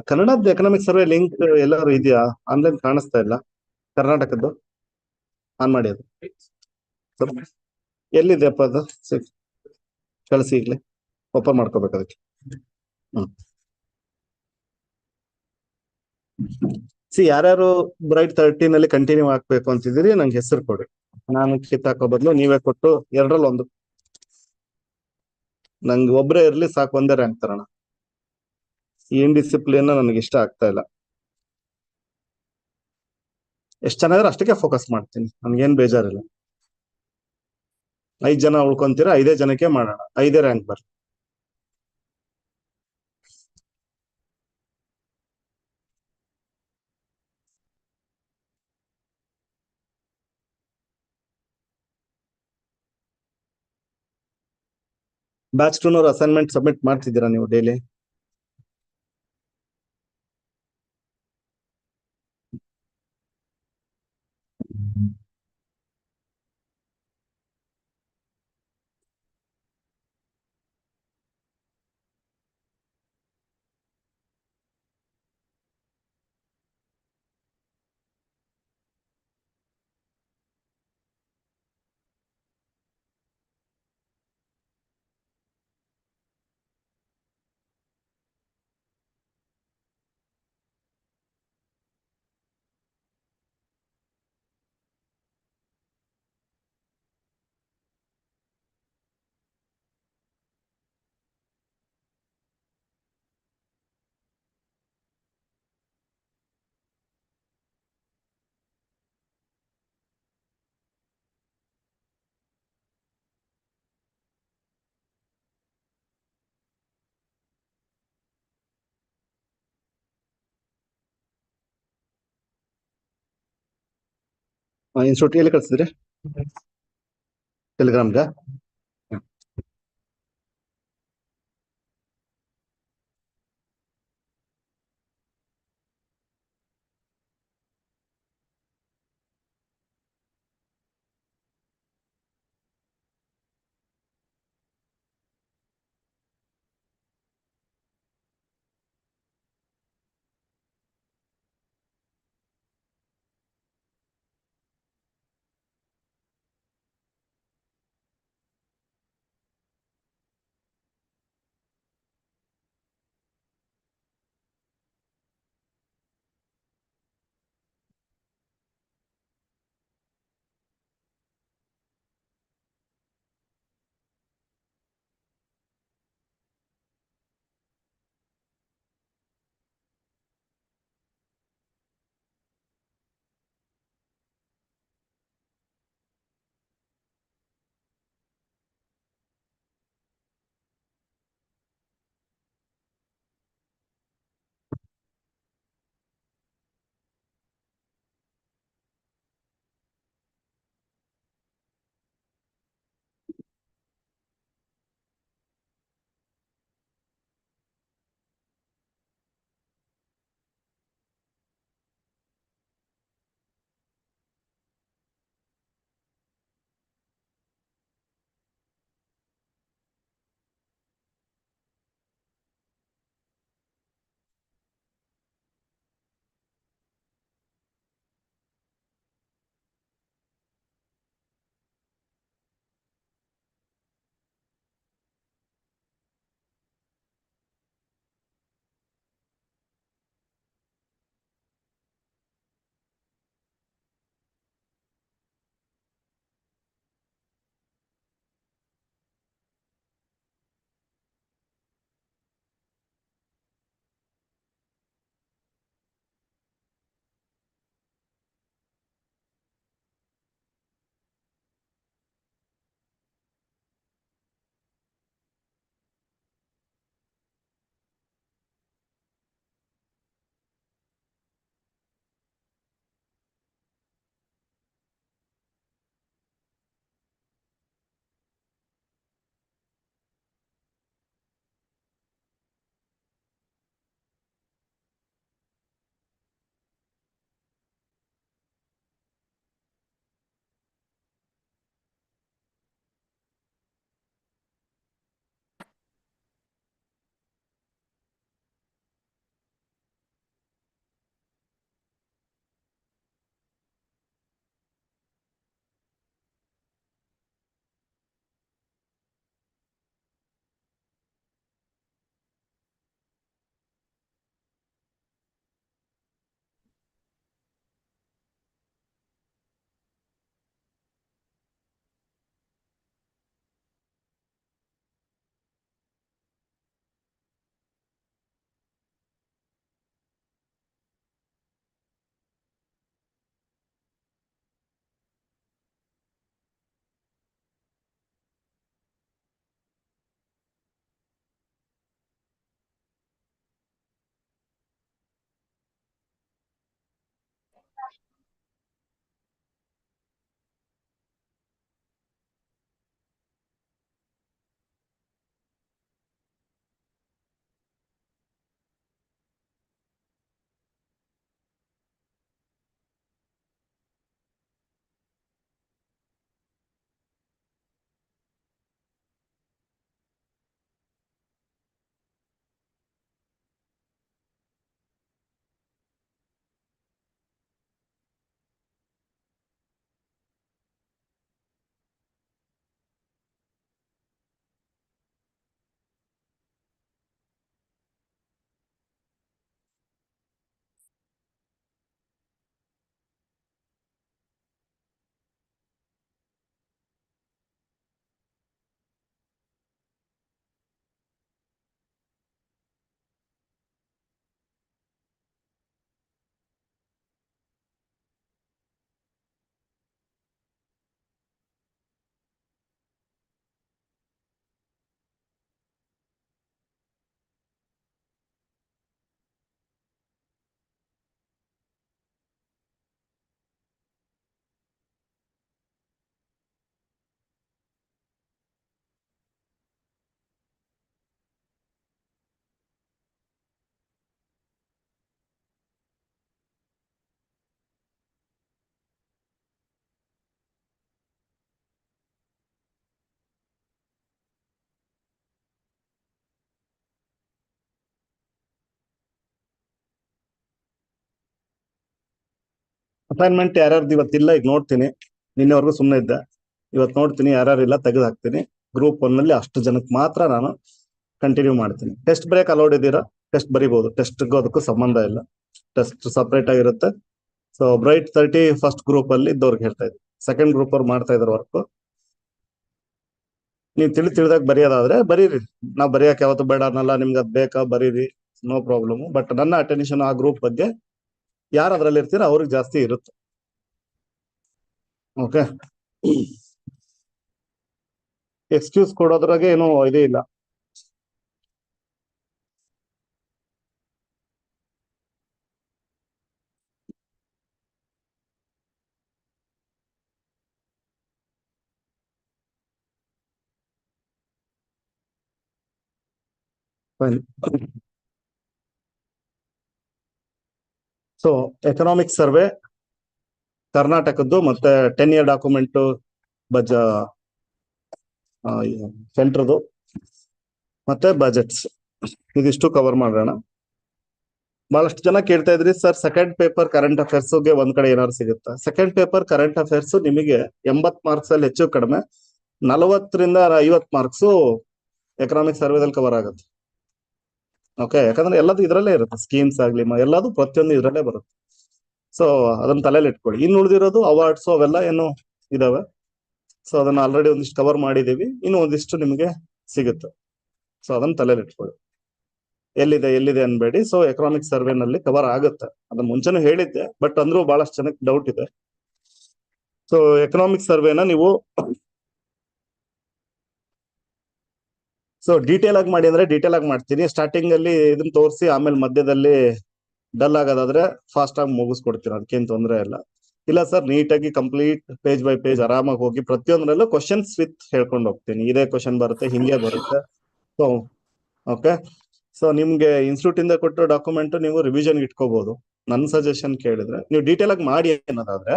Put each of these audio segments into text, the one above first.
ಕನ್ನಡದ economic survey link ಎಲ್ಲರೂ ಇದೆಯಾ? ಆನ್ಲೈನ್ ಕಾಣಿಸ್ತಾ ಇಲ್ಲ. ಕರ್ನಾಟಕದ್ದು ಆನ್ ಮಾಡಿ ಅದು. ಸ್ವಲ್ಪ ಎಲ್ಲಿದೆಯಪ್ಪ ಅದು? ಕಳಿಸಿ ಈಗಲೇ. ಓಪನ್ ಮಾಡ್ಕೋಬೇಕು ಅದಕ್ಕೆ. ಹ್ಮ್. ಯಾರ್ಯಾರು ಬ್ರೈಟ್ 13 ಅಲ್ಲಿ ಕಂಟಿನ್ಯೂ ಹಾಕ್ಬೇಕು ಅಂತಿದ್ದೀರಿ ನಂಗೆ ಹೆಸರು ಕೊಡಿ. ನಾನು ಕಿತ್ತಾಕೋ ಬದಲು ನೀವೇ ಕೊಟ್ಟು ಎರಡರಲ್ಲಿ ಒಂದು. ನಂಗೆ ಒಬ್ಬರೇ ಇರ್ಲಿ ಸಾಕು, ಒಂದೇ ರ್ಯಾಂಕ್ ತರೋಣ. ಈ ಇನ್ಡಿಸಿಪ್ಲಿನ್ ನನಗೆ ಇಷ್ಟ ಆಗ್ತಾ ಇಲ್ಲ. ಎಷ್ಟು ಚೆನ್ನಾಗಿದ್ರೆ ಅಷ್ಟಕ್ಕೆ ಫೋಕಸ್ ಮಾಡ್ತೀನಿ, ನನ್ಗೇನ್ ಬೇಜಾರಿಲ್ಲ. 5 ಜನ ಉಳ್ಕೊಂತೀರಾ, 5 ಜನಕ್ಕೆ ಮಾಡೋಣ, 5 ರ್ಯಾಂಕ್ ಬರ್ಲಿ. ಬ್ಯಾಚ್ 2 ಅಸೈನ್ಮೆಂಟ್ ಸಬ್ಮಿಟ್ ಮಾಡ್ತಿದ್ದೀರಾ ನೀವು ಡೈಲಿ? ಇನ್ಸ್ಟಿಟ್ಯೂಟ್ ಎಲ್ಲಿ ಕಳ್ಸಿದ್ರಿ? ಟೆಲಿಗ್ರಾಮ್ಗ? ಅಸೈನ್ಮೆಂಟ್ ಯಾರ್ಯಾರ್ದು ಇವತ್ತಿಲ್ಲ, ಈಗ ನೋಡ್ತೀನಿ. ನಿನ್ನೆವರೆಗೂ ಸುಮ್ಮನೆ ಇದ್ದೆ, ಇವತ್ತು ನೋಡ್ತೀನಿ ಯಾರ್ಯಾರು ಇಲ್ಲ ತೆಗೆದು ಹಾಕ್ತೀನಿ. ಗ್ರೂಪ್ 1 ನಲ್ಲಿ ಅಷ್ಟು ಜನಕ್ಕೆ ಮಾತ್ರ ನಾನು ಕಂಟಿನ್ಯೂ ಮಾಡ್ತೀನಿ. ಟೆಸ್ಟ್ ಬ್ರೇಕ್ ಅಲೌಡ್ ಇದ್ದೀರಾ, ಟೆಸ್ಟ್ ಬರಿಬಹುದು, ಟೆಸ್ಟ್ಗೂ ಅದಕ್ಕೂ ಸಂಬಂಧ ಇಲ್ಲ, ಟೆಸ್ಟ್ ಸಪರೇಟ್ ಆಗಿರುತ್ತೆ. ಸೊ ಬ್ರೈಟ್ 30 ಫಸ್ಟ್ ಗ್ರೂಪ್ ಅಲ್ಲಿ ಇದ್ದವ್ರಿಗೆ ಹೇಳ್ತಾ ಇದ್ದೀನಿ. ಸೆಕೆಂಡ್ ಗ್ರೂಪ್ ಅವ್ರು ಮಾಡ್ತಾ ಇದಾರೆ ವರ್ಕ್. ನೀವು ತಿಳಿದಾಗ ಬರೆಯೋದಾದ್ರೆ ಬರೀರಿ, ನಾವು ಬರೆಯಕ್ಕೆ ಯಾವತ್ತು ಬೇಡ ಅನ್ನಲ್ಲ, ನಿಮ್ಗೆ ಅದ್ ಬೇಕಾ ಬರೀರಿ, ನೋ ಪ್ರಾಬ್ಲಮ್. ಬಟ್ ನನ್ನ ಅಟೆನ್ಷನ್ ಆ ಗ್ರೂಪ್ ಬಗ್ಗೆ ಯಾರು ಅದ್ರಲ್ಲಿ ಇರ್ತೀರ ಅವ್ರಿಗೆ ಜಾಸ್ತಿ ಇರುತ್ತೆ. ಓಕೆ, ಎಕ್ಸ್ಕ್ಯೂಸ್ ಕೊಡೋದ್ರಾಗೆ ಏನೋ ಇದೇ ಇಲ್ಲ. ಸೊ ಎಕನಾಮಿಕ್ ಸರ್ವೆ ಕರ್ನಾಟಕದ್ದು ಮತ್ತೆ 10 ಇಯರ್ ಡಾಕ್ಯುಮೆಂಟ್ ಬಜ ಸೆಂಟ್ರದು ಮತ್ತೆ ಬಜೆಟ್ಸ್, ಇದಿಷ್ಟು ಕವರ್ ಮಾಡೋಣ. ಬಹಳಷ್ಟು ಜನ ಕೇಳ್ತಾ ಇದ್ರಿ ಸರ್, ಸೆಕೆಂಡ್ ಪೇಪರ್ ಕರೆಂಟ್ ಅಫೇರ್ಸ್ಗೆ ಒಂದ್ ಕಡೆ ಏನಾದ್ರು ಸಿಗುತ್ತಾ? ಸೆಕೆಂಡ್ ಪೇಪರ್ ಕರೆಂಟ್ ಅಫೇರ್ಸ್ ನಿಮಗೆ 80 ಮಾರ್ಕ್ಸ್ ಅಲ್ಲಿ ಹೆಚ್ಚು ಕಡಿಮೆ 40ರಿಂದ 50 ಮಾರ್ಕ್ಸ್ ಎಕನಾಮಿಕ್ ಸರ್ವೆದಲ್ಲಿ ಕವರ್ ಆಗುತ್ತೆ. ಓಕೆ, ಯಾಕಂದ್ರೆ ಎಲ್ಲದು ಇದ್ರಲ್ಲೇ ಇರುತ್ತೆ, ಸ್ಕೀಮ್ಸ್ ಆಗ್ಲಿ ಎಲ್ಲದು ಪ್ರತಿಯೊಂದು ಇದ್ರಲ್ಲೇ ಬರುತ್ತೆ. ಸೊ ಅದನ್ನ ತಲೆಯಲ್ಲಿ ಇಟ್ಕೊಳ್ಳಿ. ಇನ್ನು ಉಳಿದಿರೋದು ಅವಾರ್ಡ್ಸ್ ಅವೆಲ್ಲ ಏನು ಇದಾವೆ. ಸೊ ಅದನ್ನ ಆಲ್ರೆಡಿ ಒಂದಿಷ್ಟು ಕವರ್ ಮಾಡಿದೀವಿ, ಇನ್ನು ಒಂದಿಷ್ಟು ನಿಮಗೆ ಸಿಗುತ್ತೆ. ಸೊ ಅದನ್ನ ತಲೆಯಲ್ಲಿ ಇಟ್ಕೊಳ್ಳಿ. ಎಲ್ಲಿದೆ ಅನ್ಬೇಡಿ. ಸೊ ಎಕನಾಮಿಕ್ ಸರ್ವೆ ನಲ್ಲಿ ಕವರ್ ಆಗುತ್ತೆ, ಅದನ್ನ ಮುಂಚೆನೂ ಹೇಳಿದ್ದೆ, ಬಟ್ ಅಂದ್ರೂ ಬಹಳಷ್ಟು ಜನಕ್ಕೆ ಡೌಟ್ ಇದೆ. ಸೊ ಎಕನಾಮಿಕ್ ಸರ್ವೆನ ನೀವು ಡೀಟೇಲ್ ಆಗಿ ಮಾಡಿ ಅಂದ್ರೆ ಡೀಟೇಲ್ ಆಗಿ ಮಾಡ್ತೀನಿ. ಸ್ಟಾರ್ಟಿಂಗ್ ಅಲ್ಲಿ ಇದನ್ನ ತೋರಿಸಿ ಆಮೇಲೆ ಮಧ್ಯದಲ್ಲಿ ಡಲ್ ಆಗೋದಾದ್ರೆ ಫಾಸ್ಟ್ ಆಗಿ ಮುಗಿಸ್ಕೊಡ್ತೀನಿ, ಅದಕ್ಕೇನು ತೊಂದರೆ ಇಲ್ಲ. ಇಲ್ಲ ಸರ್, ನೀಟಾಗಿ ಕಂಪ್ಲೀಟ್ ಪೇಜ್ ಬೈ ಪೇಜ್ ಆರಾಮಾಗಿ ಹೋಗಿ ಪ್ರತಿಯೊಂದರಲ್ಲೂ ಕ್ವಶನ್ಸ್ ವಿತ್ ಹೇಳ್ಕೊಂಡು ಹೋಗ್ತೀನಿ. ಇದೇ ಕ್ವಶನ್ ಬರುತ್ತೆ, ಹಿಂಗೆ ಬರುತ್ತೆ. ಸೊ ಓಕೆ, ಸೊ ನಿಮ್ಗೆ ಇನ್ಸ್ಟಿಟ್ಯೂಟ್ ಇಂದ ಕೊಟ್ಟಿರೋ ಡಾಕ್ಯುಮೆಂಟ್ ನೀವು ರಿವಿಷನ್ ಇಟ್ಕೋಬಹುದು. ನನ್ನ ಸಜೆಷನ್ ಕೇಳಿದ್ರೆ ನೀವು ಡೀಟೇಲ್ ಆಗಿ ಮಾಡಿ ಅನ್ನೋದಾದ್ರೆ,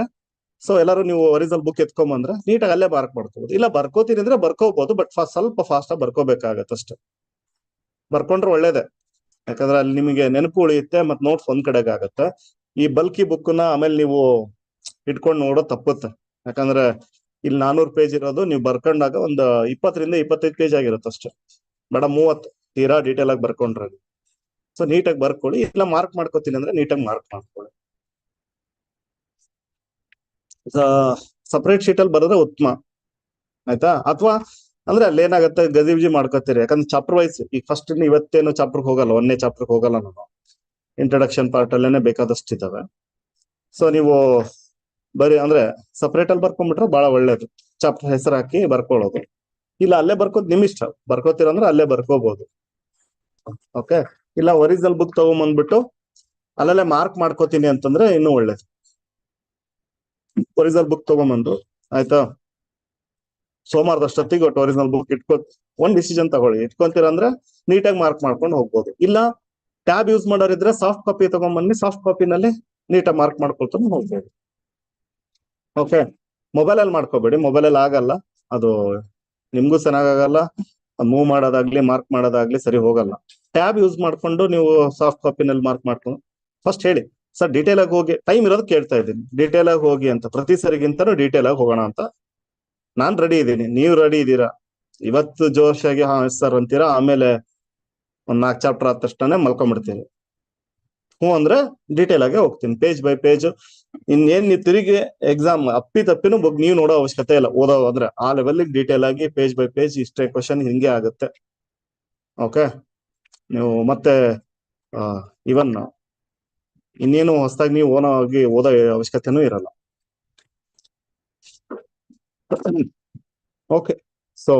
ಸೊ ಎಲ್ಲರೂ ನೀವು ಒರಿಜಿನಲ್ ಬುಕ್ ಎತ್ಕೊಂಬಂದ್ರೆ ನೀಟಾಗಿ ಅಲ್ಲೇ ಮಾರ್ಕ್ ಮಾಡ್ಕೋಬಹುದು. ಇಲ್ಲ ಬರ್ಕೋತೀನಿ ಅಂದ್ರೆ ಬರ್ಕೋಬಹುದು, ಬಟ್ ಸ್ವಲ್ಪ ಫಾಸ್ಟ್ ಆಗಿ ಬರ್ಕೋಬೇಕಾಗತ್ತೆ ಅಷ್ಟೇ. ಬರ್ಕೊಂಡ್ರೆ ಒಳ್ಳೇದೇ, ಯಾಕಂದ್ರೆ ಅಲ್ಲಿ ನಿಮಗೆ ನೆನಪು ಉಳಿಯುತ್ತೆ, ಮತ್ತೆ ನೋಟ್ಸ್ ಒಂದ್ ಕಡೆಗೆ ಆಗುತ್ತೆ. ಈ ಬಲ್ಕಿ ಬುಕ್ ನ ಆಮೇಲೆ ನೀವು ಇಟ್ಕೊಂಡು ನೋಡೋದು ತಪ್ಪುತ್ತೆ. ಯಾಕಂದ್ರೆ ಇಲ್ಲಿ 400 ಪೇಜ್ ಇರೋದು ನೀವು ಬರ್ಕೊಂಡಾಗ ಒಂದು 20ರಿಂದ 25 ಪೇಜ್ ಆಗಿರುತ್ತೆ ಅಷ್ಟೇ, ಬೇಡ 30 ತೀರಾ ಡೀಟೇಲ್ ಆಗಿ ಬರ್ಕೊಂಡ್ರೆ. ಸೊ ನೀಟಾಗಿ ಬರ್ಕೊಳ್ಳಿ. ಇಲ್ಲ ಮಾರ್ಕ್ ಮಾಡ್ಕೋತೀನಿ ಅಂದ್ರೆ ನೀಟಾಗಿ ಮಾರ್ಕ್ ಮಾಡ್ಕೊಳ್ಳಿ. ಸಪರೇಟ್ ಶೀಟ್ ಅಲ್ಲಿ ಬರೋದ್ರೆ ಉತ್ತಮ, ಆಯ್ತಾ? ಅಥವಾ ಅಂದ್ರೆ ಅಲ್ಲಿ ಏನಾಗುತ್ತೆ, ಗಜಿಬಿಜಿ ಮಾಡ್ಕೋತೀರಿ. ಯಾಕಂದ್ರೆ ಚಾಪ್ಟರ್ ವೈಸ್ ಈಗ ಫಸ್ಟ್ ಇವತ್ತೇನು ಚಾಪ್ಟರ್ ಹೋಗಲ್ಲ, 1ನೇ ಚಾಪ್ಟರ್ ಹೋಗಲ್ಲ ನಾನು. ಇಂಟ್ರೊಡಕ್ಷನ್ ಪಾರ್ಟ್ ಅಲ್ಲೇನೆ ಬೇಕಾದಷ್ಟು ಇದಾವೆ. ಸೊ ನೀವು ಬರೀ ಅಂದ್ರೆ ಸಪರೇಟ್ ಅಲ್ಲಿ ಬರ್ಕೊಂಡ್ಬಿಟ್ರೆ ಬಹಳ ಒಳ್ಳೇದು. ಚಾಪ್ಟರ್ ಹೆಸರು ಹಾಕಿ ಬರ್ಕೊಳ್ಳೋದು, ಇಲ್ಲ ಅಲ್ಲೇ ಬರ್ಕೋದ್ ನಿಮ್ ಇಷ್ಟ, ಬರ್ಕೋತೀರ ಅಂದ್ರೆ ಅಲ್ಲೇ ಬರ್ಕೋಬಹುದು. ಓಕೆ, ಇಲ್ಲ ಒರಿಜಿನಲ್ ಬುಕ್ ತಗೊಂಬಂದ್ಬಿಟ್ಟು ಅಲ್ಲಲ್ಲೇ ಮಾರ್ಕ್ ಮಾಡ್ಕೋತೀನಿ ಅಂತಂದ್ರೆ ಇನ್ನೂ ಒಳ್ಳೇದು. ಒರಿಜಿನಲ್ ಬುಕ್ ತಗೊಂಬಂದು ಆಯ್ತಾ, ಸೋಮವಾರದಷ್ಟೊತ್ತಿಗೆ ಒಟ್ಟು ಒರಿಜಿನಲ್ ಬುಕ್ ಒಂದ್ ಡಿಸಿಷನ್ ತಗೊಳ್ಳಿ. ಇಟ್ಕೊಂತೀರ ಅಂದ್ರೆ ನೀಟಾಗಿ ಮಾರ್ಕ್ ಮಾಡ್ಕೊಂಡು ಹೋಗ್ಬೋದು. ಇಲ್ಲ ಟ್ಯಾಬ್ ಯೂಸ್ ಮಾಡೋರಿದ್ರೆ ಸಾಫ್ಟ್ ಕಾಪಿ ತಗೊಂಡ್ಬನ್ನಿ, ಸಾಫ್ಟ್ ಕಾಪಿನಲ್ಲಿ ನೀಟಾಗಿ ಮಾರ್ಕ್ ಮಾಡ್ಕೊಳ್ತಾನೆ ಹೋಗ್ಬೋದು. ಓಕೆ, ಮೊಬೈಲ್ ಅಲ್ಲಿ ಮಾಡ್ಕೋಬೇಡಿ, ಮೊಬೈಲ್ ಅಲ್ಲಿ ಆಗಲ್ಲ, ಅದು ನಿಮ್ಗೂ ಚೆನ್ನಾಗಲ್ಲ, ಮೂವ್ ಮಾಡೋದಾಗ್ಲಿ ಮಾರ್ಕ್ ಮಾಡೋದಾಗ್ಲಿ ಸರಿ ಹೋಗಲ್ಲ. ಟ್ಯಾಬ್ ಯೂಸ್ ಮಾಡ್ಕೊಂಡು ನೀವು ಸಾಫ್ಟ್ ಕಾಪಿನಲ್ಲಿ ಮಾರ್ಕ್ ಮಾಡ್ಕೊಂಡು ಫಸ್ಟ್ ಹೇಳಿ ಸರ್ ಡೀಟೇಲ್ ಆಗಿ ಹೋಗಿ, ಟೈಮ್ ಇರೋದು ಕೇಳ್ತಾ ಇದ್ದೀನಿ, ಡೀಟೇಲ್ ಆಗಿ ಹೋಗಿ ಅಂತ, ಪ್ರತಿ ಸರಿಗಿಂತನೂ ಡೀಟೇಲ್ ಆಗಿ ಹೋಗೋಣ ಅಂತ. ನಾನ್ ರೆಡಿ ಇದ್ದೀನಿ, ನೀವು ರೆಡಿ ಇದ್ದೀರಾ? ಇವತ್ತು ಜೋಶಾಗಿ ಹಾ ಸರ್ ಅಂತೀರಾ, ಆಮೇಲೆ ಒಂದ್ 4 ಚಾಪ್ಟರ್ ಆದ ತಕ್ಷಣ ಮಲ್ಕೊಂಡ್ಬಿಡ್ತೀನಿ. ಹ್ಞೂ ಅಂದ್ರೆ ಡೀಟೇಲ್ ಆಗಿ ಹೋಗ್ತೀನಿ, ಪೇಜ್ ಬೈ ಪೇಜ್. ಇನ್ನೇನ್ ನೀವು ತಿರುಗಿ ಎಕ್ಸಾಮ್ ಅಪ್ಪಿ ತಪ್ಪಿನೂ ಬುಕ್ ನೀವು ನೋಡೋ ಅವಶ್ಯಕತೆ ಇಲ್ಲ, ಓದೋ ಅಂದ್ರೆ ಆ ಲೆವೆಲ್ ಡೀಟೇಲ್ ಆಗಿ ಪೇಜ್ ಬೈ ಪೇಜ್ ಇಷ್ಟೇ ಕ್ವಶನ್ ಹಿಂಗೆ ಆಗುತ್ತೆ. ಓಕೆ, ನೀವು ಮತ್ತೆ ಇವನ್ ಇನ್ನೇನು ಹೊಸದಾಗಿ ನೀವು ಓನೋಗಿ ಓದೋ ಅವಶ್ಯಕತೆನೂ ಇರಲ್ಲ. ಓಕೆ, ಸೊ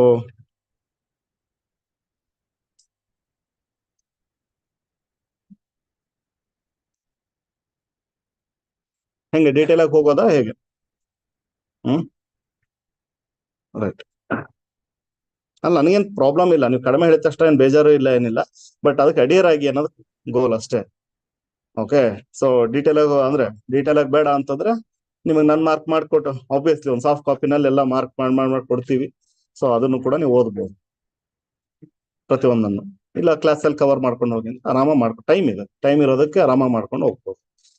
ಹೆಂಗೆ ಡೀಟೇಲ್ ಆಗಿ ಹೋಗೋದಾ ಹೇಗೆ? ರೈಟ್. ಅಲ್ಲ, ನನಗೇನ್ ಪ್ರಾಬ್ಲಮ್ ಇಲ್ಲ, ನೀವು ಕಡಿಮೆ ಹೇಳಿದ ತಕ್ಷಣ ಏನ್ ಬೇಜಾರು ಇಲ್ಲ, ಏನಿಲ್ಲ. ಬಟ್ ಅದಕ್ಕೆ ಅಡಿಯರ್ ಆಗಿ ಅನ್ನೋದು ಗೋಲ್ ಅಷ್ಟೇ. ಓಕೆ, ಸೊ ಡೀಟೇಲ್ ಆಗಿ ಅಂದ್ರೆ ಡೀಟೇಲ್ ಆಗಿ ಬೇಡ ಅಂತಂದ್ರೆ ನಿಮಗೆ ನಾನು ಮಾರ್ಕ್ ಮಾಡ್ಕೊಟ್ಟು ಆಬ್ವಿಯಸ್ಲಿ ಒಂದು ಸಾಫ್ಟ್ ಕಾಪಿನಲ್ಲಿ ಎಲ್ಲ ಮಾರ್ಕ್ ಮಾಡಿ ಕೊಡ್ತೀವಿ. ಸೊ ಅದನ್ನು ಕೂಡ ನೀವು ಓದ್ಬೋದು ಪ್ರತಿಯೊಂದನ್ನು. ಇಲ್ಲ ಕ್ಲಾಸಲ್ಲಿ ಕವರ್ ಮಾಡ್ಕೊಂಡು ಹೋಗಿ ಆರಾಮಾಗಿ ಮಾಡ್ಕೊ, ಟೈಮ್ ಇರೋದಕ್ಕೆ ಆರಾಮಾಗಿ ಮಾಡ್ಕೊಂಡು ಹೋಗ್ಬೋದು.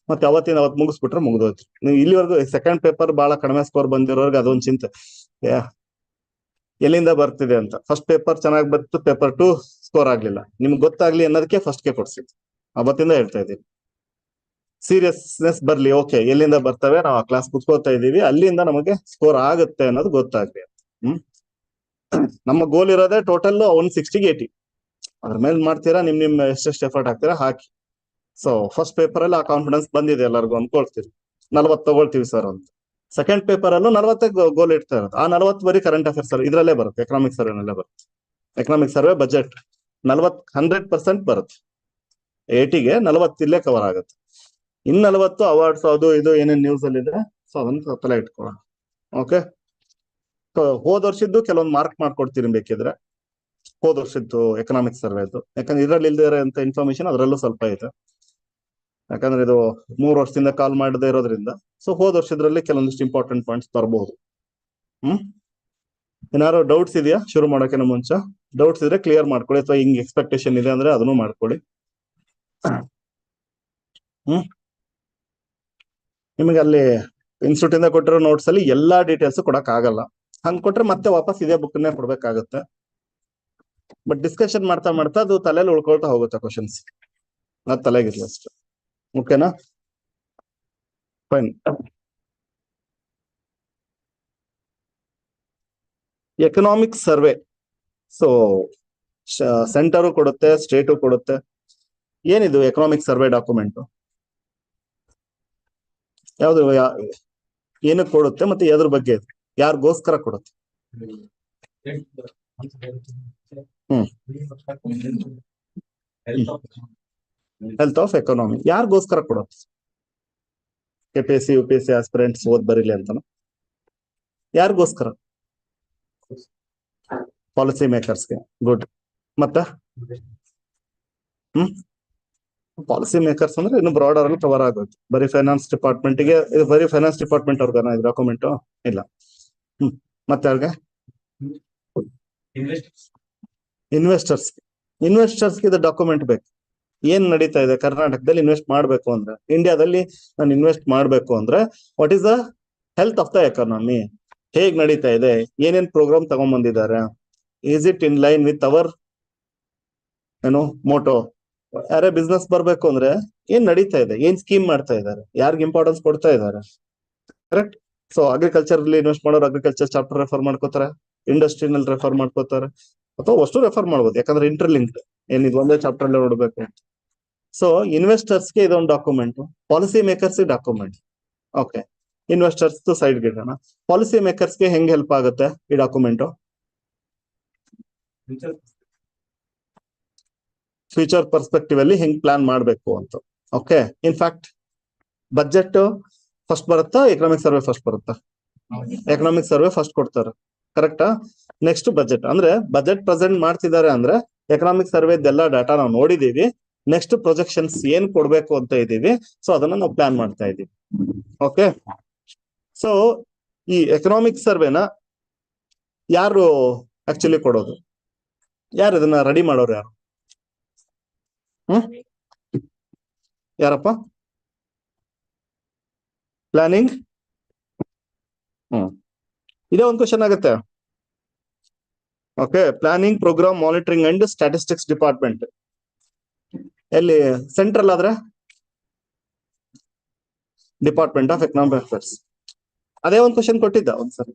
ಮತ್ತೆ ಅವತ್ತು ಮುಗಿಸ್ಬಿಟ್ರೆ ಮುಗಿದೋಯ್ತು. ನೀವು ಇಲ್ಲಿವರೆಗೂ ಸೆಕೆಂಡ್ ಪೇಪರ್ ಬಹಳ ಕಡಿಮೆ ಸ್ಕೋರ್ ಬಂದಿರೋರ್ಗೆ ಅದೊಂದು ಚಿಂತೆ, ಎಲ್ಲಿಂದ ಬರ್ತಿದೆ ಅಂತ. ಫಸ್ಟ್ ಪೇಪರ್ ಚೆನ್ನಾಗಿ ಬಂತು, ಪೇಪರ್ 2 ಸ್ಕೋರ್ ಆಗ್ಲಿಲ್ಲ, ನಿಮ್ಗೆ ಗೊತ್ತಾಗ್ಲಿ ಅನ್ನೋದಕ್ಕೆ ಫಸ್ಟ್ಗೆ ಕೊಡ್ಸಿದ್ದು. ಅವತ್ತಿಂದ ಹೇಳ್ತಾ ಇದ್ದೀನಿ, ಸೀರಿಯಸ್ನೆಸ್ ಬರ್ಲಿ, ಓಕೆ ಎಲ್ಲಿಂದ ಬರ್ತವೆ, ನಾವು ಆ ಕ್ಲಾಸ್ ಕುತ್ಕೋತಾ ಇದೀವಿ, ಅಲ್ಲಿಂದ ನಮಗೆ ಸ್ಕೋರ್ ಆಗುತ್ತೆ ಅನ್ನೋದು ಗೊತ್ತಾಗ್ಲಿ. ನಮ್ಮ ಗೋಲ್ ಇರೋದೇ ಟೋಟಲ್ 160 80. ಅದ್ರ ಮೇಲೆ ಮಾಡ್ತೀರಾ, ನಿಮ್ ಎಷ್ಟೆಷ್ಟು ಎಫರ್ಟ್ ಹಾಕ್ತೀರಾ ಹಾಕಿ. ಸೊ ಫಸ್ಟ್ ಪೇಪರ್ ಅಲ್ಲಿ ಆ ಕಾನ್ಫಿಡೆನ್ಸ್ ಬಂದಿದೆ ಎಲ್ಲರಿಗೂ ಅನ್ಕೊಳ್ತೀರಿ, 40 ತಗೊಳ್ತೀವಿ ಸರ್ ಅಂತ. ಸೆಕೆಂಡ್ ಪೇಪರ್ ಅಲ್ಲೂ 40 ಗೋಲ್ ಇಡ್ತಾ ಇರೋದು. ಆ 40 ಬರೀ ಕರೆಂಟ್ ಅಫೇರ್ಸ್ ಇದ್ರಲ್ಲೇ ಬರುತ್ತೆ, ಎಕನಾಮಿಕ್ ಸರ್ವೆನಲ್ಲೇ ಬರುತ್ತೆ. ಎಕನಾಮಿಕ್ ಸರ್ವೆ ಬಜೆಟ್ 100% ಬರುತ್ತೆ, 80ಗೆ 40 ಇಲ್ಲೇ ಕವರ್ ಆಗುತ್ತೆ. 40 ಅವಾರ್ಡ್ಸ್ ಅದು ಇದು ಏನೇನ್ ನ್ಯೂಸ್ ಅಲ್ಲಿ ಇದೆ, ಸೊ ಅದನ್ನ ತಲೆ ಇಟ್ಕೊಳ್ಳೋಣ. ಓಕೆ, ಹೋದ ವರ್ಷದ್ದು ಕೆಲವೊಂದು ಮಾರ್ಕ್ ಮಾಡ್ಕೊಡ್ತೀರಿ ಬೇಕಿದ್ರೆ, ಹೋದ ವರ್ಷದ್ದು ಎಕನಾಮಿಕ್ ಸರ್ವೆದು, ಯಾಕಂದ್ರೆ ಇದ್ರಲ್ಲಿ ಇಲ್ದೇ ಇರೋಂತ ಇನ್ಫಾರ್ಮೇಶನ್ ಅದರಲ್ಲೂ ಸ್ವಲ್ಪ ಇದೆ. ಯಾಕಂದ್ರೆ ಇದು 3 ವರ್ಷದಿಂದ ಕಾಲ್ ಮಾಡದೇ ಇರೋದ್ರಿಂದ, ಸೊ ಹೋದ ವರ್ಷದ್ರಲ್ಲಿ ಕೆಲವೊಂದಿಷ್ಟು ಇಂಪಾರ್ಟೆಂಟ್ ಪಾಯಿಂಟ್ಸ್ ತರಬಹುದು. ಏನಾದ್ರು ಡೌಟ್ಸ್ ಇದೆಯಾ ಶುರು ಮಾಡೋಕೆ ಮುಂಚೆ? ಡೌಟ್ಸ್ ಇದ್ರೆ ಕ್ಲಿಯರ್ ಮಾಡ್ಕೊಳ್ಳಿ, ಅಥವಾ ಹಿಂಗ್ ಎಕ್ಸ್ಪೆಕ್ಟೇಷನ್ ಇದೆ ಅಂದ್ರೆ ಅದನ್ನು ಮಾಡ್ಕೊಳ್ಳಿ. ನಿಮಗೆ ಅಲ್ಲಿ ಇನ್ಸ್ಟಿಟ್ಯೂಟ್ ಇಂದ ಕೊಟ್ಟಿರೋ ನೋಟ್ಸ್ ಅಲ್ಲಿ ಎಲ್ಲಾ ಡೀಟೇಲ್ಸ್ ಕೊಡಕ್ ಆಗಲ್ಲ, ಹಂಗ್ ಕೊಟ್ರೆ ಮತ್ತೆ ವಾಪಸ್ ಇದೇ ಬುಕ್ನೇ ಕೊಡ್ಬೇಕಾಗತ್ತೆ. ಬಟ್ ಡಿಸ್ಕಷನ್ ಮಾಡ್ತಾ ಮಾಡ್ತಾ ಅದು ತಲೆಯಲ್ಲಿ ಉಳ್ಕೊಳ್ತಾ ಹೋಗುತ್ತೆ ಕ್ವಶನ್ಸ್, ಅದ್ ತಲೆಗಿರ್ಲಿ ಅಷ್ಟೇ. ಓಕೆನಾ? Fine. Economic survey, so centre ಕೊಡುತ್ತೆ, ಸ್ಟೇಟು ಕೊಡುತ್ತೆ. ಏನಿದು ಎಕನಾಮಿಕ್ ಸರ್ವೆ ಡಾಕ್ಯುಮೆಂಟ್? ಯಾವ್ದು ಏನಕ್ಕೆ ಕೊಡುತ್ತೆ ಮತ್ತೆ ಯಾವ್ದ್ರ ಬಗ್ಗೆ, ಯಾರಿಗೋಸ್ಕರ ಕೊಡುತ್ತೆ? ಹೆಲ್ತ್ ಆಫ್ ಎಕಾನಮಿ ಯಾರಿಗೋಸ್ಕರ ಕೊಡುತ್ತೆ? KPSC UPSC ಆಸ್ಪಿರೆಂಟ್ಸ್ ಓದ್ ಬರೀಲಿ ಅಂತಾನ? ಯಾರಿಗೋಸ್ಕರ? ಪಾಲಿಸಿ ಮೇಕರ್ಸ್ಗೆ. ಗುಡ್. ಮತ್ತೆ ಪಾಲಿಸಿ ಮೇಕರ್ಸ್ ಅಂದ್ರೆ ಇನ್ನು ಬ್ರಾಡರ್ ಅಲ್ಲಿ ಕವರ್ ಆಗುತ್ತೆ. ಬರೀ ಫೈನಾನ್ಸ್ ಡಿಪಾರ್ಟ್ಮೆಂಟ್ಗೆ, ಇದು ಬರೀ ಫೈನಾನ್ಸ್ ಡಿಪಾರ್ಟ್ಮೆಂಟ್ ಅವ್ರಿಗಾನ ಇದು ಡಾಕ್ಯುಮೆಂಟ್? ಇಲ್ಲ. ಮತ್ತೆ ಅವ್ರಿಗೆ ಇನ್ವೆಸ್ಟರ್ಸ್ಗೆ ಇದು ಡಾಕ್ಯುಮೆಂಟ್ ಬೇಕು. ಏನ್ ನಡೀತಾ ಇದೆ ಕರ್ನಾಟಕದಲ್ಲಿ, ಇನ್ವೆಸ್ಟ್ ಮಾಡ್ಬೇಕು ಅಂದ್ರೆ, ಇಂಡಿಯಾದಲ್ಲಿ ನಾನು ಇನ್ವೆಸ್ಟ್ ಮಾಡ್ಬೇಕು ಅಂದ್ರೆ, what is the health of the economy, ಹೇಗ್ ನಡೀತಾ ಇದೆ, ಏನೇನ್ ಪ್ರೋಗ್ರಾಮ್ ತಗೊಂಡ್ ಬಂದಿದ್ದಾರೆ, is it in line with our motto. ಯಾರೇ ಬಿಸ್ನೆಸ್ ಬರ್ಬೇಕು ಅಂದ್ರೆ ಏನ್ ನಡೀತಾ ಇದೆ, ಏನ್ ಸ್ಕೀಮ್ ಮಾಡ್ತಾ ಇದ್ದಾರೆ, ಯಾರಿಗ ಇಂಪಾರ್ಟೆನ್ಸ್ ಕೊಡ್ತಾ ಇದ್ದಾರೆ, ಕರೆಕ್ಟ್? ಸೊ ಅಗ್ರಿಕಲ್ಚರ್ ಇನ್ವೆಸ್ಟ್ ಮಾಡೋರು ಅಗ್ರಿಕಲ್ಚರ್ ಚಾಪ್ಟರ್ ರೆಫರ್ ಮಾಡ್ಕೋತಾರೆ, ಇಂಡಸ್ಟ್ರಿನಲ್ಲಿ ರೆಫರ್ ಮಾಡ್ಕೋತಾರೆ, ಅಥವಾ ಅಷ್ಟು ರೆಫರ್ ಮಾಡ್ಬೋದು, ಯಾಕಂದ್ರೆ ಇಂಟರ್ಲಿಂಕ್ಡ್, ಏನಿದ್ ಒಂದೇ ಚಾಪ್ಟರ್ ಅಲ್ಲೇ ನೋಡ್ಬೇಕು. ಸೊ ಇನ್ವೆಸ್ಟರ್ಸ್ಗೆ ಇದೊಂದು document, policy makers document. Okay, investors side ಗಿಡೋಣ. ಪಾಲಿಸಿ ಮೇಕರ್ಸ್ಗೆ ಹೆಂಗ್ ಹೆಲ್ಪ್ ಆಗುತ್ತೆ ಈ ಡಾಕ್ಯುಮೆಂಟ್? ಫ್ಯೂಚರ್ ಪರ್ಸ್ಪೆಕ್ಟಿವ್ ಅಲ್ಲಿ ಹೆಂಗ್ ಪ್ಲಾನ್ ಮಾಡ್ಬೇಕು ಅಂತ. ಓಕೆ, ಇನ್ಫ್ಯಾಕ್ಟ್ ಬಜೆಟ್ ಫಸ್ಟ್ ಬರುತ್ತಾ ಎಕನಾಮಿಕ್ ಸರ್ವೆ ಫಸ್ಟ್ ಬರುತ್ತಾ? ಎಕನಾಮಿಕ್ ಸರ್ವೆ ಫಸ್ಟ್ ಕೊಡ್ತಾರೆ, ಕರೆಕ್ಟಾ? Next budget. ಅಂದ್ರೆ ಬಜೆಟ್ ಪ್ರೆಸೆಂಟ್ ಮಾಡ್ತಿದ್ದಾರೆ ಅಂದ್ರೆ ಎಕನಾಮಿಕ್ ಸರ್ವೆದೆಲ್ಲ ಡಾಟಾ ನಾವು ನೋಡಿದೀವಿ. ನೆಕ್ಸ್ಟ್ ಪ್ರೊಜೆಕ್ಷನ್ಸ್ ಏನ್ ಕೊಡ್ಬೇಕು ಅಂತ ಇದೀವಿ, ಸೊ ಅದನ್ನ ನಾವು ಪ್ಲಾನ್ ಮಾಡ್ತಾ ಇದೀವಿ. ಓಕೆ, ಸೊ ಈ ಎಕನಾಮಿಕ್ ಸರ್ವೆನ ಯಾರು ಆಕ್ಚುಲಿ ಕೊಡೋದು? ಯಾರು ಇದನ್ನ ರೆಡಿ ಮಾಡೋರು? ಯಾರು? ಯಾರಪ್ಪ? ಪ್ಲಾನಿಂಗ್. ಇದೇ ಒಂದು ಕ್ವಶನ್ ಆಗುತ್ತೆ. Okay, planning, program, monitoring and statistics department. ಎಲ್ಲಿ? ಸೆಂಟ್ರಲ್ ಆದ್ರೆ ಡಿಪಾರ್ಟ್ಮೆಂಟ್ ಆಫ್ ಎಕನಾಮಿಕ್ ಅಫೇರ್ಸ್. ಅದೇ ಒಂದು ಕ್ವಶನ್ ಕೊಟ್ಟಿದ್ದ ಒಂದ್ಸರಿ.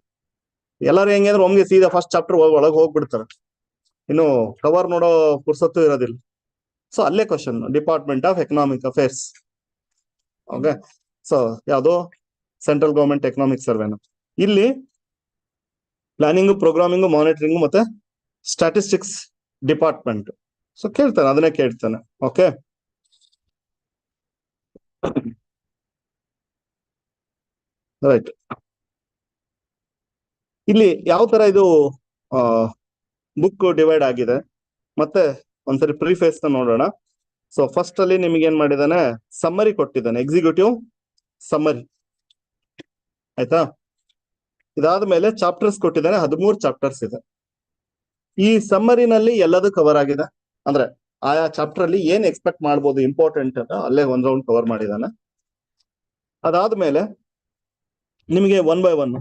ಎಲ್ಲರೂ ಹೆಂಗೆ ಅಂದ್ರೆ ಒಮ್ಗೆ ಸೀದಾ ಫಸ್ಟ್ ಚಾಪ್ಟರ್ ಒಳಗೆ ಹೋಗ್ಬಿಡ್ತಾರೆ, ಇನ್ನು ಕವರ್ ನೋಡೋ ಪುರ್ಸೊತ್ತು ಇರೋದಿಲ್ಲ. ಸೊ ಅಲ್ಲೇ question, department of economic affairs. Okay, so ಯಾವುದು? ಸೆಂಟ್ರಲ್ ಗವರ್ಮೆಂಟ್ ಎಕನಾಮಿಕ್ ಸರ್ವೆನ. ಇಲ್ಲಿ ಪ್ಲಾನಿಂಗ್, ಪ್ರೋಗ್ರಾಮಿಂಗ್, ಮಾನಿಟರಿಂಗ್ ಮತ್ತೆ ಸ್ಟಾಟಿಸ್ಟಿಕ್ಸ್ ಡಿಪಾರ್ಟ್ಮೆಂಟ್. ಸೊ ಕೇಳ್ತಾನೆ, ಅದನ್ನೇ ಕೇಳ್ತಾನೆ. Okay, right. ಇಲ್ಲಿ ಯಾವ ತರ ಇದು ಬುಕ್ ಡಿವೈಡ್ ಆಗಿದೆ ಮತ್ತೆ ಒಂದ್ಸರಿ ಪ್ರಿಫೇಸ್ ನೋಡೋಣ. ಸೊ ಫಸ್ಟ್ ಅಲ್ಲಿ ನಿಮ್ಗೆ ಏನ್ ಮಾಡಿದಾನೆ, ಸಮ್ಮರಿ ಕೊಟ್ಟಿದ್ದಾನೆ, ಎಕ್ಸಿಕ್ಯೂಟಿವ್ ಸಮ್ಮರಿ. ಆಯ್ತಾ? ಇದಾದ್ಮೇಲೆ ಚಾಪ್ಟರ್ಸ್ ಕೊಟ್ಟಿದ್ದಾನೆ, 13 ಚಾಪ್ಟರ್ಸ್ ಇದೆ. ಈ ಸಮ್ಮರಿನಲ್ಲಿ ಎಲ್ಲದೂ ಕವರ್ ಆಗಿದೆ. ಅಂದ್ರೆ ಆಯಾ ಚಾಪ್ಟರ್ ಅಲ್ಲಿ ಏನ್ ಎಕ್ಸ್ಪೆಕ್ಟ್ ಮಾಡ್ಬೋದು ಇಂಪಾರ್ಟೆಂಟ್ ಅಂತ ಅಲ್ಲೇ ಒಂದ್ ರೌಂಡ್ ಕವರ್ ಮಾಡಿದಾನೆ. ಅದಾದ್ಮೇಲೆ ನಿಮಗೆ 1 by 1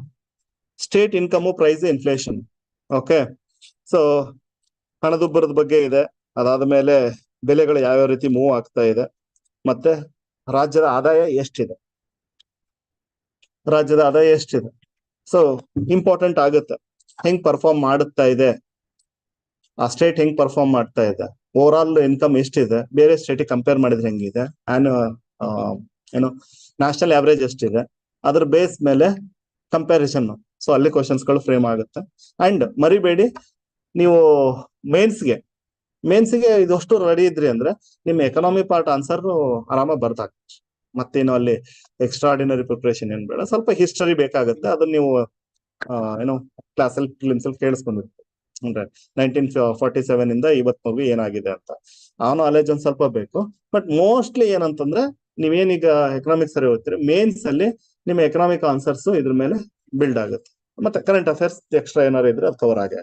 state income, price, inflation. Okay, so ಹಣದುಬ್ಬರದ ಬಗ್ಗೆ ಇದೆ. ಅದಾದ್ಮೇಲೆ ಬೆಲೆಗಳು ಯಾವ್ಯಾವ ರೀತಿ ಮೂವ್ ಆಗ್ತಾ ಇದೆ, ಮತ್ತೆ ರಾಜ್ಯದ ಆದಾಯ ಎಷ್ಟಿದೆ, ಸೊ ಇಂಪಾರ್ಟೆಂಟ್ ಆಗುತ್ತೆ. ಹೆಂಗ್ ಪರ್ಫಾರ್ಮ್ ಮಾಡುತ್ತಾ ಇದೆ ಆ ಸ್ಟೇಟ್, ಹೆಂಗ್ ಪರ್ಫಾರ್ಮ್ ಮಾಡ್ತಾ ಇದೆ, ಓವರ್ ಆಲ್ ಇನ್ಕಮ್ ಎಷ್ಟಿದೆ, ಬೇರೆ ಸ್ಟೇಟಿಗೆ ಕಂಪೇರ್ ಮಾಡಿದ್ರೆ ಹೆಂಗಿದೆ, ಏನು ನ್ಯಾಷನಲ್ ಆವರೇಜ್ ಎಷ್ಟಿದೆ, ಅದ್ರ ಬೇಸ್ ಮೇಲೆ ಕಂಪ್ಯಾರಿಸನ್. ಸೊ ಅಲ್ಲಿ ಕ್ವಶನ್ಸ್ ಗಳು ಫ್ರೇಮ್ ಆಗುತ್ತೆ. ಅಂಡ್ ಮರಿಬೇಡಿ, ನೀವು ಮೇನ್ಸ್ಗೆ ಇದಷ್ಟು ರೆಡಿ ಇದ್ರಿ ಅಂದ್ರೆ ನಿಮ್ಮ ಎಕನಾಮಿ ಪಾರ್ಟ್ ಆನ್ಸರ್ ಆರಾಮಾಗಿ ಬರ್ದಾಗ್ತದೆ. ಮತ್ತೇನು ಅಲ್ಲಿ ಎಕ್ಸ್ಟ್ರಾರ್ಡಿನರಿ ಪ್ರಿಪರೇಷನ್ ಏನ್ ಬೇಡ. ಸ್ವಲ್ಪ ಹಿಸ್ಟರಿ ಬೇಕಾಗುತ್ತೆ, ಅದನ್ನ ನೀವು ಏನೋ ಕ್ಲಾಸಲ್ಲಿ ಫಿಲಿಮ್ಸಲ್ಲಿ ಕೇಳಿಸ್ಕೊಂಡಿರ್ತೀವಿ. ಅಂದ್ರೆ 1947 ಇಂದ ಇವತ್ವರೆಗೂ ಏನಾಗಿದೆ ಅಂತ ಆ ನಾಲೆಜ್ ಒಂದ್ ಸ್ವಲ್ಪ ಬೇಕು. ಬಟ್ ಮೋಸ್ಟ್ಲಿ ಏನಂತಂದ್ರೆ ನೀವೇನೀಗ ಎಕನಾಮಿಕ್ ಸರಿ ಓದ್ತೀರಿ, ಮೇನ್ಸ್ ಅಲ್ಲಿ ನಿಮ್ಮ ಎಕನಾಮಿಕ್ ಆನ್ಸರ್ಸ್ ಇದ್ರ ಮೇಲೆ ಬಿಲ್ಡ್ ಆಗುತ್ತೆ. ಮತ್ತೆ ಕರೆಂಟ್ ಅಫೇರ್ಸ್ ಎಕ್ಸ್ಟ್ರಾ ಏನಾರು ಇದ್ರೆ ಅದು ಕವರ್ ಆಗ.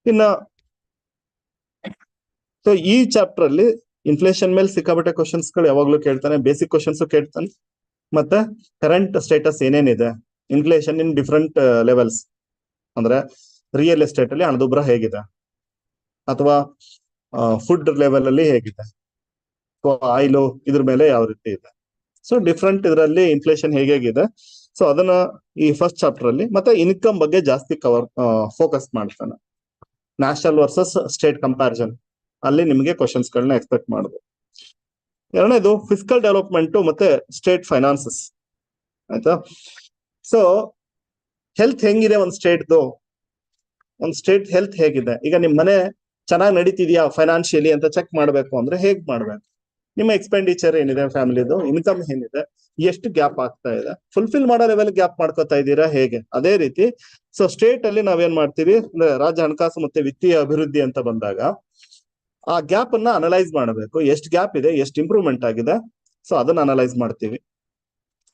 ಇನ್ನ ಸೊ ಈ ಚಾಪ್ಟರ್ ಅಲ್ಲಿ ಇನ್ಫ್ಲೇಷನ್ ಮೇಲೆ ಸಿಕ್ಕಾಪಟ್ಟೆ ಕ್ವಶನ್ಸ್ ಗಳು ಯಾವಾಗ್ಲೂ ಕೇಳ್ತಾನೆ, ಬೇಸಿಕ್ ಕ್ವಶನ್ಸ್ ಕೇಳ್ತಾನೆ, ಮತ್ತೆ ಕರೆಂಟ್ ಸ್ಟೇಟಸ್ ಏನೇನಿದೆ, ಇನ್ಫ್ಲೇಷನ್ ಇನ್ ಡಿಫ್ರೆಂಟ್ ಲೆವೆಲ್ಸ್. ಅಂದ್ರೆ ರಿಯಲ್ ಎಸ್ಟೇಟ್ ಅಲ್ಲಿ ಹಣದುಬ್ಬರ ಹೇಗಿದೆ, ಅಥವಾ ಫುಡ್ ಲೆವೆಲ್ ಅಲ್ಲಿ ಹೇಗಿದೆ, ಆಯಿಲು ಇದ್ರ ಮೇಲೆ ಯಾವ ರೀತಿ ಇದೆ. ಸೊ ಡಿಫ್ರೆಂಟ್ ಇದರಲ್ಲಿ ಇನ್ಫ್ಲೇಷನ್ ಹೇಗಿದೆ. ಸೊ ಅದನ್ನ ಈ ಫಸ್ಟ್ ಚಾಪ್ಟರ್ ಅಲ್ಲಿ ಮತ್ತೆ ಇನ್ಕಮ್ ಬಗ್ಗೆ ಜಾಸ್ತಿ ಫೋಕಸ್ ಮಾಡ್ತಾನೆ. ನ್ಯಾಷನಲ್ ವರ್ಸಸ್ ಸ್ಟೇಟ್ ಕಂಪ್ಯಾರಿಸನ್ ಅಲ್ಲಿ ನಿಮಗೆ ಕ್ವಶನ್ಸ್ ಗಳನ್ನ ಎಕ್ಸ್ಪೆಕ್ಟ್ ಮಾಡಬಹುದು. ಎರಡನೇದು ಫಿಸಿಕಲ್ ಡೆವಲಪ್ಮೆಂಟ್ ಮತ್ತೆ ಸ್ಟೇಟ್ ಫೈನಾನ್ಸಸ್. ಆಯ್ತಾ? ಸೊ ಹೆಲ್ತ್ ಹೆಂಗಿದೆ ಒಂದ್ ಸ್ಟೇಟ್ ಹೆಲ್ತ್ ಹೇಗಿದೆ. ಈಗ ನಿಮ್ ಮನೆ ಚೆನ್ನಾಗಿ ನಡೀತಿದ್ಯಾ ಫೈನಾನ್ಷಿಯಲಿ ಅಂತ ಚೆಕ್ ಮಾಡ್ಬೇಕು ಅಂದ್ರೆ ಹೇಗ್ ಮಾಡ್ಬೇಕು? ನಿಮ್ಮ ಎಕ್ಸ್ಪೆಂಡಿಚರ್ ಏನಿದೆ, ಫ್ಯಾಮಿಲಿದು ಇನ್ಕಮ್ ಏನಿದೆ, ಎಷ್ಟು ಗ್ಯಾಪ್ ಆಗ್ತಾ ಇದೆ, ಫುಲ್ಫಿಲ್ ಮಾಡೋ ಲೆವೆಲ್ ಗ್ಯಾಪ್ ಮಾಡ್ಕೋತಾ ಇದ್ದೀರಾ ಹೇಗೆ? ಅದೇ ರೀತಿ ಸೊ ಸ್ಟೇಟ್ ಅಲ್ಲಿ ನಾವೇನ್ ಮಾಡ್ತೀವಿ ಅಂದ್ರೆ ರಾಜ್ಯ ಹಣಕಾಸು ಮತ್ತೆ ವಿತ್ತೀಯ ಅಭಿವೃದ್ಧಿ ಅಂತ ಬಂದಾಗ ಆ ಗ್ಯಾಪ್ ಅನ್ನ ಅನಲೈಸ್ ಮಾಡಬೇಕು. ಎಷ್ಟು ಗ್ಯಾಪ್ ಇದೆ, ಎಷ್ಟು ಇಂಪ್ರೂವ್ಮೆಂಟ್ ಆಗಿದೆ, ಸೊ ಅದನ್ನ ಅನಲೈಸ್ ಮಾಡ್ತೀವಿ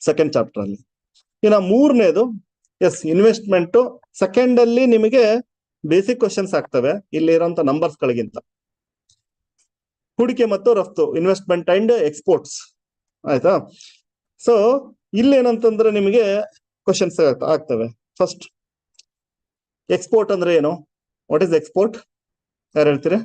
ಸೆಕೆಂಡ್ ಚಾಪ್ಟರ್ ಅಲ್ಲಿ. ಇನ್ನು ಮೂರನೇದು ಇನ್ವೆಸ್ಟ್ಮೆಂಟ್. ಸೆಕೆಂಡ್ ಅಲ್ಲಿ ನಿಮಗೆ ಬೇಸಿಕ್ ಕ್ವಶನ್ಸ್ ಆಗ್ತವೆ ಇಲ್ಲಿ ಇರೋಂತ ನಂಬರ್ಸ್ ಗಳಿಗಿಂತ. ಹೂಡಿಕೆ ಮತ್ತು ರಫ್ತು, ಇನ್ವೆಸ್ಟ್ಮೆಂಟ್ ಅಂಡ್ ಎಕ್ಸ್ಪೋರ್ಟ್ಸ್. ಆಯ್ತಾ? ಸೊ ಇಲ್ಲೇನಂತಂದ್ರೆ ನಿಮಗೆ ಕ್ವಶನ್ಸ್ ಆಗ್ತವೆ. ಫಸ್ಟ್, ಎಕ್ಸ್ಪೋರ್ಟ್ ಅಂದ್ರೆ ಏನು? What is export? ಯಾರು ಹೇಳ್ತೀರಿ?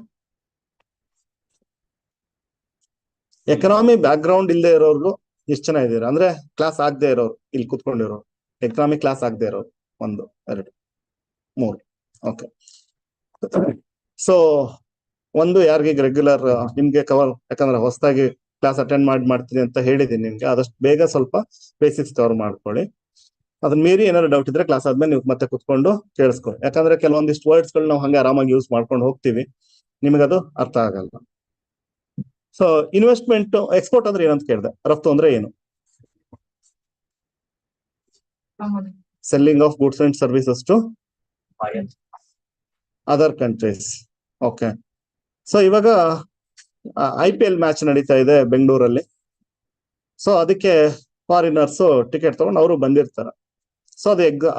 ಎಕನಾಮಿ ಬ್ಯಾಕ್ ಗ್ರೌಂಡ್ ಇಲ್ಲದೆ ಇರೋರು ಎಷ್ಟು ಜನ ಇದ್ದೀರಾ? ಅಂದ್ರೆ ಕ್ಲಾಸ್ ಆಗದೆ ಇರೋರು, ಇಲ್ಲಿ ಕುತ್ಕೊಂಡಿರೋರು, ಎಕನಾಮಿ ಕ್ಲಾಸ್ ಆಗದೆ ಇರೋರು 1 2 3. ಓಕೆ, ಸೊ ಒಂದು ಯಾರಿಗೆ ರೆಗ್ಯುಲರ್ ನಿಮ್ಗೆ ಕವರ್, ಯಾಕಂದ್ರೆ ಹೊಸದಾಗಿ ಕ್ಲಾಸ್ ಅಟೆಂಡ್ ಮಾಡ್ತೀನಿ ಅಂತ ಹೇಳಿದೀನಿ ನಿಮ್ಗೆ, ಆದಷ್ಟು ಬೇಗ ಸ್ವಲ್ಪ ಬೇಸಿಕ್ಸ್ ಕವರ್ ಮಾಡ್ಕೊಳ್ಳಿ. ಅದನ್ನ ಮೀರಿ ಏನಾದ್ರು ಡೌಟ್ ಇದ್ರೆ ಕ್ಲಾಸ್ ಆದ್ಮೇಲೆ ನೀವು ಮತ್ತೆ ಕುತ್ಕೊಂಡು ಕೇಳಿಸ್ಕೊಳ್ಳಿ. ಯಾಕಂದ್ರೆ ಕೆಲವೊಂದಿಷ್ಟು ವರ್ಡ್ಸ್ ಗಳು ನಾವು ಹಂಗೆ ಆರಾಮಾಗಿ ಯೂಸ್ ಮಾಡ್ಕೊಂಡು ಹೋಗ್ತೀವಿ, ನಿಮಗದು ಅರ್ಥ ಆಗಲ್ಲ. ಸೊ ಇನ್ವೆಸ್ಟ್ಮೆಂಟ್, ಎಕ್ಸ್ಪೋರ್ಟ್ ಅಂದ್ರೆ ಏನಂತ ಕೇಳಿದೆ, ರಫ್ತು ಅಂದ್ರೆ ಏನು? Selling of goods and services to other countries. Okay, so ಇವಾಗ IPL ಮ್ಯಾಚ್ ನಡೀತಾ ಇದೆ ಬೆಂಗಳೂರಲ್ಲಿ. ಸೊ ಅದಕ್ಕೆ ಫಾರಿನರ್ಸ್ ಟಿಕೆಟ್ ತಗೊಂಡು ಅವರು ಬಂದಿರ್ತಾರೆ. ಸೊ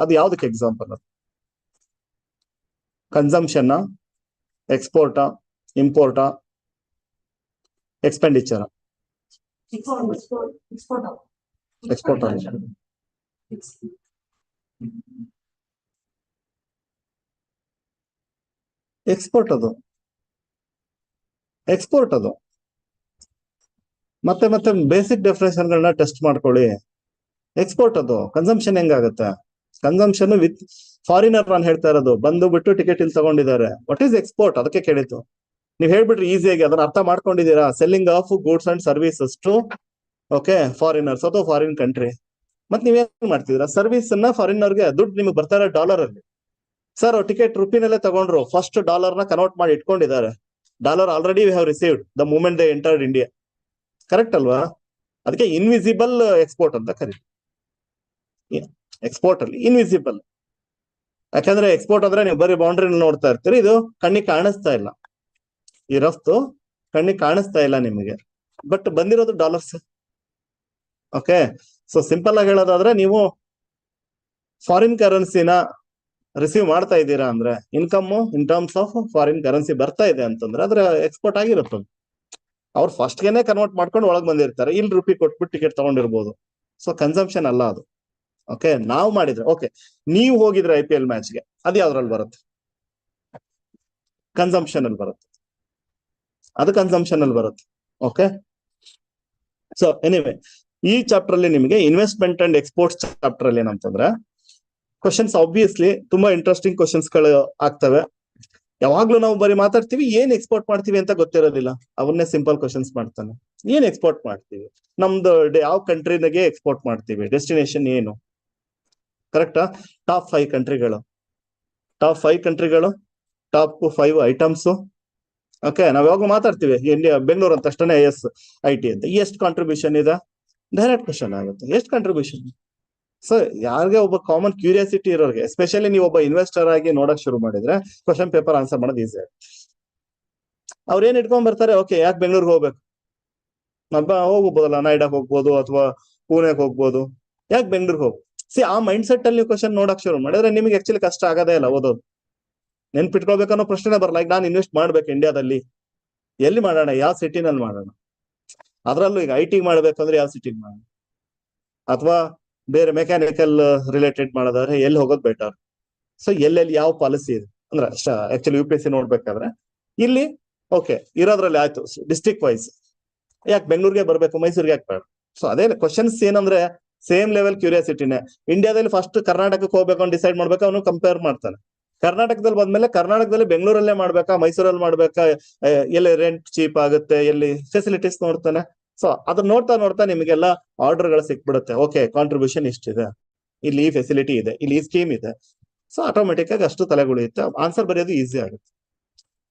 ಅದು ಯಾವ್ದಕ್ಕೆ example? Consumption, export, import, expenditure? Export export ಅದು ಎಕ್ಸ್ಪೋರ್ಟ್ ಅದು ಮತ್ತೆ ಮತ್ತೆ ಬೇಸಿಕ್ ಡೆಫಿನೇಷನ್ ಗಳನ್ನ ಟೆಸ್ಟ್ ಮಾಡ್ಕೊಳ್ಳಿ. ಎಕ್ಸ್ಪೋರ್ಟ್ ಅದು ಕನ್ಸಂಪ್ಷನ್ ಹೆಂಗಾಗತ್ತೆ? ಕನ್ಸಂಪ್ಷನ್ ವಿತ್ ಫಾರಿನರ್ ನಾನು ಹೇಳ್ತಾ ಇರೋದು, ಬಂದು ಬಿಟ್ಟು ಟಿಕೆಟ್ ಇಲ್ಲಿ ತಗೊಂಡಿದ್ದಾರೆ. What is export? ಅದಕ್ಕೆ ಕೇಳಿತ್ತು. ನೀವ್ ಹೇಳ್ಬಿಟ್ರಿ ಈಸಿಯಾಗಿ, ಅದನ್ನ ಅರ್ಥ ಮಾಡ್ಕೊಂಡಿದ್ದೀರಾ? Selling of goods and services to okay foreigners ಅಥವಾ ಫಾರಿನ್ ಕಂಟ್ರಿ. ಮತ್ ನೀವೇನ್ ಮಾಡ್ತಿದ್ದೀರಾ? ಸರ್ವಿಸ್ ಅನ್ನ ಫಾರಿನರ್ಗೆ ದುಡ್ಡು ನಿಮ್ಗೆ ಬರ್ತಾರೆ ಡಾಲರ್ ಅಲ್ಲಿ. ಸರ್ ಟಿಕೆಟ್ ರುಪಿನಲ್ಲೇ ತಗೊಂಡ್ರು, ಫಸ್ಟ್ ಡಾಲರ್ ನ ಕನ್ವರ್ಟ್ ಮಾಡಿ ಇಟ್ಕೊಂಡಿದ್ದಾರೆ. Dollar already we have received the moment they entered India. Correct ಅಲ್ವಾ? ಅದಕ್ಕೆ ಇನ್ವಿಸಿಬಲ್ ಎಕ್ಸ್ಪೋರ್ಟ್ ಅಂತ ಕರೀತೀವಿ. ಎಕ್ಸ್ಪೋರ್ಟ್ ಅಲ್ಲಿ ಇನ್ವಿಸಿಬಲ್, ಯಾಕಂದ್ರೆ ಎಕ್ಸ್ಪೋರ್ಟ್ ಅಂದ್ರೆ ನೀವು ಬರೀ ಬೌಂಡ್ರಿ ನೋಡ್ತಾ ಇರ್ತೀರಿ, ಇದು ಕಣ್ಣಿಗೆ ಕಾಣಿಸ್ತಾ ಇಲ್ಲ. ಈ ರಫ್ತು ಕಣ್ಣಿಗೆ ಕಾಣಿಸ್ತಾ ಇಲ್ಲ ನಿಮಗೆ, ಬಟ್ ಬಂದಿರೋದು ಡಾಲರ್ಸ್. ಓಕೆ, ಸೊ ಸಿಂಪಲ್ ಆಗಿ ಹೇಳೋದಾದ್ರೆ, ನೀವು ಫಾರಿನ್ ಕರೆನ್ಸಿನ ರಿಸೀವ್ ಮಾಡ್ತಾ ಇದ್ದೀರಾ ಅಂದ್ರೆ, income in terms of foreign currency ಬರ್ತಾ ಇದೆ ಅಂತಂದ್ರೆ ಅದ್ರ ಎಕ್ಸ್ಪೋರ್ಟ್ ಆಗಿರುತ್ತೆ. ಅವ್ರು ಫಸ್ಟ್ ಗೆನೆ ಕನ್ವರ್ಟ್ ಮಾಡ್ಕೊಂಡು ಒಳಗ್ ಬಂದಿರ್ತಾರೆ, ಇಲ್ಲಿ ರುಪಿ ಕೊಟ್ಬಿಟ್ಟು ಟಿಕೆಟ್ ತಗೊಂಡಿರ್ಬೋದು. ಸೊ ಕನ್ಸಂಪ್ಷನ್ ಅಲ್ಲ ಅದು. ಓಕೆ, ನಾವು ಮಾಡಿದ್ರೆ ಓಕೆ, ನೀವು ಹೋಗಿದ್ರೆ IPL ಮ್ಯಾಚ್ಗೆ, ಅದು ಯಾವ್ದ್ರಲ್ಲಿ ಬರುತ್ತೆ? ಕನ್ಸಂಪ್ಷನ್ ಅಲ್ಲಿ ಬರುತ್ತೆ, ಅದು ಕನ್ಸಂಪ್ಷನ್ ಅಲ್ಲಿ ಬರುತ್ತೆ. ಓಕೆ, ಸೊ ಎನಿವೆ ಈ ಚಾಪ್ಟರ್ ಅಲ್ಲಿ ನಿಮಗೆ ಇನ್ವೆಸ್ಟ್ಮೆಂಟ್ ಅಂಡ್ ಎಕ್ಸ್ಪೋರ್ಟ್ಸ್ ಚಾಪ್ಟರ್ ಅಲ್ಲಿ ಏನಂತಂದ್ರೆ, ಕ್ವಶನ್ಸ್ ಆಬ್ವಿಯಸ್ಲಿ ತುಂಬಾ ಇಂಟ್ರೆಸ್ಟಿಂಗ್ ಕ್ವಶನ್ಸ್ ಗಳು ಆಗ್ತವೆ. ಯಾವಾಗ್ಲೂ ನಾವು ಬರೀ ಮಾತಾಡ್ತೀವಿ, ಏನ್ ಎಕ್ಸ್ಪೋರ್ಟ್ ಮಾಡ್ತೀವಿ ಅಂತ ಗೊತ್ತಿರೋದಿಲ್ಲ. ಅವನ್ನೇ ಸಿಂಪಲ್ ಕ್ವಶನ್ಸ್ ಮಾಡ್ತಾನೆ. ಏನ್ ಎಕ್ಸ್ಪೋರ್ಟ್ ಮಾಡ್ತೀವಿ, ನಮ್ದು ಯಾವ ಕಂಟ್ರಿನಾಗೆ ಎಕ್ಸ್ಪೋರ್ಟ್ ಮಾಡ್ತೀವಿ, ಡೆಸ್ಟಿನೇಷನ್ ಏನು? ಕರೆಕ್ಟಾ? ಟಾಪ್ 5 ಕಂಟ್ರಿಗಳು, ಟಾಪ್ 5 ಐಟಮ್ಸ್. ಓಕೆ, ನಾವ್ ಯಾವಾಗ ಮಾತಾಡ್ತೀವಿ ಇಂಡಿಯಾ ಬೆಂಗಳೂರು ಅಂತ ತಕ್ಷಣ IT ಅಂತ, ಎಷ್ಟು ಕಾಂಟ್ರಿಬ್ಯೂಷನ್ ಇದೆ? ಡೈರೆಕ್ಟ್ ಕ್ವಶನ್ ಆಗುತ್ತೆ, ಎಷ್ಟು ಕಾಂಟ್ರಿಬ್ಯೂಷನ್? ಸೊ ಯಾರಿಗೆ ಒಬ್ಬ ಕಾಮನ್ ಕ್ಯೂರಿಯಾಸಿಟಿ ಇರೋರಿಗೆ, ಎಸ್ಪೆಷಲಿ ನೀವು ಒಬ್ಬ ಇನ್ವೆಸ್ಟರ್ ಆಗಿ ನೋಡಕ್ ಶುರು ಮಾಡಿದ್ರೆ ಕ್ವಶನ್ ಪೇಪರ್ ಆನ್ಸರ್ ಮಾಡೋದು ಈಸಿ ಆಗುತ್ತೆ. ಅವ್ರ ಏನ್ ಇಟ್ಕೊಂಡ್ ಬರ್ತಾರೆ, ಓಕೆ ಯಾಕೆ ಬೆಂಗಳೂರಿಗೆ ಹೋಗ್ಬೇಕು, ಹೋಗ್ಬೋದಲ್ಲ, ನಾಯ್ಡಾಗ್ ಹೋಗ್ಬೋದು ಅಥವಾ ಪುಣೆಗೆ ಹೋಗ್ಬೋದು, ಯಾಕೆ ಬೆಂಗಳೂರಿಗೆ ಹೋಗ್? ಆ ಮೈಂಡ್ ಸೆಟ್ ಅಲ್ಲಿ ನೀವು ಕ್ವಶನ್ ನೋಡಕ್ ಶುರು ಮಾಡಿದ್ರೆ ನಿಮಗೆ ಆಕ್ಚುಲಿ ಕಷ್ಟ ಆಗದೇ ಇಲ್ಲ ಓದೋದು. ನೆನ್ಪಿಟ್ಕೊಳ್ಬೇಕನ್ನೋ ಪ್ರಶ್ನೆ ಬರಲ್ಲ. ಈಗ ನಾನು ಇನ್ವೆಸ್ಟ್ ಮಾಡ್ಬೇಕು ಇಂಡಿಯಾದಲ್ಲಿ, ಎಲ್ಲಿ ಮಾಡೋಣ, ಯಾವ ಸಿಟಿನಲ್ಲಿ ಮಾಡೋಣ? ಅದ್ರಲ್ಲೂ ಈಗ IT ಮಾಡ್ಬೇಕಂದ್ರೆ ಯಾವ ಸಿಟಿಗೆ ಮಾಡೋಣ, ಅಥವಾ ಬೇರೆ ಮೆಕ್ಯಾನಿಕಲ್ ರಿಲೇಟೆಡ್ ಮಾಡೋದಾದ್ರೆ ಎಲ್ಲಿ ಹೋಗೋದು ಬೆಟರ್? ಸೊ ಎಲ್ಲೆಲ್ಲಿ ಯಾವ ಪಾಲಿಸಿ ಇದೆ ಅಂದ್ರೆ, ಆಕ್ಚುಲಿ UPSC ನೋಡ್ಬೇಕಾದ್ರೆ ಇಲ್ಲಿ ಓಕೆ ಇರೋದ್ರಲ್ಲಿ ಆಯ್ತು. ಡಿಸ್ಟ್ರಿಕ್ಟ್ ವೈಸ್ ಯಾಕೆ ಬೆಂಗಳೂರಿಗೆ ಬರ್ಬೇಕು, ಮೈಸೂರಿಗೆ ಯಾಕೆ ಬೇಡ? ಸೊ ಅದೇ ಕ್ವಶನ್ಸ್ ಏನಂದ್ರೆ ಸೇಮ್ ಲೆವೆಲ್ ಕ್ಯೂರಿಯಾಸಿಟಿನೇ. ಇಂಡಿಯಾದಲ್ಲಿ ಫಸ್ಟ್ ಕರ್ನಾಟಕಕ್ಕೆ ಹೋಗ್ಬೇಕು ಅಂತ ಡಿಸೈಡ್ ಮಾಡ್ಬೇಕು, ಅವನು ಕಂಪೇರ್ ಮಾಡ್ತಾನೆ. ಕರ್ನಾಟಕದಲ್ಲಿ ಬಂದ್ಮೇಲೆ ಕರ್ನಾಟಕದಲ್ಲಿ ಬೆಂಗಳೂರಲ್ಲೇ ಮಾಡ್ಬೇಕಾ ಮೈಸೂರಲ್ಲಿ ಮಾಡ್ಬೇಕಾ, ಎಲ್ಲಿ ರೆಂಟ್ ಚೀಪ್ ಆಗುತ್ತೆ, ಎಲ್ಲಿ ಫೆಸಿಲಿಟೀಸ್ ನೋಡ್ತಾನೆ. ಸೊ ಅದನ್ನ ನೋಡ್ತಾ ನೋಡ್ತಾ ನಿಮಗೆಲ್ಲ ಆರ್ಡರ್ ಗಳು ಸಿಕ್ಬಿಡುತ್ತೆ. ಓಕೆ, ಕಾಂಟ್ರಿಬ್ಯೂಷನ್ ಇಷ್ಟಿದೆ, ಇಲ್ಲಿ ಈ ಫೆಸಿಲಿಟಿ ಇದೆ, ಇಲ್ಲಿ ಈ ಸ್ಕೀಮ್ ಇದೆ. ಸೊ ಆಟೋಮೆಟಿಕ್ ಆಗಿ ಅಷ್ಟು ತಲೆಗುಳಿಯುತ್ತೆ, ಆನ್ಸರ್ ಬರೆಯೋದು ಈಸಿ ಆಗುತ್ತೆ.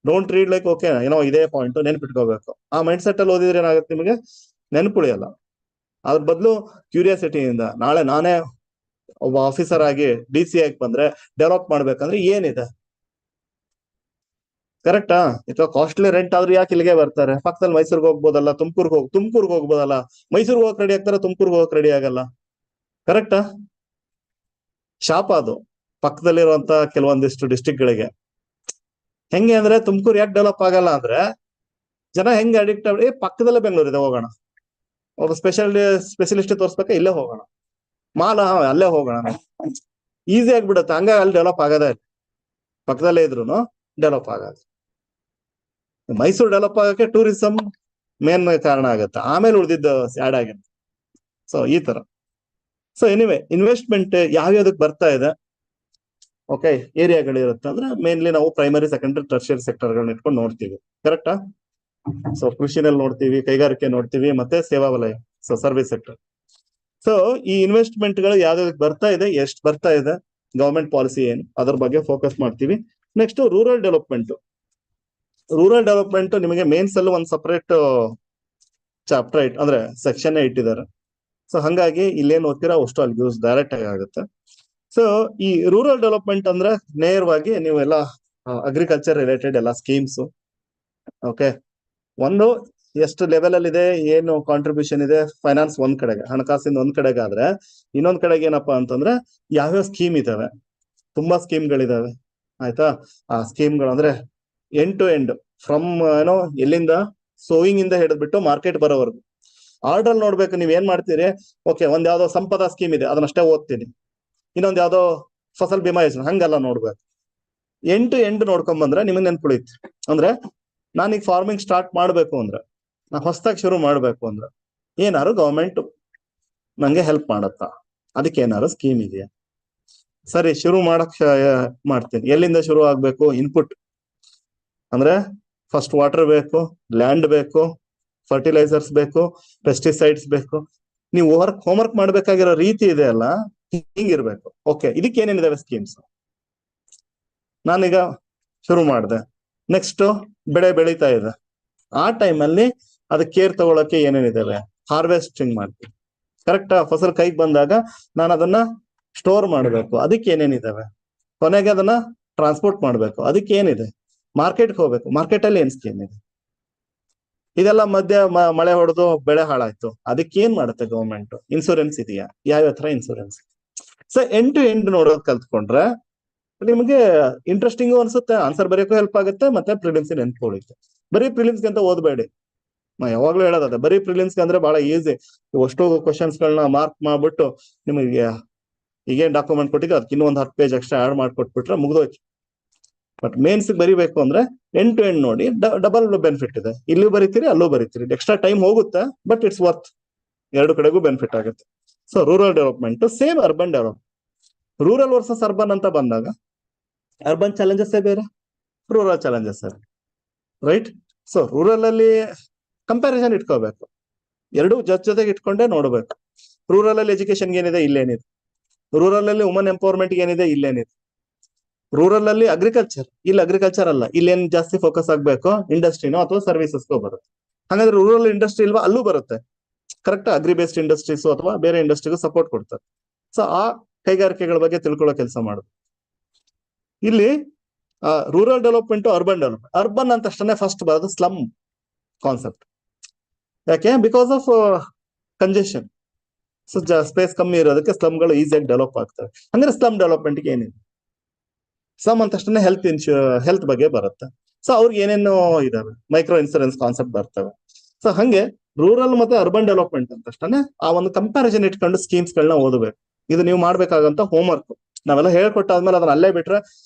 ಡೋಂಟ್ ರೀಡ್ ಲೈಕ್ ಓಕೆ ಏನೋ ಇದೇ ಪಾಯಿಂಟ್ ನೆನ್ಪಿಟ್ಕೋಬೇಕು. ಆ ಮೈಂಡ್ ಸೆಟ್ ಅಲ್ಲಿ ಓದಿದ್ರೆ ಏನಾಗುತ್ತೆ, ನಿಮಗೆ ನೆನ್ಪುಳಿಯಲ್ಲ. ಅದ್ರ ಬದಲು ಕ್ಯೂರಿಯಾಸಿಟಿಯಿಂದ, ನಾಳೆ ನಾನೇ ಒಬ್ಬ ಆಫೀಸರ್ ಆಗಿ DC ಆಗಿ ಬಂದ್ರೆ ಡೆವಲಪ್ ಮಾಡ್ಬೇಕಂದ್ರೆ ಏನಿದೆ, ಕರೆಕ್ಟಾ? ಅಥವಾ ಕಾಸ್ಟ್ಲಿ ರೆಂಟ್ ಆದ್ರೂ ಯಾಕೆ ಇಲ್ಲಿಗೆ ಬರ್ತಾರೆ? ಪಕ್ಕದಲ್ಲಿ ಮೈಸೂರಿಗೆ ಹೋಗ್ಬೋದಲ್ಲ, ತುಮಕೂರ್ಗೆ ಹೋಗ್ಬೋದಲ್ಲ. ಮೈಸೂರ್ಗೆ ಹೋಗಕ್ ರೆಡಿ ಆಗ್ತಾರೆ, ತುಮಕೂರ್ಗೆ ಹೋಗಕ್ ರೆಡಿ ಆಗಲ್ಲ. ಕರೆಕ್ಟಾ? ಶಾಪ ಅದು ಪಕ್ಕದಲ್ಲಿರುವಂತ ಕೆಲವೊಂದಿಷ್ಟು ಡಿಸ್ಟ್ರಿಕ್ಟ್ ಗಳಿಗೆ. ಹೆಂಗೆ ಅಂದ್ರೆ, ತುಮಕೂರು ಯಾಕೆ ಡೆವಲಪ್ ಆಗಲ್ಲ ಅಂದ್ರೆ, ಜನ ಹೆಂಗೆ ಅಡಿಕ್ಟ್ ಆಗಿ ಪಕ್ಕದಲ್ಲೇ ಬೆಂಗಳೂರು ಇದೆ, ಹೋಗೋಣ. ಒಬ್ಬ ಸ್ಪೆಷಲಿಸ್ಟ್ ತೋರ್ಸ್ಬೇಕಾ, ಇಲ್ಲೇ ಹೋಗೋಣ. ಅಲ್ಲೇ ಹೋಗೋಣ, ಈಸಿ ಆಗ್ಬಿಡುತ್ತೆ. ಹಂಗಾಗಿ ಅಲ್ಲಿ ಡೆವಲಪ್ ಆಗದೇ ಇಲ್ಲ, ಪಕ್ಕದಲ್ಲೇ ಇದ್ರು ಡೆವಲಪ್ ಆಗೋದು. ಮೈಸೂರು ಡೆವಲಪ್ ಆಗಕ್ಕೆ ಟೂರಿಸಂ ಮೇನ್ ಕಾರಣ ಆಗುತ್ತೆ, ಆಮೇಲೆ ಉಳಿದಿದ್ದ ಆಡ್ ಆಗಿದೆ. ಸೊ ಈ ತರ. ಸೊ ಎನಿವೆ ಇನ್ವೆಸ್ಟ್ಮೆಂಟ್ ಯಾವ್ಯಾವ್ದಕ್ ಬರ್ತಾ ಇದೆ, ಓಕೆ ಏರಿಯಾಗಳಿರುತ್ತೆ ಅಂದ್ರೆ ಮೇನ್ಲಿ ನಾವು ಪ್ರೈಮರಿ, ಸೆಕೆಂಡರಿ, ಟರ್ಷಿಯರಿ ಸೆಕ್ಟರ್ಗಳನ್ನ ಇಟ್ಕೊಂಡು ನೋಡ್ತೀವಿ. ಕರೆಕ್ಟಾ? ಸೊ ಕೃಷಿನಲ್ಲಿ ನೋಡ್ತೀವಿ, ಕೈಗಾರಿಕೆ ನೋಡ್ತೀವಿ, ಮತ್ತೆ ಸೇವಾ ವಲಯ, ಸೊ ಸರ್ವಿಸ್ ಸೆಕ್ಟರ್. ಸೊ ಈ ಇನ್ವೆಸ್ಟ್ಮೆಂಟ್ ಗಳು ಯಾವ್ಯಾವ್ದಕ್ಕೆ ಬರ್ತಾ ಇದೆ, ಎಷ್ಟು ಬರ್ತಾ ಇದೆ, ಗವರ್ಮೆಂಟ್ ಪಾಲಿಸಿ ಏನು, ಅದ್ರ ಬಗ್ಗೆ ಫೋಕಸ್ ಮಾಡ್ತೀವಿ. ನೆಕ್ಸ್ಟ್ ರೂರಲ್ ಡೆವಲಪ್ಮೆಂಟ್ ನಿಮಗೆ ಮೇನ್ಸ್ ಅಲ್ಲಿ ಒಂದು ಸಪರೇಟ್ ಚಾಪ್ಟರ್ ಅಂದ್ರೆ ಸೆಕ್ಷನ್ ಇಟ್ಟಿದ್ದಾರೆ. ಸೊ ಹಂಗಾಗಿ ಇಲ್ಲೇನ್ ಓದ್ತೀರಾ ಅಷ್ಟು ಅಲ್ಲಿ ಯೂಸ್ ಡೈರೆಕ್ಟ್ ಆಗಿ ಆಗುತ್ತೆ. ಸೊ ಈ ರೂರಲ್ ಡೆವಲಪ್ಮೆಂಟ್ ಅಂದ್ರೆ ನೇರವಾಗಿ ನೀವೆಲ್ಲ ಅಗ್ರಿಕಲ್ಚರ್ ರಿಲೇಟೆಡ್ ಎಲ್ಲ ಸ್ಕೀಮ್ಸ್. ಓಕೆ, ಒಂದು ಎಷ್ಟು ಲೆವೆಲ್ ಅಲ್ಲಿ ಇದೆ, ಏನು ಕಾಂಟ್ರಿಬ್ಯೂಷನ್ ಇದೆ, ಫೈನಾನ್ಸ್ ಒಂದ್ ಕಡೆಗೆ, ಹಣಕಾಸಿನ ಒಂದ್ ಕಡೆಗೆ ಆದ್ರೆ, ಇನ್ನೊಂದ್ ಕಡೆಗೆ ಏನಪ್ಪಾ ಅಂತಂದ್ರೆ ಯಾವ್ಯಾವ ಸ್ಕೀಮ್ ಇದಾವೆ, ತುಂಬಾ ಸ್ಕೀಮ್ಗಳಿದಾವೆ. ಆಯ್ತಾ, ಆ ಸ್ಕೀಮ್ಗಳು ಅಂದ್ರೆ ಎಂಡ್ ಟು ಎಂಡ್ ಫ್ರಮ್ ಏನೋ ಎಲ್ಲಿಂದ ಸೋಯಿಂಗ್ ಇಂದ ಹಿಡಿದ್ಬಿಟ್ಟು ಮಾರ್ಕೆಟ್ ಬರೋವರೆಗೂ ಆರ್ಡರ್ ನೋಡ್ಬೇಕು. ನೀವ್ ಏನ್ ಮಾಡ್ತೀರಿ, ಓಕೆ ಒಂದ್ ಯಾವ್ದೋ ಸಂಪದ ಸ್ಕೀಮ್ ಇದೆ ಅದನ್ನಷ್ಟೇ ಓದ್ತೀನಿ, ಇನ್ನೊಂದ್ ಯಾವ್ದೋ ಫಸಲ್ ಬಿಮಾ ಯೋಜನೆ ಹಂಗಲ್ಲ ನೋಡ್ಬೇಕು. ಎಂಡ್ ಟು ಎಂಡ್ ನೋಡ್ಕೊಂಡ್ ಬಂದ್ರೆ ನಿಮಗ್ ನೆನ್ಪುಳಿತು. ಅಂದ್ರೆ ನಾನೀಗ ಫಾರ್ಮಿಂಗ್ ಸ್ಟಾರ್ಟ್ ಮಾಡ್ಬೇಕು ಅಂದ್ರೆ, ನಾ ಹೊಸದಾಗಿ ಶುರು ಮಾಡ್ಬೇಕು ಅಂದ್ರೆ ಏನಾರು ಗವರ್ಮೆಂಟ್ ನಂಗೆ ಹೆಲ್ಪ್ ಮಾಡತ್ತಾ, ಅದಕ್ಕೆ ಏನಾರು ಸ್ಕೀಮ್ ಇದೆಯಾ? ಸರಿ, ಶುರು ಮಾಡಕ್ ಮಾಡ್ತೀನಿ. ಎಲ್ಲಿಂದ ಶುರು ಆಗ್ಬೇಕು? ಇನ್ಪುಟ್ ಅಂದ್ರೆ ಫಸ್ಟ್ ವಾಟರ್ ಬೇಕು, ಲ್ಯಾಂಡ್ ಬೇಕು, ಫರ್ಟಿಲೈಸರ್ಸ್ ಬೇಕು, ಪೆಸ್ಟಿಸೈಡ್ಸ್ ಬೇಕು. ನೀವು ಹೋಮ್ವರ್ಕ್ ಮಾಡ್ಬೇಕಾಗಿರೋ ರೀತಿ ಇದೆ ಅಲ್ಲ, ಹಿಂಗಿರ್ಬೇಕು. ಓಕೆ, ಇದಕ್ಕೆ ಏನೇನಿದಾವೆ ಸ್ಕೀಮ್ಸ್? ನಾನೀಗ ಶುರು ಮಾಡಿದೆ, ನೆಕ್ಸ್ಟ್ ಬೆಳೆ ಬೆಳೀತಾ ಇದೆ, ಆ ಟೈಮಲ್ಲಿ ಅದಕ್ಕೆ ಕೇರ್ ತಗೊಳಕ್ಕೆ ಏನೇನಿದಾವೆ? ಹಾರ್ವೆಸ್ಟಿಂಗ್ ಮಾಡ್ತೀವಿ, ಕರೆಕ್ಟಾ? ಫಸಲ್ ಕೈಗೆ ಬಂದಾಗ ನಾನು ಅದನ್ನ ಸ್ಟೋರ್ ಮಾಡಬೇಕು, ಅದಕ್ಕೆ ಏನೇನಿದಾವೆ? ಕೊನೆಗೆ ಅದನ್ನ ಟ್ರಾನ್ಸ್ಪೋರ್ಟ್ ಮಾಡ್ಬೇಕು, ಅದಕ್ಕೆ ಏನಿದೆ? ಮಾರ್ಕೆಟ್ಗೆ ಹೋಗ್ಬೇಕು, ಮಾರ್ಕೆಟ್ ಅಲ್ಲಿ ಏನ್ ಸ್ಕೀಮ್ ಇದೆ? ಇದೆಲ್ಲ ಮಧ್ಯೆ ಮಳೆ ಹೊಡೆದು ಬೆಳೆ ಹಾಳಾಯ್ತು, ಅದಕ್ಕೆ ಏನ್ ಮಾಡುತ್ತೆ ಗವರ್ಮೆಂಟ್? ಇನ್ಸೂರೆನ್ಸ್ ಇದೆಯಾ? ಯಾವ್ಯಾವ ತರ insurance? So end to end ನೋಡೋದ್ ಕಲ್ತ್ಕೊಂಡ್ರೆ ನಿಮಗೆ ಇಂಟ್ರೆಸ್ಟಿಂಗು ಅನ್ಸುತ್ತೆ, ಆನ್ಸರ್ ಬರೆಯೋಕ್ಕೂ ಹೆಲ್ಪ್ ಆಗುತ್ತೆ, ಮತ್ತೆ ಪ್ರಿಲಿಮ್ಸ್ ನೆನ್ಪು ಉಳಿಯುತ್ತೆ. ಬರೀ ಪ್ರಿಲಿಮ್ಸ್ ಅಂತ ಓದಬೇಡಿ, ನಾ ಯಾವಾಗ್ಲೂ ಹೇಳೋದದ, ಬರೀ ಪ್ರಿಲಿಮ್ಸ್ ಅಂದ್ರೆ ಬಹಳ ಈಸಿ. ಅಷ್ಟು ಕ್ವಶನ್ಸ್ ಗಳನ್ನ ಮಾರ್ಕ್ ಮಾಡ್ಬಿಟ್ಟು ನಿಮಗೆ ಈಗೇನ್ ಡಾಕ್ಯುಮೆಂಟ್ ಕೊಟ್ಟಿದ್ದು ಅದಕ್ಕೆ ಇನ್ನೂ ಒಂದು 10 ಪೇಜ್ ಎಕ್ಸ್ಟ್ರಾ ಆಡ್ ಮಾಡ್ಕೊಟ್ಬಿಟ್ರೆ ಮುಗ್ದೋಯ್ತು. ಬಟ್ ಮೇನ್ಸ್ ಬರಿಬೇಕು ಅಂದ್ರೆ ಎಂಡ್ ಟು ಎಂಡ್ ನೋಡಿ, ಡಬಲ್ ಬೆನಿಫಿಟ್ ಇದೆ. ಇಲ್ಲೂ ಬರೀತೀರಿ, ಅಲ್ಲೂ ಬರೀತೀರಿ, ಎಕ್ಸ್ಟ್ರಾ ಟೈಮ್ ಹೋಗುತ್ತೆ, ಬಟ್ ಇಟ್ಸ್ ವರ್ತ್. ಎರಡು ಕಡೆಗೂ ಬೆನಿಫಿಟ್ ಆಗುತ್ತೆ. So rural development same urban development. Rural versus urban ಅಂತ ಬಂದಾಗ ಅರ್ಬನ್ ಚಾಲೆಂಜಸ್ ಬೇರೆ, ರೂರಲ್ ಚಾಲೆಂಜಸ್ ಬೇರೆ, ರೈಟ್? ಸೊ ರೂರಲ್ ಅಲ್ಲಿ ಕಂಪ್ಯಾರಿಸನ್ ಇಟ್ಕೋಬೇಕು, ಎರಡು ಜೊತೆಗೆ ಇಟ್ಕೊಂಡೇ ನೋಡ್ಬೇಕು. ರೂರಲ್ ಅಲ್ಲಿ ಎಜುಕೇಶನ್ ಏನಿದೆ, ಇಲ್ಲೇನಿದೆ. ರೂರಲ್ ಅಲ್ಲಿ ವುಮನ್ ಎಂಪವರ್ಮೆಂಟ್ ಏನಿದೆ, ಇಲ್ಲೇನಿದೆ. ರೂರಲ್ ಅಲ್ಲಿ ಅಗ್ರಿಕಲ್ಚರ್, ಇಲ್ಲಿ ಅಗ್ರಿಕಲ್ಚರ್ ಅಲ್ಲ, ಇಲ್ಲೇನ್ ಜಾಸ್ತಿ ಫೋಕಸ್ ಆಗ್ಬೇಕು? ಇಂಡಸ್ಟ್ರಿನೋ ಅಥವಾ ಸರ್ವಿಸಸ್ಗೋ ಬರುತ್ತೆ. ಹಾಗಾದ್ರೆ ರೂರಲ್ ಇಂಡಸ್ಟ್ರಿ ಇಲ್ವಾ? ಅಲ್ಲೂ ಬರುತ್ತೆ, ಕರೆಕ್ಟ್? ಅಗ್ರಿ ಬೇಸ್ಡ್ ಇಂಡಸ್ಟ್ರೀಸ್ ಅಥವಾ ಬೇರೆ ಇಂಡಸ್ಟ್ರಿಗೂ ಸಪೋರ್ಟ್ ಕೊಡ್ತಾರೆ. ಸೊ ಆ ಕೈಗಾರಿಕೆಗಳ ಬಗ್ಗೆ ತಿಳ್ಕೊಳ್ಳೋ ಕೆಲಸ ಮಾಡುದು. ಇಲ್ಲಿ rural development, urban development. Urban ಅಂತ ತಕ್ಷಣ ಫಸ್ಟ್ ಬರೋದು ಸ್ಲಮ್ ಕಾನ್ಸೆಪ್ಟ್. ಯಾಕೆ? Because of congestion. So space ಕಮ್ಮಿ ಇರೋದಕ್ಕೆ ಸ್ಲಮ್ಗಳು ಈಸಿಯಾಗಿ ಡೆವಲಪ್ ಆಗ್ತವೆ. ಅಂದ್ರೆ ಸ್ಲಮ್ ಡೆವಲಪ್ಮೆಂಟ್ಗೆ ಏನಿದೆ? ಸ್ಲಮ್ ಅಂತ ತಕ್ಷಣ ಹೆಲ್ತ್ ಬಗ್ಗೆ ಬರುತ್ತೆ. ಸೊ ಅವ್ರಿಗೆ ಏನೇನೋ ಇದಾವೆ, ಮೈಕ್ರೋ ಇನ್ಸೂರೆನ್ಸ್ ಕಾನ್ಸೆಪ್ಟ್ ಬರ್ತವೆ. ಸೊ ಹಂಗೆ ರೂರಲ್ ಮತ್ತೆ ಅರ್ಬನ್ ಡೆವಲಪ್ಮೆಂಟ್ ಅಂತ ತಕ್ಷಣ ಆ ಒಂದು ಕಂಪ್ಯಾರಿಸನ್ ಇಟ್ಕೊಂಡು ಸ್ಕೀಮ್ಸ್ ಗಳನ್ನ ಓದಬೇಕು. ಇದು ನೀವು ಮಾಡ್ಬೇಕಾಗಂತ ಹೋಮ್ವರ್ಕ್. ನಾವೆಲ್ಲ ಹೇಳ್ಕೊಟ್ಟಾದ್ಮೇಲೆ ಅದನ್ನ ಅಲ್ಲೇ ಬಿಟ್ರೆ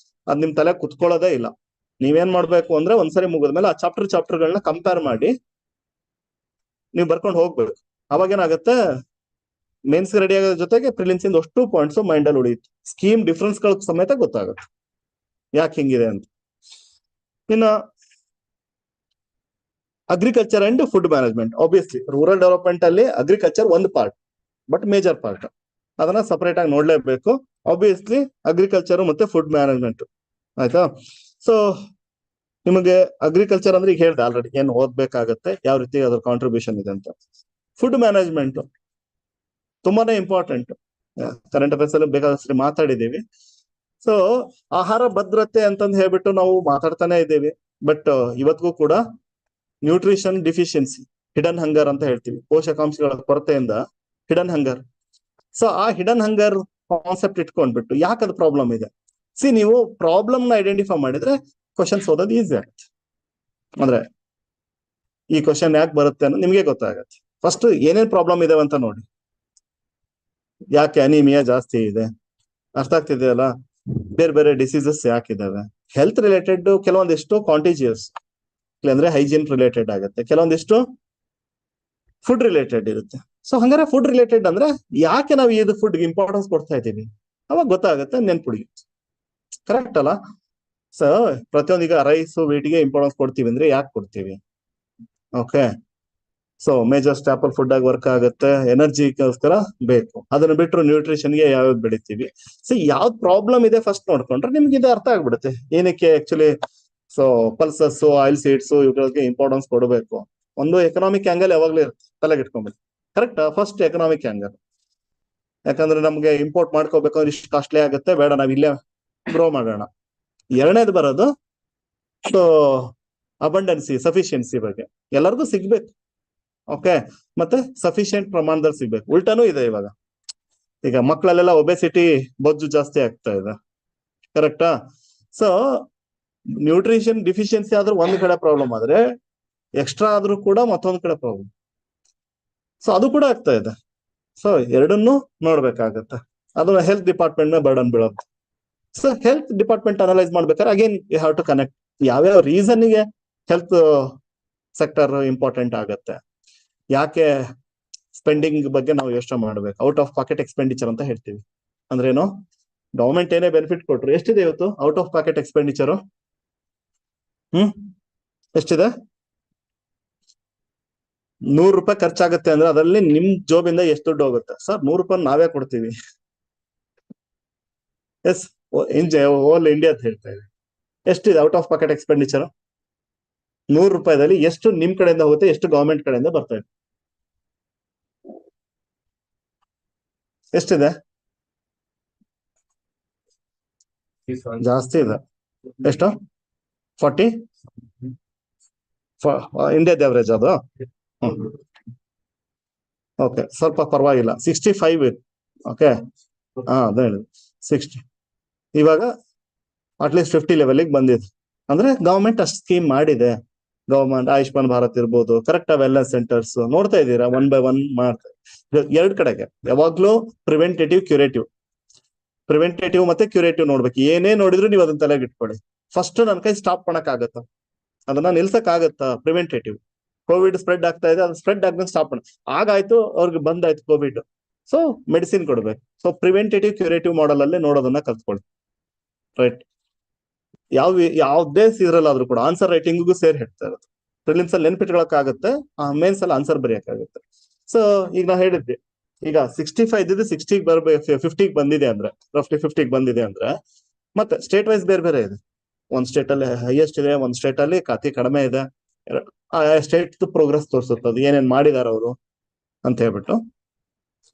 ಅದ್ ನಿಮ್ ತಲೆ ಕುತ್ಕೊಳ್ಳೋದೇ ಇಲ್ಲ. ನೀವೇನ್ ಮಾಡ್ಬೇಕು ಅಂದ್ರೆ ಒಂದ್ಸರಿ ಮುಗಿದ್ಮೇಲೆ ಆ ಚಾಪ್ಟರ್ಗಳನ್ನ ಕಂಪೇರ್ ಮಾಡಿ ನೀವು ಬರ್ಕೊಂಡು ಹೋಗ್ಬೇಕು. ಅವಾಗೇನಾಗತ್ತೆ, ಮೇನ್ಸ್ ರೆಡಿ ಆಗೋದ್ರ ಜೊತೆಗೆ ಪ್ರಿಲಿಮ್ಸ್ ಇಂದ ಅಷ್ಟು ಪಾಯಿಂಟ್ಸ್ ಮೈಂಡ್ ಅಲ್ಲಿ ಉಳಿಯುತ್ತೆ. ಸ್ಕೀಮ್ ಡಿಫ್ರೆನ್ಸ್ ಗಳ ಸಮೇತ ಗೊತ್ತಾಗುತ್ತೆ ಯಾಕೆ ಹಿಂಗಿದೆ ಅಂತ. ಇನ್ನು agriculture and food management. Obviously rural development ಅಲ್ಲಿ ಅಗ್ರಿಕಲ್ಚರ್ ಒಂದು ಪಾರ್ಟ್, ಬಟ್ ಮೇಜರ್ ಪಾರ್ಟ್. ಅದನ್ನ ಸಪರೇಟ್ ಆಗಿ ನೋಡ್ಲೇಬೇಕು. ಆಬ್ವಿಯಸ್ಲಿ ಅಗ್ರಿಕಲ್ಚರ್ ಮತ್ತೆ ಫುಡ್ ಮ್ಯಾನೇಜ್ಮೆಂಟ್. ಆಯ್ತಾ? ಸೊ ನಿಮಗೆ ಅಗ್ರಿಕಲ್ಚರ್ ಅಂದ್ರೆ ಈಗ ಹೇಳ್ದೆ ಆಲ್ರೆಡಿ ಏನ್ ಓದ್ಬೇಕಾಗತ್ತೆ, ಯಾವ ರೀತಿ ಅದ್ರ ಕಾಂಟ್ರಿಬ್ಯೂಷನ್ ಇದೆ ಅಂತ. ಫುಡ್ ಮ್ಯಾನೇಜ್ಮೆಂಟ್ ತುಂಬಾನೇ ಇಂಪಾರ್ಟೆಂಟ್. ಕರೆಂಟ್ ಅಫೇರ್ಸ್ ಅಲ್ಲಿ ಬೇಕಾದಷ್ಟು ಮಾತಾಡಿದೀವಿ. ಸೊ ಆಹಾರ ಭದ್ರತೆ ಅಂತಂದು ಹೇಳ್ಬಿಟ್ಟು ನಾವು ಮಾತಾಡ್ತಾನೆ ಇದ್ದೀವಿ, ಬಟ್ ಇವತ್ತಿಗೂ ಕೂಡ ನ್ಯೂಟ್ರಿಷನ್ ಡಿಫಿಷಿಯನ್ಸಿ, ಹಿಡನ್ ಹಂಗರ್ ಅಂತ ಹೇಳ್ತೀವಿ, ಪೋಷಕಾಂಶಗಳ ಕೊರತೆಯಿಂದ ಹಿಡನ್ ಹಂಗರ್. ಸೊ ಆ ಹಿಡನ್ ಹಂಗರ್ ಕಾನ್ಸೆಪ್ಟ್ ಇಟ್ಕೊಂಡ್ಬಿಟ್ಟು ಯಾಕೆ ಅದು ಪ್ರಾಬ್ಲಮ್ ಇದೆ, ನೀವು ಪ್ರಾಬ್ಲಮ್ ನ ಐಡೆಂಟಿಫೈ ಮಾಡಿದ್ರೆ ಕ್ವಶನ್ಸ್ ಓದೋದು ಈಸಿ ಆಗುತ್ತೆ. ಅಂದ್ರೆ ಈ ಕ್ವಶನ್ ಯಾಕೆ ಬರುತ್ತೆ ಅನ್ನೋ ನಿಮ್ಗೆ ಗೊತ್ತಾಗತ್ತೆ. ಫಸ್ಟ್ ಏನೇನ್ ಪ್ರಾಬ್ಲಮ್ ಇದಾವೆ ಅಂತ ನೋಡಿ. ಯಾಕೆ ಅನಿಮಿಯಾ ಜಾಸ್ತಿ ಇದೆ, ಅರ್ಥ ಆಗ್ತಿದೆಯಲ್ಲ? ಬೇರೆ ಬೇರೆ ಡಿಸೀಸಸ್ ಯಾಕಿದಾವೆ, ಹೆಲ್ತ್ ರಿಲೇಟೆಡ್ ಕೆಲವೊಂದಿಷ್ಟು ಕಾಂಟಿಜಿಯಸ್ ಅಂದ್ರೆ ಹೈಜೀನ್ ರಿಲೇಟೆಡ್ ಆಗುತ್ತೆ, ಕೆಲವೊಂದಿಷ್ಟು ಫುಡ್ ರಿಲೇಟೆಡ್ ಇರುತ್ತೆ. ಸೊ ಹಂಗಾರೆ ಫುಡ್ ರಿಲೇಟೆಡ್ ಅಂದ್ರೆ ಯಾಕೆ ನಾವು ಇದು ಫುಡ್ ಇಂಪಾರ್ಟೆನ್ಸ್ ಕೊಡ್ತಾ ಇದ್ದೀವಿ ಅವಾಗ ಗೊತ್ತಾಗುತ್ತೆ, ನೆನ್ಪುಡಿ. ಕರೆಕ್ಟ್ ಅಲ್ಲ? ಸೊ ಪ್ರತಿಯೊಂದೀಗ ರೈಸ್ ವೀಟ್ಗೆ ಇಂಪಾರ್ಟೆನ್ಸ್ ಕೊಡ್ತೀವಿ ಅಂದ್ರೆ ಯಾಕೆ ಕೊಡ್ತೀವಿ? Okay, so major staple food ಆಗಿ ವರ್ಕ್ ಆಗುತ್ತೆ, ಎನರ್ಜಿಗೋಸ್ಕರ ಬೇಕು. ಅದನ್ನ ಬಿಟ್ಟರು ನ್ಯೂಟ್ರಿಷನ್ಗೆ ಯಾವ್ಯಾವ್ದು ಬೆಳಿತೀವಿ. ಸೊ ಯಾವ್ದು ಪ್ರಾಬ್ಲಮ್ ಇದೆ ಫಸ್ಟ್ ನೋಡ್ಕೊಂಡ್ರೆ ನಿಮ್ಗೆ ಇದು ಅರ್ಥ ಆಗ್ಬಿಡುತ್ತೆ ಏನಕ್ಕೆ actually. So pulses, oil seeds ಇವುಗಳಿಗೆ ಇಂಪಾರ್ಟೆನ್ಸ್ ಕೊಡಬೇಕು. ಒಂದು ಎಕನಾಮಿಕ್ ಆಂಗಲ್ ಯಾವಾಗ್ಲೂ ಇರುತ್ತೆ, ತಲೆಗೆ ಇಟ್ಕೊಂಡ್ಬಿಡಿ. ಕರೆಕ್ಟ್. ಫಸ್ಟ್ ಎಕನಾಮಿಕ್ ಆಂಗಲ್, ಯಾಕಂದ್ರೆ ನಮ್ಗೆ ಇಂಪೋರ್ಟ್ ಮಾಡ್ಕೋಬೇಕಾದ್ರೆ ಇಷ್ಟು ಕಾಸ್ಟ್ಲಿ ಆಗುತ್ತೆ, ಬೇಡ ನಾವ್ ಇಲ್ಲೇ ಗ್ರೋ ಮಾಡೋಣ. ಎರಡನೇದು ಬರೋದು ಸೊ ಅಬಂಡೆನ್ಸಿ, ಸಫಿಶಿಯನ್ಸಿ ಬಗ್ಗೆ ಎಲ್ಲರಿಗೂ ಸಿಗ್ಬೇಕು. ಓಕೆ, ಮತ್ತೆ ಸಫಿಶಿಯಂಟ್ ಪ್ರಮಾಣದಲ್ಲಿ ಸಿಗ್ಬೇಕು. ಉಲ್ಟಾನೂ ಇದೆ ಇವಾಗ, ಈಗ ಮಕ್ಕಳಲ್ಲೆಲ್ಲ ಒಬೆಸಿಟಿ, ಬೊಜ್ಜು ಜಾಸ್ತಿ ಆಗ್ತಾ ಇದೆ. ಕರೆಕ್ಟಾ? ಸೊ ನ್ಯೂಟ್ರಿಷನ್ ಡಿಫಿಷಿಯನ್ಸಿ ಆದ್ರೂ ಒಂದ್ ಕಡೆ ಪ್ರಾಬ್ಲಮ್ ಆದ್ರೆ, ಎಕ್ಸ್ಟ್ರಾ ಆದ್ರೂ ಕೂಡ ಮತ್ತೊಂದ್ ಕಡೆ ಪ್ರಾಬ್ಲಮ್. ಸೊ ಅದು ಕೂಡ ಆಗ್ತಾ ಇದೆ. ಸೊ ಎರಡನ್ನೂ ನೋಡ್ಬೇಕಾಗತ್ತೆ. ಅದನ್ನ ಹೆಲ್ತ್ ಡಿಪಾರ್ಟ್ಮೆಂಟ್ ಮೇಲೆ ಬರ್ಡನ್ ಬೀಳುತ್ತೆ. ಸೊ ಹೆಲ್ತ್ ಡಿಪಾರ್ಟ್ಮೆಂಟ್ ಅನಲೈಸ್ ಮಾಡ್ಬೇಕಾದ್ರೆ again you have to connect ಯಾವ್ಯಾವ ರೀಸನ್ಗೆ ಹೆಲ್ತ್ ಸೆಕ್ಟರ್ ಇಂಪಾರ್ಟೆಂಟ್ ಆಗತ್ತೆ, ಯಾಕೆ ಸ್ಪೆಂಡಿಂಗ್ ಬಗ್ಗೆ ನಾವು ಯೋಚನೆ ಮಾಡ್ಬೇಕು. ಔಟ್ ಆಫ್ ಪಾಕೆಟ್ ಎಕ್ಸ್ಪೆಂಡಿಚರ್ ಅಂತ ಹೇಳ್ತೀವಿ. ಅಂದ್ರೇನು? ಗವರ್ಮೆಂಟ್ ಏನೇ ಬೆನಿಫಿಟ್ ಕೊಟ್ರು, ಎಷ್ಟಿದೆ ಇವತ್ತು ಔಟ್ ಆಫ್ ಪಾಕೆಟ್ ಎಕ್ಸ್ಪೆಂಡಿಚರು? ಎಷ್ಟಿದೆ? 100 ರೂಪಾಯಿ ಖರ್ಚಾಗುತ್ತೆ ಅಂದ್ರೆ ಅದರಲ್ಲಿ ನಿಮ್ ಜೋಬಿಂದ ಎಷ್ಟು ದುಡ್ಡು ಹೋಗುತ್ತೆ? ಸರ್ 100 ರೂಪಾಯಿ ನಾವೇ ಕೊಡ್ತೀವಿ. ಎಸ್, ಓಲ್ ಇಂಡಿಯಾ ಅಂತ ಹೇಳ್ತಾ ಇದೆ. ಎಷ್ಟಿದೆ ಔಟ್ ಆಫ್ ಪಾಕೆಟ್ ಎಕ್ಸ್ಪೆಂಡಿಚರ್? 100 ರೂಪಾಯಿದಲ್ಲಿ ಎಷ್ಟು ನಿಮ್ ಕಡೆಯಿಂದ ಹೋಗುತ್ತೆ, ಎಷ್ಟು ಗವರ್ಮೆಂಟ್ ಕಡೆಯಿಂದ ಬರ್ತಾ ಇದೆ? ಎಷ್ಟಿದೆ? ಜಾಸ್ತಿ ಇದೆ. ಎಷ್ಟು? 40? ಇಂಡಿಯಾದ ಅವರೇಜ್ ಅದು. ಓಕೆ, ಸ್ವಲ್ಪ ಪರವಾಗಿಲ್ಲ. 65 ಇತ್ತು. ಓಕೆ, ಅದೇ ಹೇಳಿ 60. ಇವಾಗ ಅಟ್ಲೀಸ್ಟ್ 50 ಲೆವೆಲ್ಗೆ ಬಂದಿದೆ. ಅಂದ್ರೆ ಗವರ್ಮೆಂಟ್ ಅಷ್ಟು ಸ್ಕೀಮ್ ಮಾಡಿದೆ. ಗವರ್ಮೆಂಟ್ ಆಯುಷ್ಮಾನ್ ಭಾರತ್ ಇರ್ಬೋದು, ಕರೆಕ್ಟ್ ವೆಲ್ನೆಸ್ ಸೆಂಟರ್ಸ್ ನೋಡ್ತಾ ಇದ್ದೀರಾ, 1 by 1 ಮಾಡ್ತಾರೆ. ಎರಡ್ ಕಡೆಗೆ ಯಾವಾಗ್ಲೂ ಪ್ರಿವೆಂಟೇಟಿವ್ ಮತ್ತೆ ಕ್ಯೂರೇಟಿವ್ ನೋಡ್ಬೇಕು. ಏನೇ ನೋಡಿದ್ರು ನೀವು ಅದನ್ನ ತಲೆಗೆ ಇಟ್ಕೊಳ್ಳಿ. ಫಸ್ಟ್ ನನ್ನ ಕೈ ಸ್ಟಾಪ್ ಮಾಡಕ್ ಆಗತ್ತ, ಅದನ್ನ ನಿಲ್ಸಕ್ ಆಗತ್ತಾ? ಪ್ರಿವೆಂಟೇಟಿವ್. ಕೋವಿಡ್ ಸ್ಪ್ರೆಡ್ ಆಗ್ತಾ ಇದೆ, ಅದು ಸ್ಪ್ರೆಡ್ ಆದ್ಮೇಲೆ ಸ್ಟಾಪ್ ಮಾಡ. ಆಗಾಯ್ತು, ಅವ್ರಿಗೆ ಬಂದಾಯ್ತು ಕೋವಿಡ್, ಸೊ ಮೆಡಿಸಿನ್ ಕೊಡ್ಬೇಕು. ಸೊ ಪ್ರಿವೆಂಟೇಟಿವ್ ಕ್ಯೂರೇಟಿವ್ ಮಾಡೆಲ್ ಅಲ್ಲೇ ನೋಡೋದನ್ನ ಕಲ್ತ್ಕೊಳ್ಳಿ. ರೈಟ್? ಯಾವ್ದೇ ಇದ್ರಲ್ಲಾದ್ರೂ ಕೂಡ ಆನ್ಸರ್ ರೈಟಿಂಗಿಗೂ ಸೇರಿ ಹೇಳ್ತಾ ಇರೋದು. ಪ್ರಿಲಿಮ್ಸ್ ಅಲ್ಲಿ ನೆನ್ಪಿಟ್ಕೊಳಕ್ ಆಗುತ್ತೆ, ಮೇನ್ಸ್ ಅಲ್ಲಿ ಆನ್ಸರ್ ಬರೆಯಕ್ಕಾಗುತ್ತೆ. ಸೊ ಈಗ ನಾ ಹೇಳಿದ್ದೆ, ಈಗ 65 ಇದ್ದಿದ್ದು 60 ಬರ್ಬೇಕು, 50 ಬಂದಿದೆ ಅಂದ್ರೆ, ರಫ್ಲಿ 50 ಬಂದಿದೆ ಅಂದ್ರೆ, ಮತ್ತೆ ಸ್ಟೇಟ್ ವೈಸ್ ಬೇರೆ ಬೇರೆ ಇದೆ. ಒಂದ್ ಸ್ಟೇಟ್ ಅಲ್ಲಿ ಹೈಯೆಸ್ಟ್ ಇದೆ, ಒಂದ್ ಸ್ಟೇಟ್ ಅಲ್ಲಿ ಅತಿ ಕಡಿಮೆ ಇದೆ. ಆ ಸ್ಟೇಟ್ ಪ್ರೋಗ್ರೆಸ್ ತೋರಿಸುತ್ತದೆ, ಏನೇನ್ ಮಾಡಿದಾರೆ ಅವರು ಅಂತ ಹೇಳ್ಬಿಟ್ಟು.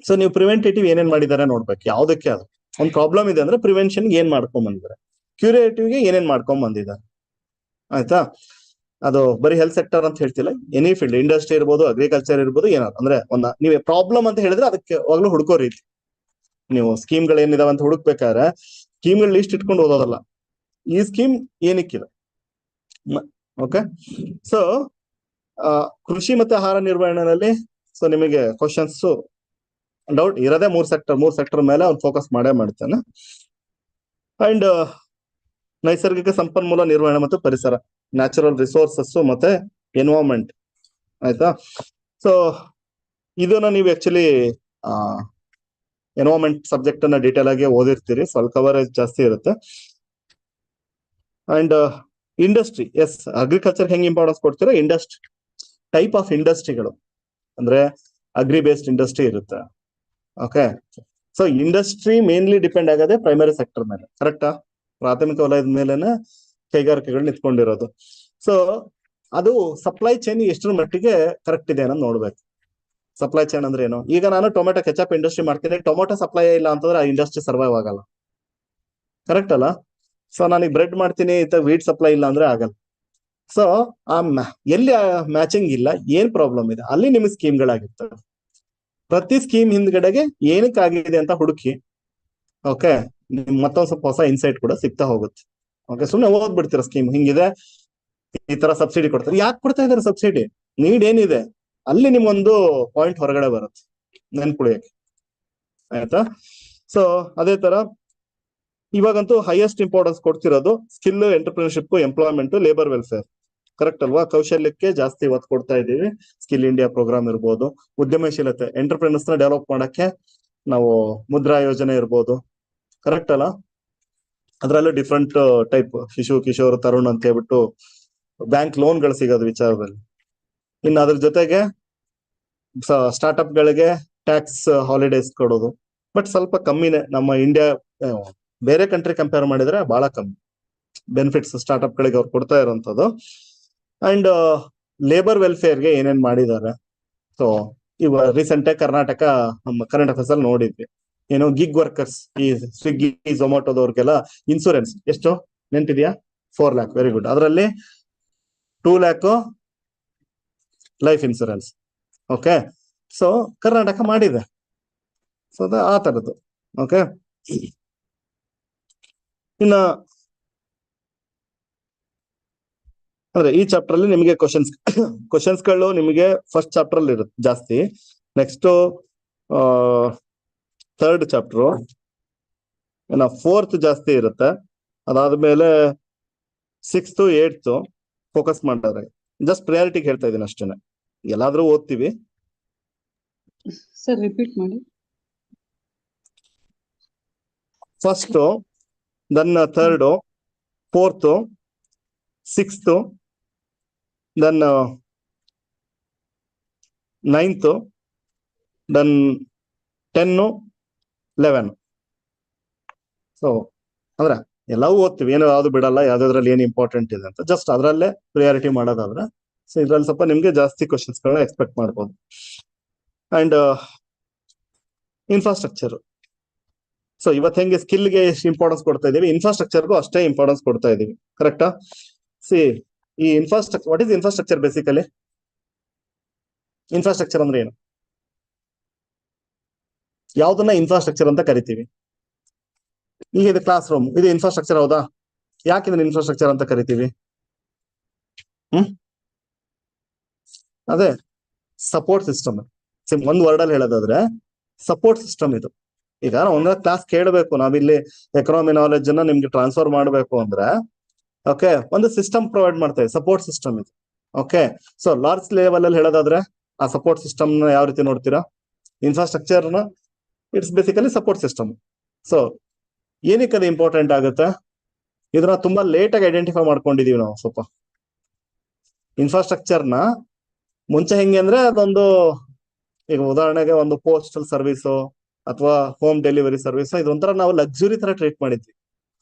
ಸೊ ನೀವು ಪ್ರಿವೆಂಟೇಟಿವ್ ಏನೇನ್ ಮಾಡಿದಾರೆ ನೋಡ್ಬೇಕು. ಯಾವ್ದಕ್ಕೆ ಅದು ಒಂದ್ ಪ್ರಾಬ್ಲಮ್ ಇದೆ ಅಂದ್ರೆ ಪ್ರಿವೆನ್ಷನ್ ಏನ್ ಮಾಡ್ಕೊಂಡ್ ಬಂದಿದ್ದಾರೆ, ಕ್ಯೂರೇಟಿವ್ಗೆ ಏನೇನ್ ಮಾಡ್ಕೊಂಡ್ ಬಂದಿದ್ದಾರೆ. ಆಯ್ತಾ? ಅದು ಬರೀ ಹೆಲ್ತ್ ಸೆಕ್ಟರ್ ಅಂತ ಹೇಳ್ತಿಲ್ಲ, ಎನಿ ಫೀಲ್ಡ್, ಇಂಡಸ್ಟ್ರಿ ಇರ್ಬೋದು, ಅಗ್ರಿಕಲ್ಚರ್ ಇರ್ಬೋದು, ಏನಾದ್ರು ಅಂದ್ರೆ ನೀವೇ ಪ್ರಾಬ್ಲಮ್ ಅಂತ ಹೇಳಿದ್ರೆ ಅದಕ್ಕೆ ಅವಾಗ್ಲೂ ಹುಡ್ಕೋ ರೀತಿ. ನೀವು ಸ್ಕೀಮ್ಗಳು ಏನಿದಾವ ಅಂತ ಹುಡುಕ್ಬೇಕಾದ್ರೆ ಸ್ಕೀಮ್ಗಳು ಲಿಸ್ಟ್ ಇಟ್ಕೊಂಡು ಓದೋದಲ್ಲ, ಈ ಸ್ಕೀಮ್ ಏನಕ್ಕಿದೆ. ಓಕೆ, ಸೊ ಕೃಷಿ ಮತ್ತೆ ಆಹಾರ ನಿರ್ವಹಣೆಯಲ್ಲಿ ಸೊ ನಿಮಗೆ ಕ್ವಶನ್ಸ್ ಡೌಟ್ ಇರೋದೇ 3 ಸೆಕ್ಟರ್ ಮೇಲೆ ಅವ್ನು ಫೋಕಸ್ ಮಾಡೇ ಮಾಡ್ತಾನೆ. ಅಂಡ್ ನೈಸರ್ಗಿಕ ಸಂಪನ್ಮೂಲ ನಿರ್ವಹಣೆ ಮತ್ತು ಪರಿಸರ, ನ್ಯಾಚುರಲ್ ರಿಸೋರ್ಸಸ್ ಮತ್ತೆ ಎನ್ವೈರನ್ಮೆಂಟ್. ಆಯ್ತಾ? ಸೊ ಇದನ್ನ ನೀವು ಆಕ್ಚುಲಿ ಎನ್ವೈರನ್ಮೆಂಟ್ ಸಬ್ಜೆಕ್ಟ್ ಅನ್ನ ಡೀಟೇಲ್ ಆಗಿ ಓದಿರ್ತೀರಿ, ಸ್ವಲ್ಪ ಕವರೇಜ್ ಜಾಸ್ತಿ ಇರುತ್ತೆ. ಅಂಡ್ ಇಂಡಸ್ಟ್ರಿ, ಎಸ್, ಅಗ್ರಿಕಲ್ಚರ್ ಹೆಂಗ್ ಇಂಪಾರ್ಟೆನ್ಸ್ ಕೊಡ್ತೀರಾ, ಇಂಡಸ್ಟ್ರಿ ಟೈಪ್ ಆಫ್ ಇಂಡಸ್ಟ್ರಿಗಳು ಅಂದ್ರೆ ಅಗ್ರಿ ಬೇಸ್ಡ್ ಇಂಡಸ್ಟ್ರಿ ಇರುತ್ತೆ. Okay, so industry mainly depend ಆಗೋದೇ ಪ್ರೈಮರಿ ಸೆಕ್ಟರ್ ಮೇಲೆ. ಕರೆಕ್ಟಾ? ಪ್ರಾಥಮಿಕ ವಲಯದ ಮೇಲೆನೆ ಕೈಗಾರಿಕೆಗಳು ನಿಂತ್ಕೊಂಡಿರೋದು. ಸೊ ಅದು ಸಪ್ಲೈ ಚೈನ್ ಎಷ್ಟರ ಮಟ್ಟಿಗೆ ಕರೆಕ್ಟ್ ಇದೆ ಅನ್ನೋದು ನೋಡ್ಬೇಕು. ಸಪ್ಲೈ ಚೈನ್ ಅಂದ್ರೆ ಏನು? ಈಗ ನಾನು ಟೊಮೆಟೊ ಕೆಚಪ್ ಇಂಡಸ್ಟ್ರಿ ಮಾಡ್ತೀನಿ, ಟೊಮೆಟೊ ಸಪ್ಲೈ ಇಲ್ಲ ಅಂತಂದ್ರೆ ಆ ಇಂಡಸ್ಟ್ರಿ ಸರ್ವೈವ್ ಆಗಲ್ಲ. ಕರೆಕ್ಟ್ ಅಲ್ಲ? ಸೊ ನಾನೀಗ ಬ್ರೆಡ್ ಮಾಡ್ತೀನಿ, ವೀಟ್ ಸಪ್ಲೈ ಇಲ್ಲ ಅಂದ್ರೆ ಆಗಲ್ಲ. ಸೊ ಎಲ್ಲಿ ಮ್ಯಾಚಿಂಗ್ ಇಲ್ಲ, ಏನ್ ಪ್ರಾಬ್ಲಮ್ ಇದೆ, ಅಲ್ಲಿ ನಿಮ್ಗೆ ಸ್ಕೀಮ್ಗಳಾಗಿರ್ತವೆ. ಪ್ರತಿ ಸ್ಕೀಮ್ ಹಿಂದ್ಗಡೆಗೆ ಏನಕ್ಕಾಗಿದೆ ಅಂತ ಹುಡುಕಿ. ಓಕೆ, ಮತ್ತೊಂದ್ ಸ್ವಲ್ಪ ಹೊಸ ಇನ್ಸೈಟ್ ಕೂಡ ಸಿಗ್ತಾ ಹೋಗುತ್ತೆ. ಓಕೆ, ಸುಮ್ನೆ ಓದ್ಬಿಡ್ತೀರ ಸ್ಕೀಮ್ ಹಿಂಗಿದೆ, ಈ ತರ ಸಬ್ಸಿಡಿ ಕೊಡ್ತಾರೆ, ಯಾಕೆ ಕೊಡ್ತಾ ಇದಾರೆ ಸಬ್ಸಿಡಿ, ನೀಡ್ ಏನಿದೆ, ಅಲ್ಲಿ ನಿಮ್ಗೊಂದು ಪಾಯಿಂಟ್ ಹೊರಗಡೆ ಬರುತ್ತೆ ನೆನ್ಪುಳಿಯಕ್ಕೆ. ಆಯ್ತಾ? ಸೊ ಅದೇ ತರ ಇವಾಗಂತೂ ಹೈಯೆಸ್ಟ್ ಇಂಪಾರ್ಟೆನ್ಸ್ ಕೊಡ್ತಿರೋದು skill, entrepreneurship, employment, labour welfare. Correct ಅಲ್ವಾ? ಕೌಶಲ್ಯಕ್ಕೆ ಜಾಸ್ತಿ ಒತ್ತು ಕೊಡ್ತಾ ಇದ್ದೀವಿ. ಸ್ಕಿಲ್ ಇಂಡಿಯಾ ಪ್ರೋಗ್ರಾಮ್ ಇರ್ಬೋದು, ಉದ್ಯಮಶೀಲತೆ, ಎಂಟರ್ಪ್ರಿನರ್ಸ್ ನ ಡೆವಲಪ್ ಮಾಡಕ್ಕೆ ನಾವು ಮುದ್ರಾ ಯೋಜನೆ ಇರ್ಬೋದು. ಕರೆಕ್ಟ್ ಅಲ್ಲ? ಅದ್ರಲ್ಲೂ ಡಿಫ್ರೆಂಟ್ ಟೈಪ್, ಶಿಶು, ಕಿಶೋರ್, ತರುಣ್ ಅಂತ ಹೇಳ್ಬಿಟ್ಟು ಬ್ಯಾಂಕ್ ಲೋನ್ಗಳು ಸಿಗೋದು ವಿಚಾರದಲ್ಲಿ. ಇನ್ನು ಅದ್ರ ಜೊತೆಗೆ ಸ್ಟಾರ್ಟ್ಅಪ್ ಗಳಿಗೆ ಟ್ಯಾಕ್ಸ್ ಹಾಲಿಡೇಸ್ ಕೊಡೋದು, ಬಟ್ ಸ್ವಲ್ಪ ಕಮ್ಮಿನೇ. ನಮ್ಮ ಇಂಡಿಯಾ ಬೇರೆ ಕಂಟ್ರಿ ಕಂಪೇರ್ ಮಾಡಿದ್ರೆ ಬಹಳ ಕಮ್ಮಿ ಬೆನಿಫಿಟ್ಸ್ ಸ್ಟಾರ್ಟ್ಅಪ್ ಗಳಿಗೆ ಅವ್ರು ಕೊಡ್ತಾ ಇರುವಂತದ್ದು. ಅಂಡ್ ಲೇಬರ್ ವೆಲ್ಫೇರ್ಗೆ ಏನೇನ್ ಮಾಡಿದ್ದಾರೆ, ಸೊ ಇವ ರೀಸೆಂಟ್ ಆಗಿ ಕರೆಂಟ್ ಅಫೇರ್ಸ್ ಅಲ್ಲಿ ನೋಡಿದ್ವಿ, ಏನು ಗಿಗ್ ವರ್ಕರ್ಸ್, ಈ ಸ್ವಿಗ್ಗಿ ಝೊಮ್ಯಾಟೋದವ್ರಿಗೆಲ್ಲ ಇನ್ಸೂರೆನ್ಸ್ ಎಷ್ಟು ನೆನ್ಪಿದ್ಯಾ? 4 lakhs. Very good. ಅದರಲ್ಲಿ 2 lakhs life insurance. Okay, so Karnataka ಮಾಡಿದೆ. ಸೊ ಆ ತರದ್ದು. ಓಕೆ, ಇನ್ನ ಅಂದ್ರೆ ಈ ಚಾಪ್ಟರ್ ಅಲ್ಲಿ ನಿಮಗೆ ಕ್ವಶನ್ಸ್ಗಳು ನಿಮಗೆ ಫಸ್ಟ್ ಚಾಪ್ಟರ್ ಅಲ್ಲಿ ಇರುತ್ತೆ ಜಾಸ್ತಿ. ನೆಕ್ಸ್ಟ್ 3rd ಚಾಪ್ಟರ್ ಇನ್ನ 4th ಜಾಸ್ತಿ ಇರುತ್ತೆ. ಅದಾದ್ಮೇಲೆ 6th 8th ಫೋಕಸ್ ಮಾಡಿದ್ರೆ, ಜಸ್ಟ್ ಪ್ರಿಯಾರಿಟಿಗೆ ಹೇಳ್ತಾ ಇದೀನಿ ಅಷ್ಟೇನೆ. ಎಲ್ಲಾದ್ರೂ ಓದ್ತೀವಿ. ಸರ್ ರಿಪೀಟ್ ಮಾಡಿ. First, then 3rd, 4th, 6th, then 9th, then 10, 11. So ಅಂದ್ರೆ ಎಲ್ಲವೂ ಓದ್ತೀವಿ, ಏನೋ ಯಾವ್ದು ಬಿಡಲ್ಲ, ಯಾವ್ದಾದ್ರಲ್ಲಿ ಏನ್ ಇಂಪಾರ್ಟೆಂಟ್ ಇದೆ ಅಂತ ಜಸ್ಟ್ ಅದರಲ್ಲೇ ಪ್ರಿಯಾರಿಟಿ ಮಾಡೋದಾದ್ರೆ, ಸೊ ಇದ್ರಲ್ಲಿ ಸ್ವಲ್ಪ ನಿಮ್ಗೆ ಜಾಸ್ತಿ ಕ್ವಶನ್ಸ್ ಗಳನ್ನ ಎಕ್ಸ್ಪೆಕ್ಟ್ ಮಾಡ್ಬೋದು. ಅಂಡ್ ಇನ್ಫ್ರಾಸ್ಟ್ರಕ್ಚರ್, ಸೊ ಇವತ್ತು ಹೆಂಗೆ ಸ್ಕಿಲ್ಗೆ ಎಷ್ಟು ಇಂಪಾರ್ಟೆನ್ಸ್ ಕೊಡ್ತಾ ಇದೀವಿ, ಇನ್ಫ್ರಾಸ್ಟ್ರಕ್ಚರ್ಗೂ ಅಷ್ಟೇ ಇಂಪಾರ್ಟೆನ್ಸ್ ಕೊಡ್ತಾ ಇದೀವಿ. ಕರೆಕ್ಟಾ? ಸಿ, ಈ infrastructure, what is infrastructure? Basically infrastructure ಅಂದ್ರೆ ಏನು? ಯಾವ್ದನ್ನ ಇನ್ಫ್ರಾಸ್ಟ್ರಕ್ಚರ್ ಅಂತ ಕರಿತೀವಿ? ಈಗ ಇದು ಕ್ಲಾಸ್ ರೂಮ್, ಇದು ಇನ್ಫ್ರಾಸ್ಟ್ರಕ್ಚರ್ ಹೌದಾ? ಯಾಕೆ ಇದನ್ನ ಇನ್ಫ್ರಾಸ್ಟ್ರಕ್ಚರ್ ಅಂತ ಕರಿತೀವಿ? ಅದೇ ಸಪೋರ್ಟ್ ಸಿಸ್ಟಮ್. ಒಂದ್ ವರ್ಡ್ ಅಲ್ಲಿ ಹೇಳೋದಾದ್ರೆ ಸಪೋರ್ಟ್ ಸಿಸ್ಟಮ್ ಇದು. ಈಗ ಒಂದ್ ಕ್ಲಾಸ್ ಕೇಳಬೇಕು, ನಾವಿಲ್ಲಿ ಎಕನಾಮಿ ನಾಲೆಜ್ ಅನ್ನ ನಿಮ್ಗೆ ಟ್ರಾನ್ಸ್ಫರ್ ಮಾಡ್ಬೇಕು ಅಂದ್ರೆ, ಓಕೆ, ಒಂದು ಸಿಸ್ಟಮ್ ಪ್ರೊವೈಡ್ ಮಾಡ್ತೇವೆ, ಸಪೋರ್ಟ್ ಸಿಸ್ಟಮ್ ಇದು. ಓಕೆ, ಸೊ ಲಾರ್ಜ್ ಲೆವೆಲ್ ಅಲ್ಲಿ ಹೇಳೋದಾದ್ರೆ ಆ ಸಪೋರ್ಟ್ ಸಿಸ್ಟಮ್ ನ ಯಾವ ರೀತಿ ನೋಡ್ತೀರಾ? ಇನ್ಫ್ರಾಸ್ಟ್ರಕ್ಚರ್ ನ it's basically support system. So ಏನಕ್ಕೆ ಅದು ಇಂಪಾರ್ಟೆಂಟ್ ಆಗುತ್ತೆ? ಇದನ್ನ ತುಂಬಾ ಲೇಟ್ ಆಗಿ ಐಡೆಂಟಿಫೈ ಮಾಡ್ಕೊಂಡಿದೀವಿ ನಾವು. ಸ್ವಲ್ಪ ಇನ್ಫ್ರಾಸ್ಟ್ರಕ್ಚರ್ ನ ಮುಂಚೆ ಹೆಂಗೆ ಅಂದ್ರೆ, ಅದೊಂದು ಈಗ ಉದಾಹರಣೆಗೆ ಒಂದು ಪೋಸ್ಟಲ್ ಸರ್ವಿಸ್ ಅಥವಾ ಹೋಮ್ ಡೆಲಿವರಿ ಸರ್ವಿಸ್, ಇದೊಂಥರ ನಾವು ಲಕ್ಸುರಿ ತರ ಟ್ರೀಟ್ ಮಾಡಿದ್ವಿ.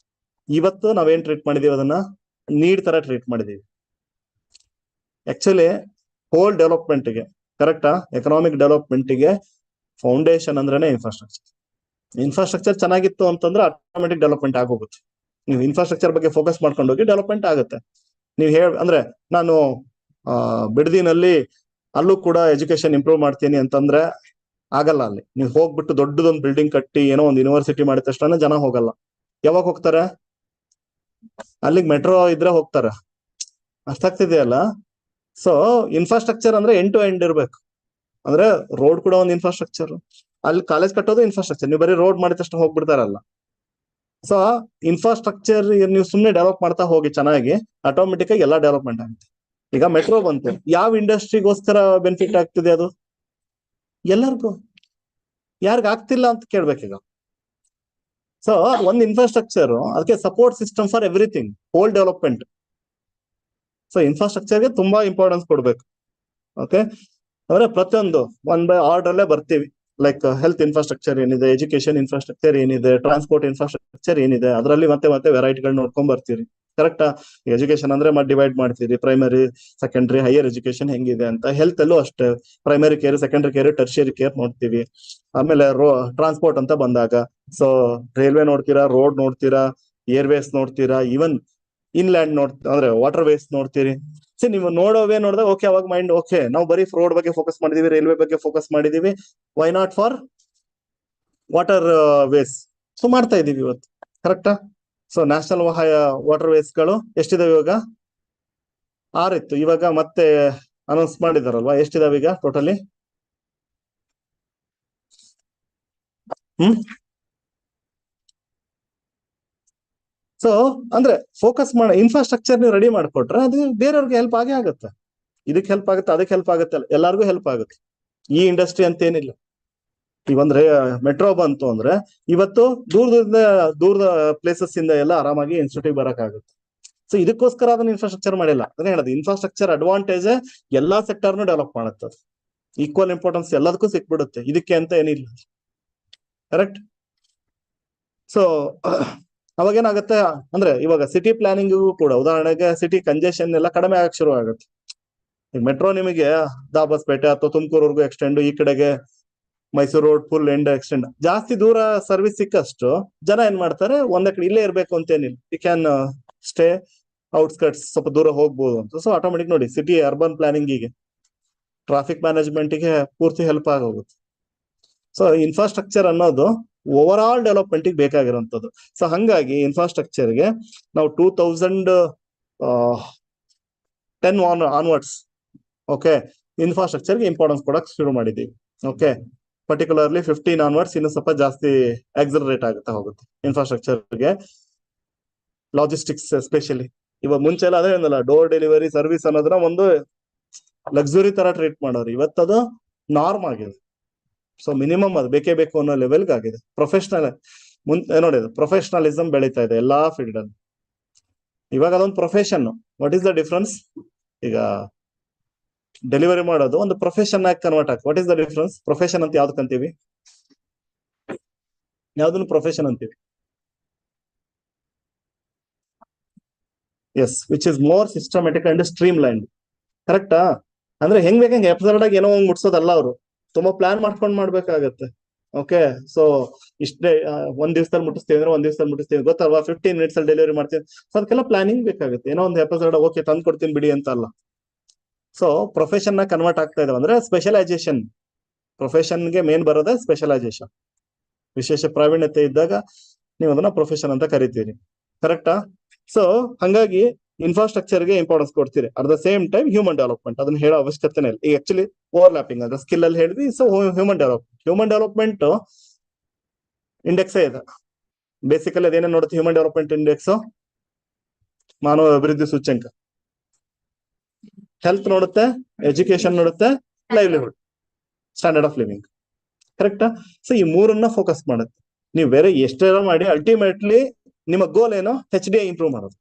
ಇವತ್ತು ನಾವೇನ್ ಟ್ರೀಟ್ ಮಾಡಿದೀವಿ, ಅದನ್ನ ನೀಡ್ ತರ ಟ್ರೀಟ್ ಮಾಡಿದೀವಿ. ಆಕ್ಚುಲಿ ಹೋಲ್ ಡೆವಲಪ್ಮೆಂಟ್ಗೆ, ಕರೆಕ್ಟಾ, ಎಕನಾಮಿಕ್ ಡೆವಲಪ್ಮೆಂಟ್ಗೆ ಫೌಂಡೇಶನ್ ಅಂದ್ರೇನೆ ಇನ್ಫ್ರಾಸ್ಟ್ರಕ್ಚರ್. ಇನ್ಫ್ರಾಸ್ಟ್ರಕ್ಚರ್ ಚೆನ್ನಾಗಿತ್ತು ಅಂತಂದ್ರೆ ಆಟೋಮೆಟಿಕ್ ಡೆವಲಪ್ಮೆಂಟ್ ಆಗೋಗುತ್ತೆ. ನೀವು ಇನ್ಫ್ರಾಸ್ಟ್ರಕ್ಚರ್ ಬಗ್ಗೆ ಫೋಕಸ್ ಮಾಡ್ಕೊಂಡು ಹೋಗಿ ಡೆವಲಪ್ಮೆಂಟ್ ಆಗುತ್ತೆ. ನೀವು ಅಂದ್ರೆ ನಾನು ಬಿಡದಿನಲ್ಲಿ ಅಲ್ಲೂ ಕೂಡ ಎಜುಕೇಶನ್ ಇಂಪ್ರೂವ್ ಮಾಡ್ತೀನಿ ಅಂತಂದ್ರೆ ಆಗಲ್ಲ. ಅಲ್ಲಿ ನೀವು ಹೋಗ್ಬಿಟ್ಟು ದೊಡ್ಡದೊಂದು ಬಿಲ್ಡಿಂಗ್ ಕಟ್ಟಿ ಏನೋ ಒಂದು ಯೂನಿವರ್ಸಿಟಿ ಮಾಡಿದ ತಕ್ಷಣ ಜನ ಹೋಗಲ್ಲ. ಯಾವಾಗ ಹೋಗ್ತಾರೆ? ಅಲ್ಲಿಗೆ ಮೆಟ್ರೋ ಇದ್ರೆ ಹೋಗ್ತಾರೆ. ಅರ್ಥ ಆಗ್ತಿದೆಯಲ್ಲ? ಸೊ ಇನ್ಫ್ರಾಸ್ಟ್ರಕ್ಚರ್ ಅಂದ್ರೆ ಎಂಡ್ ಟು ಎಂಡ್ ಇರ್ಬೇಕು. ಅಂದ್ರೆ ರೋಡ್ ಕೂಡ ಒಂದು ಇನ್ಫ್ರಾಸ್ಟ್ರಕ್ಚರ್, ಅಲ್ಲಿ ಕಾಲೇಜ್ ಕಟ್ಟೋದು ಇನ್ಫ್ರಾಸ್ಟ್ರಕ್ಚರ್. ನೀವು ಬರೀ ರೋಡ್ ಮಾಡಿದ ತಕ್ಷಣ ಹೋಗ್ಬಿಡ್ತಾರಲ್ಲ. ಸೊ ಇನ್ಫ್ರಾಸ್ಟ್ರಕ್ಚರ್ ನೀವು ಸುಮ್ಮನೆ ಡೆವಲಪ್ ಮಾಡ್ತಾ ಹೋಗಿ ಚೆನ್ನಾಗಿ, ಆಟೋಮೆಟಿಕ್ ಆಗಿ ಎಲ್ಲ ಡೆವಲಪ್ಮೆಂಟ್ ಆಗುತ್ತೆ. ಈಗ ಮೆಟ್ರೋ ಬಂತು, ಯಾವ ಇಂಡಸ್ಟ್ರಿಗೋಸ್ಕರ ಬೆನಿಫಿಟ್ ಆಗ್ತಿದೆ? ಅದು ಎಲ್ಲರಿಗೂ. ಯಾರಿಗ ಆಗ್ತಿಲ್ಲ ಅಂತ ಕೇಳ್ಬೇಕೀಗ. ಸೊ ಒಂದು ಇನ್ಫ್ರಾಸ್ಟ್ರಕ್ಚರ್, ಅದಕ್ಕೆ support system for everything, whole development. So ಇನ್ಫ್ರಾಸ್ಟ್ರಕ್ಚರ್ಗೆ ತುಂಬಾ ಇಂಪಾರ್ಟೆನ್ಸ್ ಕೊಡ್ಬೇಕು. ಓಕೆ, ಅಂದ್ರೆ ಪ್ರತಿಯೊಂದು ಒನ್ ಬೈ ಆರ್ಡರ್ ಅಲ್ಲೇ ಬರ್ತೀವಿ. ಲೈಕ್ ಹೆಲ್ತ್ ಇನ್ಫ್ರಾಸ್ಟ್ರಕ್ಚರ್ ಏನಿದೆ, ಎಜುಕೇಶನ್ ಇನ್ಫ್ರಾಸ್ಟ್ರಕ್ಚರ್ ಏನಿದೆ, ಟ್ರಾನ್ಸ್ಪೋರ್ಟ್ ಇನ್ಫ್ರಾಸ್ಟ್ರಕ್ಚರ್ ಏನಿದೆ, ಅದರಲ್ಲಿ ಮತ್ತೆ ವೆರೈಟಿಗಳು ನೋಡ್ಕೊಂಡ್ ಬರ್ತೀರಿ. ಕರೆಕ್ಟಾ? ಎಜುಕೇಶನ್ ಅಂದ್ರೆ ಡಿವೈಡ್ ಮಾಡ್ತೀರಿ, ಪ್ರೈಮರಿ, ಸೆಕೆಂಡರಿ, ಹೈಯರ್ ಎಜುಕೇಶನ್ ಹೆಂಗಿದೆ ಅಂತ. ಹೆಲ್ತ್ ಅಲ್ಲೂ ಅಷ್ಟೇ, primary care, secondary care, tertiary care ನೋಡ್ತೀವಿ. ಆಮೇಲೆ ಟ್ರಾನ್ಸ್ಪೋರ್ಟ್ ಅಂತ ಬಂದಾಗ, ಸೊ ರೈಲ್ವೆ ನೋಡ್ತೀರಾ, ರೋಡ್ ನೋಡ್ತೀರಾ, ಏರ್ವೇಸ್ ನೋಡ್ತೀರಾ, ಈವನ್ ಇನ್ಲ್ಯಾಂಡ್ ಅಂದ್ರೆ ವಾಟರ್ ವೇಸ್ ನೋಡ್ತೀರಿ. ಸಿ, ನೀವು ನೋಡಿದಾಗ ಓಕೆ, ಅವಾಗ ಮೈಂಡ್ ಓಕೆ, ನಾವು ಬರೀ ರೋಡ್ ಬಗ್ಗೆ ಫೋಕಸ್ ಮಾಡಿದೀವಿ, ರೈಲ್ವೆ ಬಗ್ಗೆ ಫೋಕಸ್ ಮಾಡಿದೀವಿ, why not for waterways? So ಮಾಡ್ತಾ ಇದೀವಿ ಇವತ್ತು. ಕರೆಕ್ಟಾ? ಸೊ ನ್ಯಾಷನಲ್ ವಾಟರ್ ವೇಸ್ ಗಳು ಎಷ್ಟಿದಾವೆ ಇವಾಗ? 6 ಇತ್ತು, ಇವಾಗ ಮತ್ತೆ ಅನೌನ್ಸ್ ಮಾಡಿದಾರಲ್ವಾ? ಎಷ್ಟಿದಾವೆ ಈಗ ಟೋಟಲಿ? ಸೊ ಅಂದ್ರೆ ಫೋಕಸ್ ಇನ್ಫ್ರಾಸ್ಟ್ರಕ್ಚರ್ ನೀವು ರೆಡಿ ಮಾಡ್ಕೊಟ್ರೆ ಅದು ಬೇರೆಯವ್ರಿಗೆ ಹೆಲ್ಪ್ ಆಗೇ ಆಗುತ್ತೆ. ಇದಕ್ಕೆ ಹೆಲ್ಪ್ ಆಗುತ್ತೆ, ಅದಕ್ಕೆ ಹೆಲ್ಪ್ ಆಗುತ್ತೆ, ಎಲ್ಲಾರ್ಗು ಹೆಲ್ಪ್ ಆಗುತ್ತೆ. ಈ ಇಂಡಸ್ಟ್ರಿ ಅಂತ ಏನಿಲ್ಲ. ಈಗ ಒಂದ್ರೆ ಮೆಟ್ರೋ ಬಂತು ಅಂದ್ರೆ ಇವತ್ತು ದೂರದ ಪ್ಲೇಸಸ್ ಇಂದ ಎಲ್ಲ ಆರಾಮಾಗಿ ಇನ್ಸ್ಟಿಟ್ಯೂಟ್ ಬರಕ್ ಆಗುತ್ತೆ. ಸೊ ಇದಕ್ಕೋಸ್ಕರ ಅದನ್ನ ಇನ್ಫ್ರಾಸ್ಟ್ರಕ್ಚರ್ ಮಾಡಿಲ್ಲ. ಅದನ್ನ ಹೇಳೋದು, ಇನ್ಫ್ರಾಸ್ಟ್ರಕ್ಚರ್ ಅಡ್ವಾಂಟೇಜ್ ಎಲ್ಲಾ ಸೆಕ್ಟರ್ನು ಡೆವಲಪ್ ಮಾಡುತ್ತೆ. ಈಕ್ವಲ್ ಇಂಪಾರ್ಟೆನ್ಸ್ ಎಲ್ಲದಕ್ಕೂ ಸಿಕ್ಬಿಡುತ್ತೆ, ಇದಕ್ಕೆ ಅಂತ ಏನಿಲ್ಲ. ಕರೆಕ್ಟ್? ಸೊ ಅವಾಗ ಏನಾಗುತ್ತೆ ಅಂದ್ರೆ, ಇವಾಗ ಸಿಟಿ ಪ್ಲಾನಿಂಗ್ ಕೂಡ ಉದಾಹರಣೆಗೆ ಸಿಟಿ ಕಂಜೆಷನ್ ಎಲ್ಲ ಕಡಿಮೆ ಆಗಕ್ಕೆ ಶುರು ಆಗುತ್ತೆ. ಮೆಟ್ರೋ ನಿಮಗೆ ದಾಬಸ್ಪೇಟೆ ಅಥವಾ ತುಮಕೂರ್ವರೆಗೂ ಎಕ್ಸ್ಟೆಂಡ್, ಈ ಕಡೆಗೆ Mysuru road full end extend. ಜಾಸ್ತಿ ದೂರ ಸರ್ವಿಸ್ ಸಿಕ್ಕಷ್ಟು ಜನ ಏನ್ ಮಾಡ್ತಾರೆ, ಒಂದೇ ಕಡೆ ಇಲ್ಲೇ ಇರ್ಬೇಕು ಅಂತೇನಿಲ್ಲ, ಯು ಕ್ಯಾನ್ ಸ್ಟೇ ಔಟ್ಸ್ಕಟ್ಸ್, ಸ್ವಲ್ಪ ದೂರ ಹೋಗ್ಬೋದು ಅಂತ. ಸೊ ಆಟೋಮೆಟಿಕ್ ನೋಡಿ, ಸಿಟಿ ಅರ್ಬನ್ ಪ್ಲಾನಿಂಗಿಗೆ, ಟ್ರಾಫಿಕ್ ಮ್ಯಾನೇಜ್ಮೆಂಟ್ಗೆ ಪೂರ್ತಿ ಹೆಲ್ಪ್ ಆಗೋಗುತ್ತೆ. ಸೊ ಇನ್ಫ್ರಾಸ್ಟ್ರಕ್ಚರ್ ಅನ್ನೋದು ಓವರ್ ಆಲ್ ಡೆವಲಪ್ಮೆಂಟ್ ಬೇಕಾಗಿರುವಂತದ್ದು. ಸೊ ಹಂಗಾಗಿ ಇನ್ಫ್ರಾಸ್ಟ್ರಕ್ಚರ್ಗೆ ನಾವು 2010 ಆನ್ವರ್ಡ್ಸ್ ಓಕೆ ಇನ್ಫ್ರಾಸ್ಟ್ರಕ್ಚರ್ಗೆ ಇಂಪಾರ್ಟೆನ್ಸ್ ಕೊಡಕ್ ಶುರು ಮಾಡಿದ್ದೀವಿ. ಓಕೆ, ಪರ್ಟಿಕ್ಯುಲರ್ಲಿ 15 ಆನ್ವರ್ಡ್ಸ್ ಇನ್ನು ಸ್ವಲ್ಪ ಜಾಸ್ತಿ ಆಕ್ಸಲರೇಟ್ ಆಗುತ್ತಾ ಹೋಗುತ್ತೆ ಇನ್ಫ್ರಾಸ್ಟ್ರಕ್ಚರ್ಗೆ. ಲಾಜಿಸ್ಟಿಕ್ಸ್ ಎಸ್ಪೆಷಲಿ, ಇವಾಗ ಮುಂಚೆ ಎಲ್ಲ ಅದೇ ಒಂದಲ್ಲ, ಡೋರ್ ಡೆಲಿವರಿ ಸರ್ವಿಸ್ ಅನ್ನೋದ್ರ ಒಂದು ಲಕ್ಸುರಿ ತರ ಟ್ರೀಟ್ ಮಾಡೋರು, ಇವತ್ತದು ನಾರ್ಮ್ ಆಗಿದೆ. ಸೊ ಮಿನಿಮಮ್ ಅದು ಬೇಕೇ ಬೇಕು ಅನ್ನೋ ಲೆವೆಲ್ಗೆ ಆಗಿದೆ. ನೋಡಿ, ಪ್ರೊಫೆಷನಲಿಸಮ್ ಬೆಳೀತಾ ಇದೆ ಎಲ್ಲಾ ಫೀಲ್ಡ್ ಅಲ್ಲಿ. ಇವಾಗ ಅದೊಂದು profession. What is the difference? ಈಗ ಡೆಲಿವರಿ ಮಾಡೋದು ಒಂದು ಪ್ರೊಫೆಷನ್ ಆಗಿ ಕನ್ವರ್ಟ್ ಆಗಿ, what is the difference? Profession ಅಂತ ಯಾವ್ದಕ್ಕಂತೀವಿ? ಯಾವ್ದನ್ನು ಪ್ರೊಫೆಷನ್ ಅಂತೀವಿ? Yes, which is more systematic and streamlined. ಕರೆಕ್ಟಾ? ಅಂದ್ರೆ ಹೆಂಗ್ ಬೇಕಂಗೆ ಎಪಿಸೋಡ್ ಆಗಿ ಏನೋ ಒಂದ್ ಮುಟ್ಸೋದಲ್ಲ, ಅವರು ತುಂಬಾ ಪ್ಲಾನ್ ಮಾಡ್ಕೊಂಡು ಮಾಡ್ಬೇಕಾಗತ್ತೆ. ಓಕೆ, ಸೊ ಇಷ್ಟೇ ಒಂದ್ ದಿವಸದಲ್ಲಿ ಮುಟ್ಟಿಸ್ತೀವಿ ಅಂದ್ರೆ ಒಂದ್ ದಿವಸದಲ್ಲಿ ಮುಟ್ಟಿಸ್ತೀವಿ, ಗೊತ್ತಲ್ವಾ? 15 minutes ಅಲ್ಲಿ ಡೆಲಿವರಿ ಮಾಡ್ತೀವಿ. ಸೊ ಅದಕ್ಕೆಲ್ಲ ಪ್ಲಾನಿಂಗ್ ಬೇಕಾಗುತ್ತೆ. ಏನೋ ಒಂದು ಎಪಿಸೋಡ್ ಓಕೆ ತಂದು ಕೊಡ್ತೀನಿ ಬಿಡಿ ಅಂತ ಅಲ್ಲ. ಸೊ ಪ್ರೊಫೆಷನ್ ನ ಕನ್ವರ್ಟ್ ಆಗ್ತಾ ಇದಾವೆ ಅಂದ್ರೆ ಸ್ಪೆಷಲೈಸೇಷನ್. ಪ್ರೊಫೆಷನ್ಗೆ ಮೇನ್ ಬರೋದೇ ಸ್ಪೆಷಲೈಸೇಷನ್. ವಿಶೇಷ ಪ್ರಾವೀಣ್ಯತೆ ಇದ್ದಾಗ ನೀವು ಅದನ್ನ ಪ್ರೊಫೆಷನ್ ಅಂತ ಕರಿತೀರಿ. ಕರೆಕ್ಟಾ? ಸೊ ಹಂಗಾಗಿ ಇನ್ಫ್ರಾಸ್ಟ್ರಕ್ಚರ್ಗೆ ಇಂಪಾರ್ಟೆನ್ಸ್ ಕೊಡ್ತೀರಿ. At the same time human development, ಅದನ್ನ ಹೇಳೋ ಅವಶ್ಯಕತೆನೇ ಇಲ್ಲ. ಈಗ ಆಕ್ಚುಲಿ ಓವರ್ಲ್ಯಾಪಿಂಗ್ ಅದ ಸ್ಕಿಲ್ ಅಲ್ಲಿ ಹೇಳಿದ್ವಿ. ಸೊ ಹ್ಯೂಮನ್ ಡೆವಲಪ್ಮೆಂಟ್ ಇಂಡೆಕ್ಸ್ ಇದೆ. ಬೇಸಿಕಲಿ ಅದೇನೇ ನೋಡುತ್ತೆ ಹ್ಯೂಮನ್ ಡೆವಲಪ್ಮೆಂಟ್ ಇಂಡೆಕ್ಸ್? ಮಾನವ ಅಭಿವೃದ್ಧಿ ಸೂಚ್ಯಂಕ. ಹೆಲ್ತ್ ನೋಡುತ್ತೆ, ಎಜುಕೇಶನ್ ನೋಡುತ್ತೆ, ಲೈವ್ಲಿಹುಡ್, ಸ್ಟ್ಯಾಂಡರ್ಡ್ ಆಫ್ ಲಿವಿಂಗ್. ಕರೆಕ್ಟಾ? ಸೊ ಈ ಮೂರನ್ನ ಫೋಕಸ್ ಮಾಡುತ್ತೆ. ನೀವು ಬೇರೆ ಎಷ್ಟೆಲ್ಲ ಮಾಡಿ ಅಲ್ಟಿಮೇಟ್ಲಿ ನಿಮ್ಮ ಗೋಲ್ ಏನು? HDI ಇಂಪ್ರೂವ್ ಮಾಡೋದು.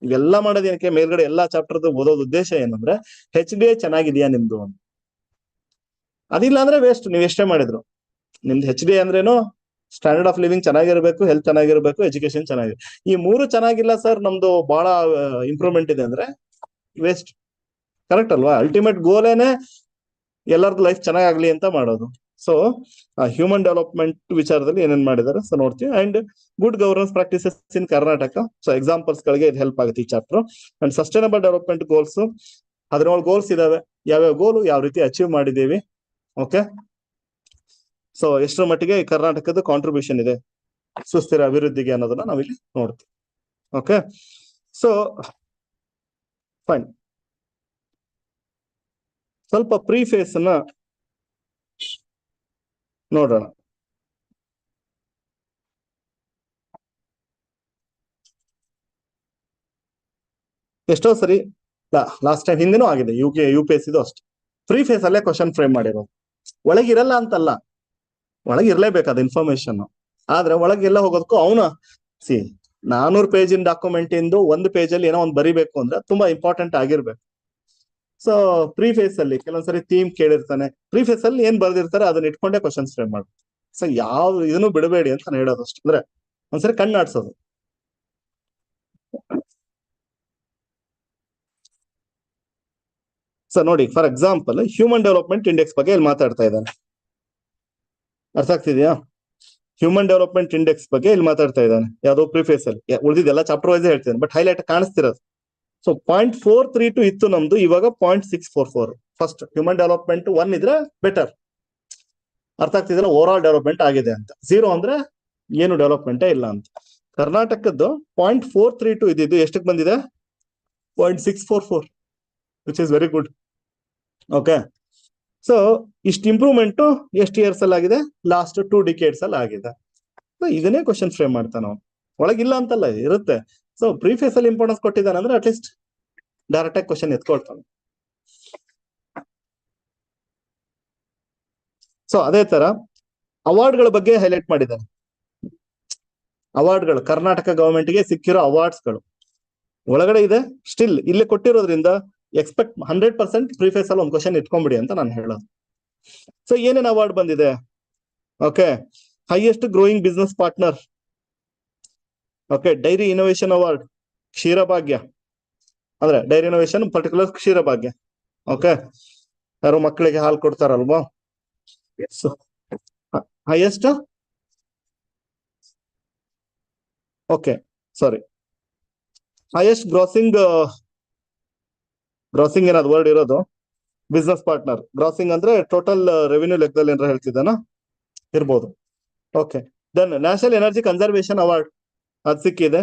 ಇವೆಲ್ಲ ಮಾಡೋದು ಏನಕ್ಕೆ? ಮೇಲ್ಗಡೆ ಎಲ್ಲಾ ಚಾಪ್ಟರ್ ಓದೋದು ಉದ್ದೇಶ ಏನಂದ್ರೆ HDI ಚೆನ್ನಾಗಿದೆಯಾ ನಿಮ್ದು ಅಂತ. ಅದಿಲ್ಲ ಅಂದ್ರೆ ವೇಸ್ಟ್, ನೀವು ಎಷ್ಟೇ ಮಾಡಿದ್ರು. ನಿಮ್ದು HDI ಅಂದ್ರೇನು? ಸ್ಟ್ಯಾಂಡರ್ಡ್ ಆಫ್ ಲಿವಿಂಗ್ ಚೆನ್ನಾಗಿರ್ಬೇಕು, ಹೆಲ್ತ್ ಚೆನ್ನಾಗಿರ್ಬೇಕು, ಎಜುಕೇಶನ್ ಚೆನ್ನಾಗಿರ್ಬೇಕು. ಈ ಮೂರು ಚೆನ್ನಾಗಿಲ್ಲ ಸರ್, ನಮ್ದು ಬಹಳ ಇಂಪ್ರೂವ್ಮೆಂಟ್ ಇದೆ ಅಂದ್ರೆ ವೇಸ್ಟ್. ಕರೆಕ್ಟ್ ಅಲ್ವಾ? ಅಲ್ಟಿಮೇಟ್ ಗೋಲೇನೆ ಎಲ್ಲರದ್ದು ಲೈಫ್ ಚೆನ್ನಾಗಾಗ್ಲಿ ಅಂತ ಮಾಡೋದು. ಸೊ ಹ್ಯೂಮನ್ ಡೆವಲಪ್ಮೆಂಟ್ ವಿಚಾರದಲ್ಲಿ ಏನೇನ್ ಮಾಡಿದ್ದಾರೆ ಸೊ ನೋಡ್ತೀವಿ. And good governance practices in Karnataka. So examples ಗಳಿಗೆ ಇದು ಹೆಲ್ಪ್ ಆಗುತ್ತೆ ಈ chapter. And sustainable development goals 17 goals ಇದಾವೆ. ಯಾವ್ಯಾವ ಗೋಲು ಯಾವ ರೀತಿ ಅಚೀವ್ ಮಾಡಿದ್ದೀವಿ. ಓಕೆ, ಸೊ ಎಷ್ಟರ ಮಟ್ಟಿಗೆ ಕರ್ನಾಟಕದ ಕಾಂಟ್ರಿಬ್ಯೂಷನ್ ಇದೆ ಸುಸ್ಥಿರ ಅಭಿವೃದ್ಧಿಗೆ ಅನ್ನೋದನ್ನ ನಾವಿಲ್ಲಿ ನೋಡ್ತೀವಿ. Okay, so fine. ಸ್ವಲ್ಪ ಪ್ರೀಫೇಸ್ ಅನ್ನ ನೋಡೋಣ. ಎಷ್ಟೋ ಸರಿ ಲಾಸ್ಟ್ ಟೈಮ್ ಹಿಂದೆನೂ ಆಗಿದೆ, UPSC ಅಷ್ಟೇ. ಪ್ರೀಫೇಸ್ ಅಲ್ಲೇ ಕ್ವಶನ್ ಫ್ರೇಮ್ ಮಾಡಿರೋದು. ಒಳಗಿರಲ್ಲ ಅಂತಲ್ಲ, ಒಳಗಿರ್ಲೇಬೇಕಾದ ಇನ್ಫಾರ್ಮೇಶನ್. ಆದ್ರೆ ಒಳಗೆಲ್ಲ ಹೋಗೋದಕ್ಕೂ ಅವನು 400 ಪೇಜಿನ ಡಾಕ್ಯುಮೆಂಟ್ ಇಂದು ಒಂದು ಪೇಜಲ್ಲಿ ಏನೋ ಒಂದು ಬರಿಬೇಕು ಅಂದ್ರೆ ತುಂಬಾ ಇಂಪಾರ್ಟೆಂಟ್ ಆಗಿರ್ಬೇಕು. ಸೊ ಪ್ರೀಫೇಸ್ ಅಲ್ಲಿ ಕೆಲವೊಂದ್ಸರಿ ಥೀಮ್ ಕೇಳಿರ್ತಾನೆ, ಪ್ರೀಫೇಸ್ ಅಲ್ಲಿ ಏನ್ ಬರ್ದಿರ್ತಾರೆ ಅದನ್ನ ಇಟ್ಕೊಂಡೇ ಕ್ವಶನ್ಸ್ ಫ್ರೇಮ್ ಮಾಡಿ. ಸೊ ಯಾವ ಇದನ್ನು ಬಿಡಬೇಡಿ ಅಂತ ನಾನು ಹೇಳೋದು ಅಷ್ಟು. ಅಂದ್ರೆ ಒಂದ್ಸರಿ ಕಣ್ಣಾಡ್ಸೋದು. ಸೊ ನೋಡಿ, for example human development index ಬಗ್ಗೆ ಇಲ್ಲಿ ಮಾತಾಡ್ತಾ ಇದ್ದಾನೆ. ಅರ್ಥ ಆಗ್ತಿದ್ಯಾ? ಹ್ಯೂಮನ್ ಡೆವಲಪ್ಮೆಂಟ್ ಇಂಡೆಕ್ಸ್ ಬಗ್ಗೆ ಇಲ್ಲಿ ಮಾತಾಡ್ತಾ ಇದ್ದಾನೆ. ಯಾವ್ದೋ ಪ್ರಿಫೇಸ್ ಅಲ್ಲಿ. ಉಳಿದಿದ್ದೆಲ್ಲ ಚಾಪ್ಟರ್ ವೈಸ್ ಹೇಳ್ತೇನೆ, ಬಟ್ ಹೈಲೈಟ್ ಕಾಣಿಸ್ತಿರೋದು. ಸೊ 0.432 ಇತ್ತು ನಮ್ದು, ಇವಾಗ 0.644. ಫಸ್ಟ್ ಹ್ಯೂಮನ್ ಡೆವಲಪ್ಮೆಂಟ್ 1 ಇದ್ರೆ ಬೆಟರ್. ಅರ್ಥ ಆಗ್ತಿದೆಯಲ್ಲ? ಓವರ್ ಆಲ್ ಡೆವಲಪ್ಮೆಂಟ್ ಆಗಿದೆ ಅಂತ. 0 ಅಂದ್ರೆ ಏನು ಡೆವಲಪ್ಮೆಂಟೇ ಇಲ್ಲ ಅಂತ. ಕರ್ನಾಟಕದ್ದು 0.432 ಇದ್ದಿದ್ದು ಎಷ್ಟಕ್ಕೆ ಬಂದಿದೆ? 0.644, which is very good. Okay, so ಇಷ್ಟು ಇಂಪ್ರೂವ್ಮೆಂಟ್ ಎಷ್ಟು ಇಯರ್ಸ್ ಅಲ್ಲಿ ಆಗಿದೆ? ಲಾಸ್ಟ್ 2 ಡಿಕೇಡ್ಸ್ ಅಲ್ಲಿ ಆಗಿದೆ. ಇದನ್ನೇ ಕ್ವಶನ್ ಫ್ರೇಮ್ ಮಾಡ್ತಾನೆ ಅವನು. ಒಳಗಿಲ್ಲ ಅಂತಲ್ಲ, ಇರುತ್ತೆ. ಸೊ ಪ್ರೀಫೇಸ್ ಅಲ್ಲಿ ಇಂಪಾರ್ಟೆನ್ಸ್ ಕೊಟ್ಟಿದ್ದಾನೆ ಅಂದ್ರೆ ಅಟ್ಲೀಸ್ಟ್ ಡೈರೆಕ್ಟ್ ಆಗಿ ಕ್ವಶನ್ ಎತ್ಕೊಳ್ತಾನೆ. ಸೊ ಅದೇ ತರ ಅವಾರ್ಡ್ಗಳ ಬಗ್ಗೆ ಹೈಲೈಟ್ ಮಾಡಿದ್ದಾನೆ. ಅವಾರ್ಡ್ಗಳು ಕರ್ನಾಟಕ ಗವರ್ಮೆಂಟ್ ಗೆ ಸಿಕ್ಕಿರೋ ಅವಾರ್ಡ್ಸ್ಗಳು ಒಳಗಡೆ ಇದೆ. ಸ್ಟಿಲ್ ಇಲ್ಲಿ ಕೊಟ್ಟಿರೋದ್ರಿಂದ ಎಕ್ಸ್ಪೆಕ್ಟ್ 100% ಪ್ರೀಫೇಸ್ ಅಲ್ಲಿ ಒಂದು ಕ್ವಶನ್ ಇಟ್ಕೊಂಡ್ಬಿಡಿ ಅಂತ ನಾನು ಹೇಳೋದು. ಸೊ ಏನೇನು ಅವಾರ್ಡ್ ಬಂದಿದೆ? Okay, highest growing business partner. Okay, dairy innovation award, Ksheerabhagya ಅಂದ್ರೆ dairy innovation particular Ksheerabhagya. Okay, ಯಾರು ಮಕ್ಕಳಿಗೆ ಹಾಲು ಕೊಡ್ತಾರಲ್ವಾ? Highest, okay sorry, highest grossing ಏನಾದ್ರು ವರ್ಡ್ ಇರೋದು ಬಿಸ್ನೆಸ್ ಪಾರ್ಟ್ನರ್. ಗ್ರಾಸಿಂಗ್ ಅಂದ್ರೆ ಟೋಟಲ್ ರೆವಿನ್ಯೂ ಲೆಕ್ಕದಲ್ಲಿ ಏನಾರ ಹೇಳ್ತಿದ್ದಾನ ಇರ್ಬೋದು. Okay, then national energy conservation award ಅದು ಸಿಕ್ಕಿದೆ.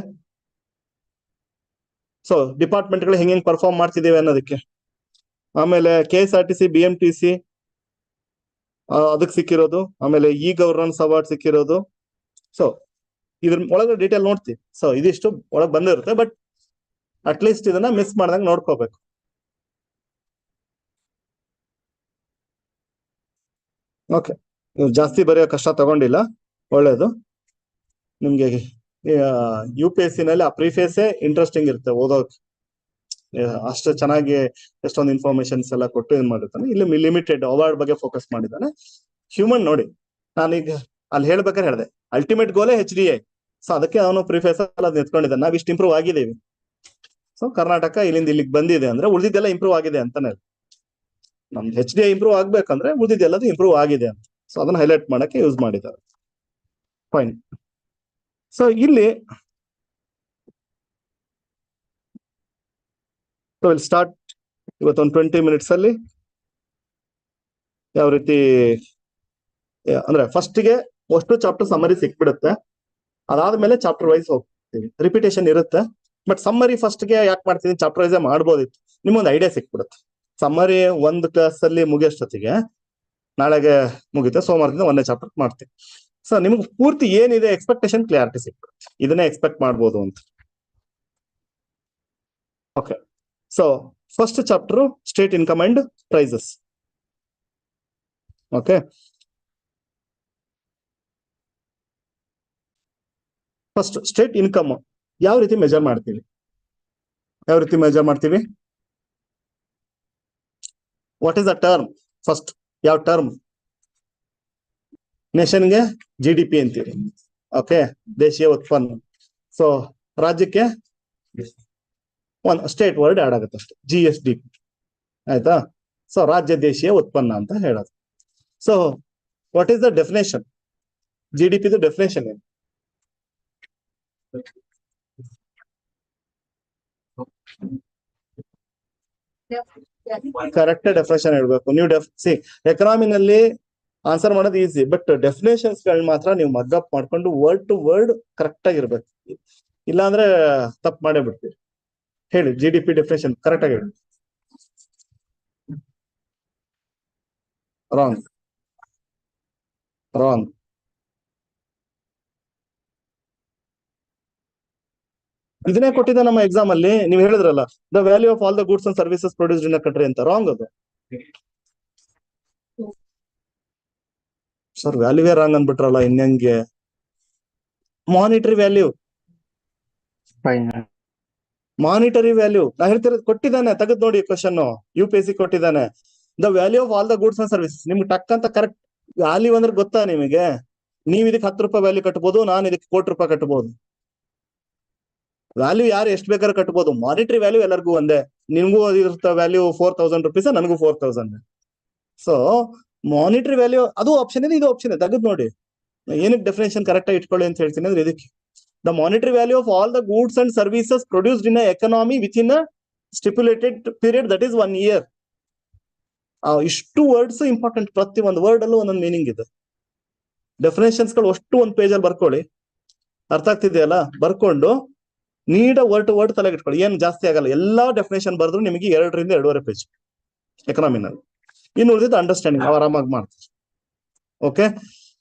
ಸೊ ಡಿಪಾರ್ಟ್ಮೆಂಟ್ಗಳು ಹೆಂಗೆ ಪರ್ಫಾರ್ಮ್ ಮಾಡ್ತಿದ್ದೇವೆ ಅನ್ನೋದಕ್ಕೆ. ಆಮೇಲೆ KSRTC BMTC ಅದಕ್ಕೆ ಸಿಕ್ಕಿರೋದು. ಆಮೇಲೆ ಗವರ್ನೆನ್ಸ್ ಅವಾರ್ಡ್ ಸಿಕ್ಕಿರೋದು. ಸೊ ಇದ್ರ ಒಳಗೆ ಡೀಟೇಲ್ ನೋಡ್ತೀವಿ. ಸೊ ಇದಿಷ್ಟು ಒಳಗೆ ಬಂದಿರುತ್ತೆ, ಬಟ್ ಅಟ್ಲೀಸ್ಟ್ ಇದನ್ನ ಮಿಸ್ ಮಾಡ್ದಂಗೆ ನೋಡ್ಕೋಬೇಕು. ಓಕೆ, ನೀವು ಜಾಸ್ತಿ ಬರೆಯೋ ಕಷ್ಟ ತಗೊಂಡಿಲ್ಲ, ಒಳ್ಳೇದು. ನಿಮ್ಗೆ UPSC ನಲ್ಲಿ ಆ ಪ್ರಿಫೇಸೇ ಇಂಟ್ರೆಸ್ಟಿಂಗ್ ಇರುತ್ತೆ ಓದೋಕೆ. ಅಷ್ಟು ಚೆನ್ನಾಗಿ ಎಷ್ಟೊಂದು ಇನ್ಫಾರ್ಮೇಶನ್ಸ್ ಎಲ್ಲ ಕೊಟ್ಟು ಏನ್ ಮಾಡಿರ್ತಾನೆ. ಇಲ್ಲಿ ಲಿಮಿಟೆಡ್ ಅವಾರ್ಡ್ ಬಗ್ಗೆ ಫೋಕಸ್ ಮಾಡಿದ್ದಾನೆ. ಹ್ಯೂಮನ್ ನೋಡಿ, ನಾನೀಗ ಅಲ್ಲಿ ಹೇಳ್ಬೇಕಾದ್ರೆ ಹೇಳಿದೆ ಅಲ್ಟಿಮೇಟ್ ಗೋಲೇ HDA. ಸೊ ಅದಕ್ಕೆ ಅವನು ಪ್ರಿಫೇಸ್ ಎಲ್ಲ ನಿಂತ್ಕೊಂಡಿದ್ದಾನೆ. ನಾವ್ ಇಷ್ಟು ಇಂಪ್ರೂವ್ ಆಗಿದ್ದೀವಿ. ಸೊ ಕರ್ನಾಟಕ ಇಲ್ಲಿಂದ ಇಲ್ಲಿಗೆ ಬಂದಿದೆ ಅಂದ್ರೆ ಉಳಿದಿದ್ದೆಲ್ಲ ಇಂಪ್ರೂವ್ ಆಗಿದೆ ಅಂತಾನೆ. ನಮ್ದು HDA ಇಂಪ್ರೂವ್ ಆಗ್ಬೇಕಂದ್ರೆ ಉಳಿದಿದ್ದೆಲ್ಲದು ಇಂಪ್ರೂವ್ ಆಗಿದೆ ಅಂತ. ಸೊ ಅದನ್ನ ಹೈಲೈಟ್ ಮಾಡಕ್ಕೆ ಯೂಸ್ ಮಾಡಿದ್ದಾರೆ. ಫೈನ್. ಸೊ ಇಲ್ಲಿ ವಿಲ್ ಸ್ಟಾರ್ಟ್ ಇವತ್ತೊಂದು 20 minutes ಅಲ್ಲಿ ಯಾವ ರೀತಿ ಅಂದ್ರೆ ಫಸ್ಟ್ಗೆ ಅಷ್ಟು ಚಾಪ್ಟರ್ ಸಮ್ಮರಿ ಸಿಕ್ಬಿಡುತ್ತೆ. ಅದಾದ್ಮೇಲೆ ಚಾಪ್ಟರ್ ವೈಸ್ ಹೋಗ್ತೀವಿ. ರಿಪಿಟೇಷನ್ ಇರುತ್ತೆ, ಬಟ್ ಸಮ್ಮರಿ ಫಸ್ಟ್ಗೆ ಯಾಕೆ ಮಾಡ್ತೀನಿ, ಚಾಪ್ಟರ್ ವೈಸ್ ಮಾಡ್ಬೋದಿತ್ತು, ನಿಮ್ಗೊಂದು ಐಡಿಯಾ ಸಿಕ್ಬಿಡುತ್ತೆ. ಸಮ್ಮರಿ ಒಂದು ಕ್ಲಾಸ್ ಅಲ್ಲಿ ಮುಗಿಯೋಷ್ಟೊತ್ತಿಗೆ ನಾಳೆಗೆ ಮುಗಿತೆ, ಸೋಮವಾರದಿಂದ 1ನೇ ಚಾಪ್ಟರ್ ಮಾಡ್ತೀವಿ. ಸೊ ನಿಮ್ಗೆ ಪೂರ್ತಿ ಏನಿದೆ ಎಕ್ಸ್ಪೆಕ್ಟೇಷನ್ ಕ್ಲಿಯಾರಿಟಿ ಸಿಕ್ಬಿಡುತ್ತೆ, ಇದನ್ನೇ ಎಕ್ಸ್ಪೆಕ್ಟ್ ಮಾಡ್ಬೋದು ಅಂತ. Okay, so first chapter state income and prices. Okay, first state income ಯಾವ ರೀತಿ ಮೆಜರ್ ಮಾಡ್ತೀವಿ? What is the term? First ಯಾವ ಟರ್ಮ್? ನೇಷನ್ಗೆ GDP ಅಂತೀವಿ. ಓಕೆ, ದೇಶೀಯ ಉತ್ಪನ್ನ. ಸೊ ರಾಜ್ಯಕ್ಕೆ ಒಂದು ಸ್ಟೇಟ್ ವರ್ಡ್ ಆಡ್ ಆಗುತ್ತೆ ಅಷ್ಟೇ, GSDP. ಆಯ್ತಾ? ಸೊ ರಾಜ್ಯ ದೇಶೀಯ ಉತ್ಪನ್ನ ಅಂತ ಹೇಳೋದು. So what is the definition? GDP definition ಏನು? ಕರೆಕ್ಟ್ ಡೆಫಿನೇಷನ್ ಹೇಳ್ಬೇಕು ನೀವು. ಎಕನಾಮಿನಲ್ಲಿ ಆನ್ಸರ್ ಮಾಡೋದು ಈಸಿ, ಬಟ್ ಡೆಫಿನೇಷನ್ಸ್ ಗಳನ್ನ ಮಾತ್ರ ನೀವು ಮಗ್ಗಪ್ ಮಾಡ್ಕೊಂಡು ವರ್ಡ್ ಟು ವರ್ಡ್ ಕರೆಕ್ಟ್ ಆಗಿರ್ಬೇಕು. ಇಲ್ಲಾಂದ್ರೆ ತಪ್ಪು ಮಾಡೇ ಬಿಡ್ತೀವಿ. ಹೇಳಿ, GDP ಡೆಫಿನೇಷನ್ ಕರೆಕ್ಟ್ ಆಗಿ ಹೇಳಿ. ರಾಂಗ್. ಇದನ್ನೇ ಕೊಟ್ಟಿದ್ದ ನಮ್ಮ ಎಕ್ಸಾಮ್ ಅಲ್ಲಿ. ನೀವು ಹೇಳಿದ್ರಲ್ಲ, the value of all the goods and services produced in a country ಅಂತ. ರಾಂಗ್ ಅದು ಸರ್. ವ್ಯಾಲ್ಯೂವೇ ರಾಂಗ್ ಅನ್ಬಿಟ್ರಲ್ಲ, ಇನ್ನಂಗೆ? Monetary value. ನಾ ಹೇಳ್ತಿರೋದು ಕೊಟ್ಟಿದ್ದಾನೆ, ತೆಗೆದು ನೋಡಿ ಕ್ವಶನ್. UPSC ಕೊಟ್ಟಿದ್ದಾನೆ, the value of all the goods and services. ನಿಮ್ಗೆ ಟಕ್ ಅಂತ ಕರೆಕ್ಟ್ ವ್ಯಾಲ್ಯೂ ಅಂದ್ರೆ ಗೊತ್ತಾ ನಿಮಗೆ? ನೀವ್ ಇದಕ್ಕೆ 10 ರೂಪಾಯಿ ವ್ಯಾಲ್ಯೂ ಕಟ್ಬೋದು, ನಾನು ಇದಕ್ಕೆ ₹1 ಕೋಟಿ ಕಟ್ಬೋದು. ವ್ಯಾಲ್ಯೂ ಯಾರು ಎಷ್ಟು ಬೇಕಾದ್ರೂ ಕಟ್ಬೋದು. ಮಾನಿಟರಿ ವ್ಯಾಲ್ಯೂ ಎಲ್ಲರಿಗೂ ಒಂದೇ. ನಿಮ್ಗೂ ಇರುತ್ತೆ ವ್ಯಾಲ್ಯೂ ₹4000, ನನಗೂ 4000. ಸೊ ಮಾನಿಟರಿ ವ್ಯಾಲ್ಯೂ ಅದು ಆಪ್ಷನ್ ಇದೆ, ಇದು ಆಪ್ಷನ್ ಇದೆ, ತೆಗೆದು ನೋಡಿ. ಏನಕ್ಕೆ ಡೆಫಿನೇಷನ್ ಕರೆಕ್ಟ್ ಆಗಿ ಇಟ್ಕೊಳ್ಳಿ ಅಂತ ಹೇಳ್ತೀನಿ ಅಂದ್ರೆ ಇದಕ್ಕೆ. The monetary value of all the goods and services produced in economy with in stipulated period, that is 1 year. ಇಷ್ಟು ವರ್ಡ್ಸ್ ಇಂಪಾರ್ಟೆಂಟ್. ಪ್ರತಿ ಒಂದು ವರ್ಡ್ ಅಲ್ಲೂ ಒಂದೊಂದು ಮೀನಿಂಗ್ ಇದೆ. ಡೆಫಿನೇಷನ್ಸ್ ಗಳು ಅಷ್ಟು ಒಂದು ಪೇಜ್ ಅಲ್ಲಿ ಬರ್ಕೊಳ್ಳಿ. ಅರ್ಥ ಆಗ್ತಿದೆಯಲ್ಲ? ಬರ್ಕೊಂಡು ನೀಡ ವರ್ಡ್ ಟು ವರ್ಡ್ ತಲೆಗೆ ಇಟ್ಕೊಳ್ಳಿ. ಏನ್ ಜಾಸ್ತಿ ಆಗಲ್ಲ. ಎಲ್ಲಾ ಡೆಫಿನೇಷನ್ ಬರೆದ್ರು ನಿಮಗೆ 2 ರಿಂದ 2.5 ಪೇಜ್ ಎಕನಾಮಿನಲ್ಲಿ. ಇನ್ನು ಉಳಿದಿದ್ದು ಅಂಡರ್ಸ್ಟ್ಯಾಂಡಿಂಗ್ ಆರಾಮಾಗಿ ಮಾಡ್ತೀವಿ. Okay,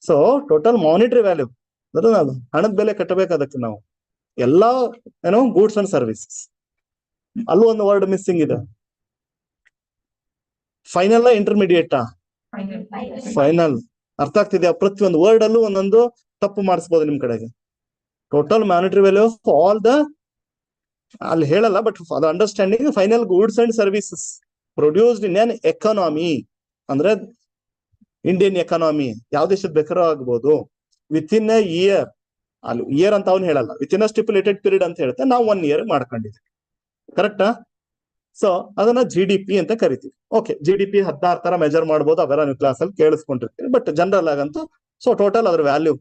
so total monetary value ಅಂದ್ರೆ ನಾವು ಹಣದ ಬೆಲೆ ಕಟ್ಟಬೇಕು. ಅದಕ್ಕೆ ನಾವು ಎಲ್ಲಾ ಗೂಡ್ಸ್ ಅಂಡ್ ಸರ್ವಿಸಸ್. ಅಲ್ಲೂ ಒಂದು ವರ್ಡ್ ಮಿಸ್ಸಿಂಗ್ ಇದೆ. ಫೈನಲ್ ಇಂಟರ್ಮೀಡಿಯೇಟಾ? ಫೈನಲ್. ಅರ್ಥ ಆಗ್ತಿದೆಯಾ? ಪ್ರತಿಯೊಂದು ವರ್ಡ್ ಅಲ್ಲೂ ಒಂದೊಂದು ತಪ್ಪು ಮಾಡಿಸ್ಬೋದು ನಿಮ್ ಕಡೆಗೆ. Total monetary value of all the, ಅಲ್ಲಿ ಹೇಳಲ್ಲ, ಬಟ್ ಅದು understanding. Final goods and services produced in an economy ಅಂದ್ರೆ ಇಂಡಿಯನ್ ಎಕಾನಮಿ, ಯಾವ ದೇಶದ ಬೇಕಾದ್ರೂ ಆಗ್ಬೋದು. ವಿತ್ ಇನ್ ಎ ಇಯರ್, ಅಲ್ಲಿ ಇಯರ್ ಅಂತ ಅವ್ನು ಹೇಳಲ್ಲ, with in a stipulated period ಅಂತ ಹೇಳುತ್ತೆ. ನಾವು 1 year ಮಾಡ್ಕೊಂಡಿದ್ದೀವಿ. ಕರೆಕ್ಟಾ? ಸೊ ಅದನ್ನ GDP ಅಂತ ಕರಿತೀವಿ. ಓಕೆ, GDP 16 ತರ ಮೆಜರ್ ಮಾಡ್ಬೋದು, ಅವೆಲ್ಲ ನೀವು ಕ್ಲಾಸ್ ಅಲ್ಲಿ ಕೇಳಿಸ್ಕೊಂಡಿರ್ತೀವಿ. ಬಟ್ ಜನರಲ್ ಆಗಂತೂ ಸೊ ಟೋಟಲ್ ಅದ್ರ ವ್ಯಾಲ್ಯೂ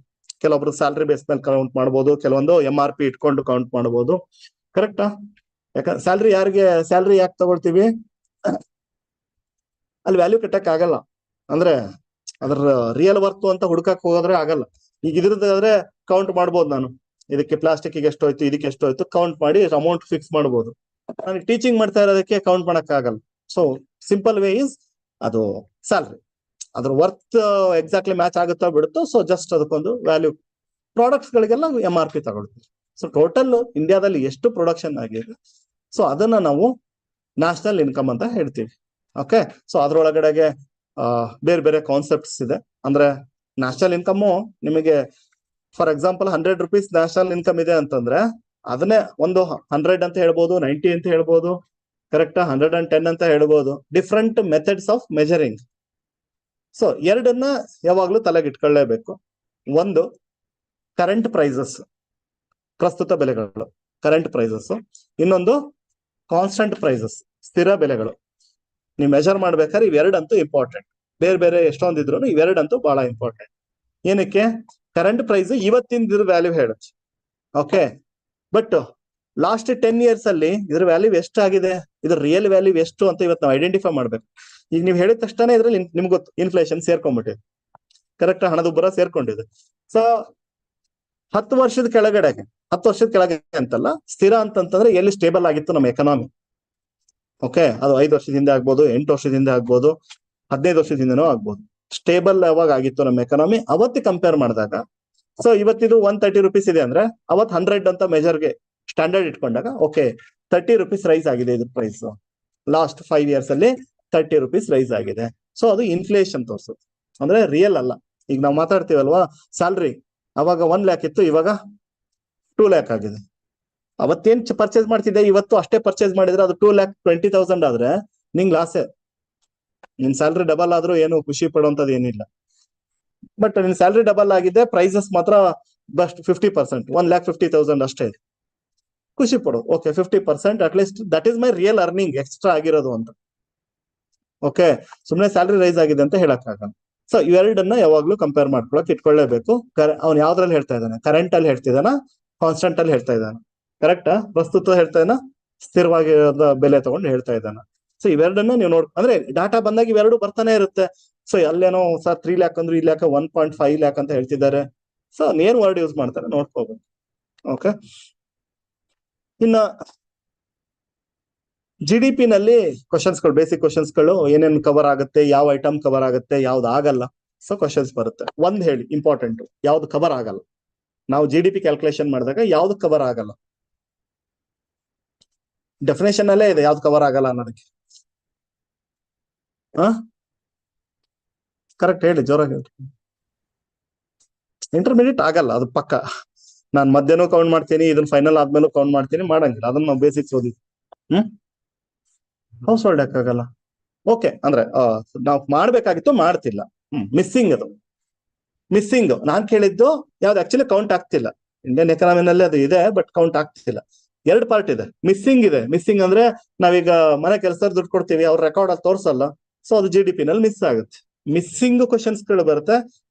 ಕೆಲವೊಬ್ರು ಸ್ಯಾಲ್ರಿ ಬೇಸ್ ಮೇಲೆ ಕೌಂಟ್ ಮಾಡ್ಬೋದು, ಕೆಲವೊಂದು MRP ಇಟ್ಕೊಂಡು ಕೌಂಟ್ ಮಾಡ್ಬೋದು. ಕರೆಕ್ಟಾ? ಯಾಕಂದ್ರೆ ಸ್ಯಾಲ್ರಿ ಯಾಕೆ ತಗೊಳ್ತೀವಿ? ಅಲ್ಲಿ ವ್ಯಾಲ್ಯೂ ಕಟ್ಟಕ್ ಆಗಲ್ಲ, ಅಂದ್ರೆ ಅದ್ರ ರಿಯಲ್ ವರ್ತ್ ಅಂತ ಹುಡ್ಕಕ್ ಹೋದ್ರೆ ಆಗಲ್ಲ. ಈಗ ಇದ್ರದ್ದಾದ್ರೆ ಕೌಂಟ್ ಮಾಡ್ಬೋದು, ನಾನು ಇದಕ್ಕೆ ಪ್ಲಾಸ್ಟಿಕ್ ಎಷ್ಟು ಹೋಯ್ತು, ಇದಕ್ಕೆ ಎಷ್ಟು ಹೋಯ್ತು ಕೌಂಟ್ ಮಾಡಿ ಅಮೌಂಟ್ ಫಿಕ್ಸ್ ಮಾಡ್ಬೋದು. ನಾನು ಟೀಚಿಂಗ್ ಮಾಡ್ತಾ ಇರೋದಕ್ಕೆ ಕೌಂಟ್ ಮಾಡಕ್ ಆಗಲ್ಲ. ಸೊ ಸಿಂಪಲ್ ವೇ ಇಸ್ ಅದು ಸ್ಯಾಲ್ರಿ, ಅದ್ರ ವರ್ತ್ ಎಕ್ಸಾಕ್ಟ್ಲಿ ಮ್ಯಾಚ್ ಆಗುತ್ತಾ ಬಿಡುತ್ತೋ, ಸೊ ಜಸ್ಟ್ ಅದಕ್ಕೊಂದು ವ್ಯಾಲ್ಯೂ. ಪ್ರಾಡಕ್ಟ್ಸ್ ಗಳಿಗೆಲ್ಲ MRP ತಗೊಳ್ತೀವಿ. ಸೊ ಟೋಟಲ್ ಇಂಡಿಯಾದಲ್ಲಿ ಎಷ್ಟು ಪ್ರೊಡಕ್ಷನ್ ಆಗಿದೆ, ಸೊ ಅದನ್ನ ನಾವು ನ್ಯಾಷನಲ್ ಇನ್ಕಮ್ ಅಂತ ಹೇಳ್ತೀವಿ. ಓಕೆ, ಸೊ ಅದ್ರೊಳಗಡೆಗೆ ಬೇರೆ ಬೇರೆ ಕಾನ್ಸೆಪ್ಟ್ಸ್ ಇದೆ. ಅಂದ್ರೆ ನ್ಯಾಷನಲ್ ಇನ್ಕಮ್ ನಿಮಗೆ for example 100 rupees national income ಇದೆ ಅಂತಂದ್ರೆ ಅದನ್ನೇ ಒಂದು 100 ಅಂತ ಹೇಳ್ಬೋದು, 90 ಅಂತ ಹೇಳ್ಬೋದು. ಕರೆಕ್ಟಾ? 110 ಅಂತ ಹೇಳ್ಬೋದು. Different methods of measuring. So ಎರಡನ್ನ ಯಾವಾಗ್ಲೂ ತಲೆಗೆ ಇಟ್ಕೊಳ್ಳೇಬೇಕು. ಒಂದು ಕರೆಂಟ್ ಪ್ರೈಸಸ್, ಪ್ರಸ್ತುತ ಬೆಲೆಗಳು, ಕರೆಂಟ್ ಪ್ರೈಸಸ್. ಇನ್ನೊಂದು ಕಾನ್ಸ್ಟಂಟ್ ಪ್ರೈಸಸ್, ಸ್ಥಿರ ಬೆಲೆಗಳು. ನೀವು ಮೆಜರ್ ಮಾಡ್ಬೇಕಾದ್ರೆ ಇವೆರಡಂತೂ ಇಂಪಾರ್ಟೆಂಟ್. ಬೇರೆ ಬೇರೆ ಎಷ್ಟೊಂದಿದ್ರು ಇವೆರಡಂತೂ ಬಹಳ ಇಂಪಾರ್ಟೆಂಟ್. ಏನಕ್ಕೆ? ಕರೆಂಟ್ ಪ್ರೈಸ್ ಇವತ್ತಿನ ವ್ಯಾಲ್ಯೂ ಹೇಳುತ್ತೆ. ಓಕೆ, ಬಟ್ ಲಾಸ್ಟ್ 10 years ಅಲ್ಲಿ ಇದ್ರ ವ್ಯಾಲ್ಯೂ ಎಷ್ಟಾಗಿದೆ, ಇದ್ರ ರಿಯಲ್ ವ್ಯಾಲ್ಯೂ ಎಷ್ಟು ಅಂತ ಇವತ್ತು ನಾವು ಐಡೆಂಟಿಫೈ ಮಾಡ್ಬೇಕು. ಈಗ ನೀವು ಹೇಳಿದ ತಕ್ಷಣ ಇದ್ರಲ್ಲಿ ನಿಮ್ಗೆ ಗೊತ್ತು, ಇನ್ಫ್ಲೇಷನ್ ಸೇರ್ಕೊಂಡ್ಬಿಟ್ಟಿದೆ. ಕರೆಕ್ಟ್? ಹಣದುಬ್ಬರ ಸೇರ್ಕೊಂಡಿದೆ. ಸೊ 10 ವರ್ಷದ ಕೆಳಗೆ ಅಂತಲ್ಲ, ಸ್ಥಿರ ಅಂತಂತಂದ್ರೆ ಎಲ್ಲಿ ಸ್ಟೇಬಲ್ ಆಗಿತ್ತು ನಮ್ಮ ಎಕನಾಮಿ. ಓಕೆ, ಅದು 5 ವರ್ಷದಿಂದ ಆಗ್ಬೋದು, 8 ವರ್ಷದಿಂದ ಆಗ್ಬೋದು, 15 ವರ್ಷದಿಂದನೂ ಆಗ್ಬೋದು. ಸ್ಟೇಬಲ್ ಯಾವಾಗ ಆಗಿತ್ತು ನಮ್ಮ ಎಕನಾಮಿ ಅವತ್ತಿ ಕಂಪೇರ್ ಮಾಡಿದಾಗ, ಸೊ ಇವತ್ತಿದು 130 rupees ಇದೆ ಅಂದ್ರೆ ಅವತ್ 100 ಅಂತ ಮೆಜರ್ಗೆ ಸ್ಟ್ಯಾಂಡರ್ಡ್ ಇಟ್ಕೊಂಡಾಗ ಓಕೆ 30 rupees ರೈಸ್ ಆಗಿದೆ ಇದ್ರ ಪ್ರೈಸ್. ಲಾಸ್ಟ್ 5 years ಅಲ್ಲಿ 30 rupees ರೈಸ್ ಆಗಿದೆ. ಸೊ ಅದು ಇನ್ಫ್ಲೇಷನ್ ತೋರಿಸುತ್ತೆ, ಅಂದ್ರೆ ರಿಯಲ್ ಅಲ್ಲ. ಈಗ ನಾವು ಮಾತಾಡ್ತೀವಲ್ವಾ, ಸ್ಯಾಲ್ರಿ ಅವಾಗ 1 lakh ಇತ್ತು, ಇವಾಗ 2 lakh ಆಗಿದೆ. ಅವತ್ತೇನ್ ಪರ್ಚೇಸ್ ಮಾಡ್ತಿದ್ದೆ, ಇವತ್ತು ಅಷ್ಟೇ ಪರ್ಚೇಸ್ ಮಾಡಿದ್ರೆ ಅದು 2,20,000 ಆದ್ರೆ ನಿಂಗ್ ಲಾಸೆ. ನಿನ್ ಸ್ಯಾಲ್ರಿ ಡಬಲ್ ಆದ್ರೂ ಏನು ಖುಷಿ ಪಡುವಂತದ್ದು ಏನಿಲ್ಲ. ಬಟ್ ನಿನ್ ಸ್ಯಾಲ್ರಿ ಡಬಲ್ ಆಗಿದೆ, ಪ್ರೈಸಸ್ ಮಾತ್ರ ಬಸ್ಟ್ 50%, 1,50,000 ಅಷ್ಟೇ ಇದೆ. ಖುಷಿ ಪಡು. Okay, 50% at least that is my real earning, extra ಆಗಿರೋದು ಅಂತ. ಓಕೆ, ಸುಮ್ನೆ ಸ್ಯಾಲ್ರಿ ರೈಸ್ ಆಗಿದೆ ಅಂತ ಹೇಳಕ್ಕಾಗಲ್ಲ. ಸೊ ಇವೆರಡನ್ನ ಯಾವಾಗ್ಲೂ ಕಂಪೇರ್ ಮಾಡ್ಕೊಳಕ್ ಇಟ್ಕೊಳ್ಳೇಬೇಕು. ಅವ್ನು ಯಾವ್ದ್ರಲ್ಲಿ ಹೇಳ್ತಾ ಇದ್ದಾನೆ? ಕರೆಂಟ್ ಅಲ್ಲಿ ಹೇಳ್ತಿದ್ದಾನ, ಕಾನ್ಸ್ಟೆಂಟ್ ಅಲ್ಲಿ ಹೇಳ್ತಾ ಇದ್ದಾನ? ಕರೆಕ್ಟಾ? ಪ್ರಸ್ತುತ ಹೇಳ್ತಾ ಇದ್ದಾನ, ಸ್ಥಿರವಾಗಿ ಬೆಲೆ ತಗೊಂಡು ಹೇಳ್ತಾ ಇದ್ದಾನ? ಸೊ ಇವೆರಡನ್ನ ನೀವು ಅಂದ್ರೆ ಡಾಟಾ ಬಂದಾಗ ಇವೆರಡು ಬರ್ತಾನೆ ಇರುತ್ತೆ. ಸೊ ಅಲ್ಲೇನೋ ಸರ್ 3 lakh ಅಂದ್ರೆ ಈ ಲ್ಯಾಕ್ 1.5 lakh ಅಂತ ಹೇಳ್ತಿದ್ದಾರೆ. ಸೊ ನೇರ್ ವರ್ಡ್ ಯೂಸ್ ಮಾಡ್ತಾರೆ, ನೋಡ್ಕೋಬೇಕು. ಓಕೆ, ಇನ್ನ GDP ನಲ್ಲಿ ಕ್ವಶನ್ಸ್ಗಳು, ಬೇಸಿಕ್ ಕ್ವಶನ್ಸ್ಗಳು, ಏನೇನ್ ಕವರ್ ಆಗುತ್ತೆ, ಯಾವ ಐಟಮ್ ಕವರ್ ಆಗುತ್ತೆ, ಯಾವ್ದು ಆಗಲ್ಲ. ಸೊ ಕ್ವಶನ್ಸ್ ಬರುತ್ತೆ. ಒಂದ್ ಹೇಳಿ ಇಂಪಾರ್ಟೆಂಟ್, ಯಾವ್ದು ಕವರ್ ಆಗಲ್ಲ. ನಾವು GDP ಕ್ಯಾಲ್ಕುಲೇಷನ್ ಮಾಡಿದಾಗ ಯಾವ್ದು ಕವರ್ ಆಗಲ್ಲ? ಡೆಫಿನೇಷನ್ ಅಲ್ಲೇ ಇದೆ ಯಾವ್ದು ಕವರ್ ಆಗಲ್ಲ ಅನ್ನೋದಕ್ಕೆ. ಕರೆಕ್ಟ್ ಹೇಳಿ, ಜೋರಾಗಿ ಹೇಳಿ. ಇಂಟರ್ಮೀಡಿಯೇಟ್ ಆಗಲ್ಲ, ಅದು ಪಕ್ಕ. ನಾನ್ ಮಧ್ಯನೂ ಕೌಂಟ್ ಮಾಡ್ತೀನಿ, ಇದನ್ನ ಫೈನಲ್ ಆದ್ಮೇಲೂ ಕೌಂಟ್ ಮಾಡ್ತೀನಿ, ಮಾಡಂಗಿಲ್ಲ. ಅದನ್ನ ನಾವು ಬೇಸಿಕ್ಸ್ ಓದಿ. House hold ಯಾಕಾಗಲ್ಲ? ಓಕೆ, ಅಂದ್ರೆ ನಾವು ಮಾಡ್ಬೇಕಾಗಿತ್ತು, ಮಾಡ್ತಿಲ್ಲ. ಮಿಸ್ಸಿಂಗ್, ಅದು ಮಿಸ್ಸಿಂಗ್. ನಾನ್ ಕೇಳಿದ್ದು ಯಾವ್ದು ಆಕ್ಚುಲಿ ಕೌಂಟ್ ಆಗ್ತಿಲ್ಲ. ಇಂಡಿಯನ್ ಎಕನಾಮಿನಲ್ಲಿ ಅದು ಇದೆ, ಬಟ್ ಕೌಂಟ್ ಆಗ್ತಿಲ್ಲ. 2 ಪಾರ್ಟ್ ಇದೆ. ಮಿಸ್ಸಿಂಗ್ ಇದೆ. ಮಿಸ್ಸಿಂಗ್ ಅಂದ್ರೆ ನಾವೀಗ ಮನೆ ಕೆಲಸದವ್ರು ದುಡ್ಡು ಕೊಡ್ತೀವಿ, ಅವ್ರ ರೆಕಾರ್ಡ್ ಅಲ್ಲಿ ತೋರ್ಸಲ್ಲ. ಸೊ ಅದು GDP ನಲ್ಲಿ ಮಿಸ್ ಆಗುತ್ತೆ. ಮಿಸ್ಸಿಂಗ್ ಕ್ವಶನ್ಸ್ ಗಳು ಬರುತ್ತೆ.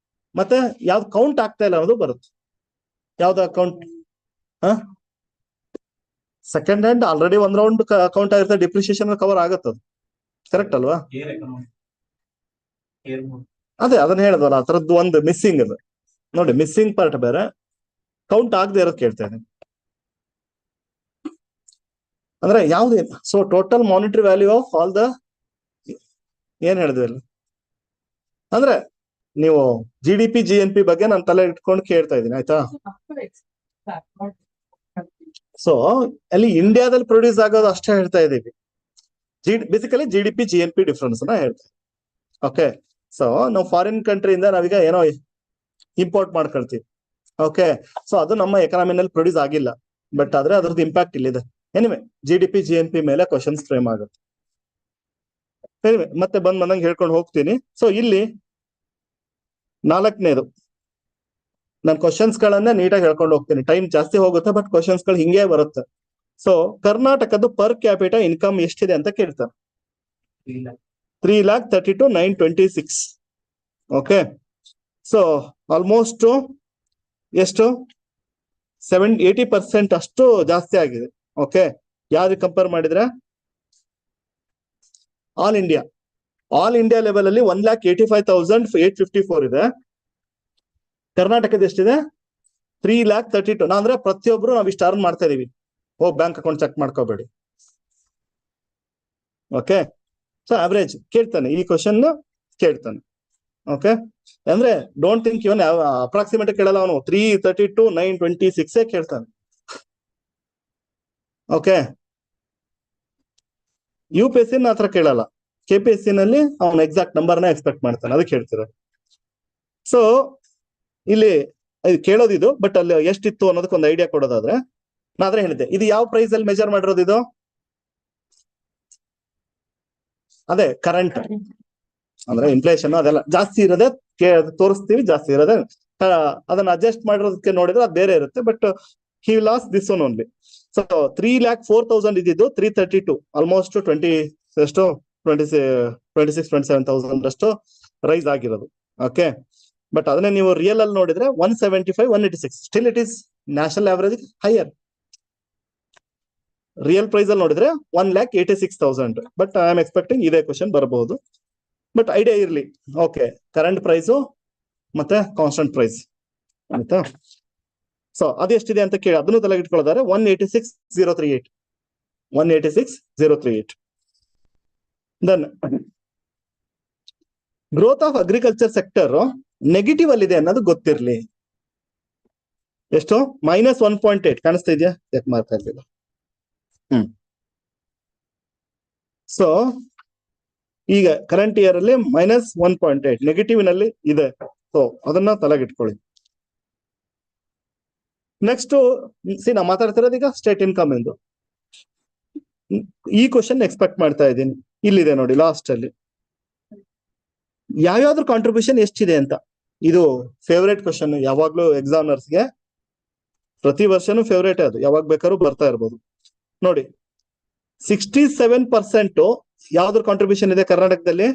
ಮತ್ತೆ ಯಾವ್ದು ಕೌಂಟ್ ಆಗ್ತಾ ಇಲ್ಲ ಅನ್ನೋದು ಬರುತ್ತೆ. ಯಾವ್ದು account? Second hand already 1 round count ಆಗಿರುತ್ತೆ, ಡಿಪ್ರಿಸಿಯೇಷನ್ ಕವರ್ ಆಗುತ್ತೆ. ಅದು ಕರೆಕ್ಟ್ ಅಲ್ವಾ? ಅದೇ ಅದನ್ನ ಹೇಳಿದ್ವಲ್ಲ, ಆ ತರದ್ದು ಒಂದು ಮಿಸ್ಸಿಂಗ್ ಅದು. ನೋಡಿ, ಮಿಸ್ಸಿಂಗ್ ಪಾರ್ಟ್ ಬೇರೆ, ಕೌಂಟ್ ಆಗದೆ ಇರೋದು ಕೇಳ್ತಾ ಇದ್ದೀನಿ. ಅಂದ್ರೆ ಯಾವ್ದು? So total monetary value of all the, ಏನ್ ಹೇಳಿದ್ವಿ ಅಲ್ಲಿ? ಅಂದ್ರೆ ನೀವು GDP GNP ಬಗ್ಗೆ ನಾನು ತಲೆ ಇಟ್ಕೊಂಡು ಕೇಳ್ತಾ ಇದ್ದೀನಿ, ಆಯ್ತಾ? ಸೊ ಅಲ್ಲಿ ಇಂಡಿಯಾದಲ್ಲಿ ಪ್ರೊಡ್ಯೂಸ್ ಆಗೋದು ಅಷ್ಟೇ ಹೇಳ್ತಾ ಇದ್ದೀವಿ. ಬೇಸಿಕಲಿ GDP GNP ಡಿಫ್ರೆನ್ಸ್ ನ ಹೇಳ್ತಾ. ಓಕೆ, ಸೊ ನಾವು ಫಾರಿನ್ ಕಂಟ್ರಿಯಿಂದ ನಾವೀಗ ಏನೋ ಇಂಪೋರ್ಟ್ ಮಾಡ್ಕೊಳ್ತೀವಿ. ಓಕೆ, ಸೊ ಅದು ನಮ್ಮ ಎಕನಾಮಿನಲ್ಲಿ ಪ್ರೊಡ್ಯೂಸ್ ಆಗಿಲ್ಲ, ಬಟ್ ಆದ್ರೆ ಅದ್ರದ್ದು ಇಂಪ್ಯಾಕ್ಟ್ ಇಲ್ಲಿದೆ. ಎನಿವೆ GDP GNP ಮೇಲೆ ಕ್ವಶನ್ಸ್ ಫ್ರೇಮ್ ಆಗುತ್ತೆ. ಎನಿವೆ ಮತ್ತೆ ಬಂದಂಗೆ ಹೇಳ್ಕೊಂಡು ಹೋಗ್ತೀನಿ. ಸೊ ಇಲ್ಲಿ 4ನೇದು, ನಾನು ಕ್ವಶನ್ಸ್ ಗಳನ್ನ ನೀಟಾಗಿ ಹೇಳ್ಕೊಂಡು ಹೋಗ್ತೀನಿ. ಟೈಮ್ ಜಾಸ್ತಿ ಹೋಗುತ್ತೆ, ಬಟ್ ಕ್ವಶನ್ಸ್ ಗಳು ಹಿಂಗೆ ಬರುತ್ತೆ. ಸೊ ಕರ್ನಾಟಕದ ಪರ್ ಕ್ಯಾಪಿಟ ಇನ್ಕಮ್ ಎಷ್ಟಿದೆ ಅಂತ ಕೇಳ್ತಾರೆ. 3,32,926. ಓಕೆ, ಸೊ ಆಲ್ಮೋಸ್ಟ್ ಎಷ್ಟು 80% ಅಷ್ಟು ಜಾಸ್ತಿ ಆಗಿದೆ. ಓಕೆ, ಯಾವ್ದು ಕಂಪೇರ್ ಮಾಡಿದ್ರೆ ಆಲ್ ಇಂಡಿಯಾ ಲೆವೆಲ್ ಅಲ್ಲಿ 1,85,854 ಇದೆ. ಕರ್ನಾಟಕದ ಎಷ್ಟಿದೆ 3,32,000. ಅಂದ್ರೆ ಪ್ರತಿಯೊಬ್ರು ನಾವ್ ಇಷ್ಟು ಅರ್ನ್ ಮಾಡ್ತಾ ಇದೀವಿ. ಹೋಗಿ ಬ್ಯಾಂಕ್ ಅಕೌಂಟ್ ಚೆಕ್ ಮಾಡ್ಕೋಬೇಡಿ. ಓಕೆ, ಸೊ ಅವರೇಜ್ ಕೇಳ್ತಾನೆ, ಈ ಕ್ವಶನ್ ಕೇಳ್ತಾನೆ. ಓಕೆ, ಅಂದ್ರೆ ಡೋಂಟ್ ಥಿಂಕ್ ಇವನ್ ಅಪ್ರಾಕ್ಸಿಮೇಟ್ ಕೇಳಲ್ಲ ಅವನು. 332,926 ಕೇಳ್ತಾನೆ. ಓಕೆ, UPSC ಹತ್ರ ಕೇಳಲ್ಲ, KPSC ನಲ್ಲಿ ಅವನು ಎಕ್ಸಾಕ್ಟ್ ನಂಬರ್ನ ಎಕ್ಸ್ಪೆಕ್ಟ್ ಮಾಡ್ತಾನೆ, ಅದಕ್ಕೆ ಹೇಳ್ತೀರ. ಸೊ ಇಲ್ಲಿ ಕೇಳೋದಿದು, ಬಟ್ ಅಲ್ಲಿ ಎಷ್ಟಿತ್ತು ಅನ್ನೋದಕ್ಕೆ ಒಂದು ಐಡಿಯಾ ಕೊಡೋದಾದ್ರೆ, ನಾ ಆದ್ರೆ ಹೇಳಿದ್ದೆ ಇದು ಯಾವ ಪ್ರೈಸ್ ಅಲ್ಲಿ ಮೆಜರ್ ಮಾಡಿರೋದು ಇದು, ಅದೇ ಕರೆಂಟ್ ಅಂದ್ರೆ ಇನ್ಫ್ಲೇಷನ್ ಅದೆಲ್ಲ ಜಾಸ್ತಿ ಇರೋದೇ ತೋರಿಸ್ತೀವಿ, ಜಾಸ್ತಿ ಇರೋದೇ ಅದನ್ನ ಅಡ್ಜಸ್ಟ್ ಮಾಡಿರೋದಕ್ಕೆ ನೋಡಿದ್ರೆ ಅದು ಬೇರೆ ಇರುತ್ತೆ. But he loss this one only. So 3,04,000 ಇದ್ದಿದ್ದು 332, ಆಲ್ಮೋಸ್ಟ್ 26,27,000 ಅಷ್ಟು ರೈಸ್ ಆಗಿರೋದು. ಓಕೆ, ಬಟ್ ಅದನ್ನೇ ನೀವು ರಿಯಲ್ ಅಲ್ಲಿ ನೋಡಿದ್ರೆ 175, 186, still it is national average higher. Real price ಅಲ್ಲಿ ನೋಡಿದ್ರೆ 1,86,000. ಬಟ್ ಐ ಆಮ್ ಎಕ್ಸ್ಪೆಕ್ಟಿಂಗ್ ಇದೇ ಕ್ವಶನ್ ಬರಬಹುದು, ಬಟ್ ಐಡಿಯಾ ಇರ್ಲಿ. ಓಕೆ, ಕರೆಂಟ್ ಪ್ರೈಸು ಮತ್ತೆ ಕಾನ್ಸ್ಟೆಂಟ್ ಪ್ರೈಸ್ ಆಯ್ತಾ. ಸೊ ಅದೆಷ್ಟಿದೆ ಅಂತ ಕೇಳಿ ಅದನ್ನು ತಲೆಗಿಟ್ಕೊಳ್ಳೋದಾದ್ರೆ 186,038. 186,038. Then growth of agriculture sector negative ಅಲ್ಲಿದೆ ಅನ್ನೋದು ಗೊತ್ತಿರ್ಲಿ. ಎಷ್ಟು -1.8 ಕಾಣಿಸ್ತಾ ಇದೆಯಾ, ಚೆಕ್ ಮಾಡ್ತಾ ಇರ್ಲಿಲ್ಲ. ಸೊ ಈಗ ಕರೆಂಟ್ ಇಯರ್ ಅಲ್ಲಿ -1.8 ನೆಗೆಟಿವ್ ನಲ್ಲಿ ಇದೆ. ಸೊ ಅದನ್ನ ತಲೆಗಿಟ್ಕೊಳ್ಳಿ. ನೆಕ್ಸ್ಟ್ ನಾ ಮಾತಾಡ್ತಿರೋದು ಈಗ ಸ್ಟೇಟ್ ಇನ್ಕಮ್ ಎಂದು. ಈ ಕ್ವಶನ್ ಎಕ್ಸ್ಪೆಕ್ಟ್ ಮಾಡ್ತಾ ಇದ್ದೀನಿ. ಇಲ್ಲಿದೆ ನೋಡಿ ಲಾಸ್ಟ್ ಅಲ್ಲಿ ಯಾವ್ಯಾವ್ದ್ರ ಕಾಂಟ್ರಿಬ್ಯೂಷನ್ ಎಷ್ಟಿದೆ ಅಂತ. ಇದು ಫೇವ್ರೇಟ್ ಕ್ವಶನ್ ಯಾವಾಗ್ಲೂ ಎಕ್ಸಾಮಿನರ್ಸ್ಗೆ, ಪ್ರತಿ ವರ್ಷನೂ ಫೇವ್ರೇಟ್. ಅದು ಯಾವಾಗ ಬೇಕಾದ್ರೂ ಬರ್ತಾ ಇರ್ಬೋದು ನೋಡಿ. 67% ಯಾವ್ದ್ರ ಕಾಂಟ್ರಿಬ್ಯೂಷನ್ ಇದೆ ಕರ್ನಾಟಕದಲ್ಲಿ,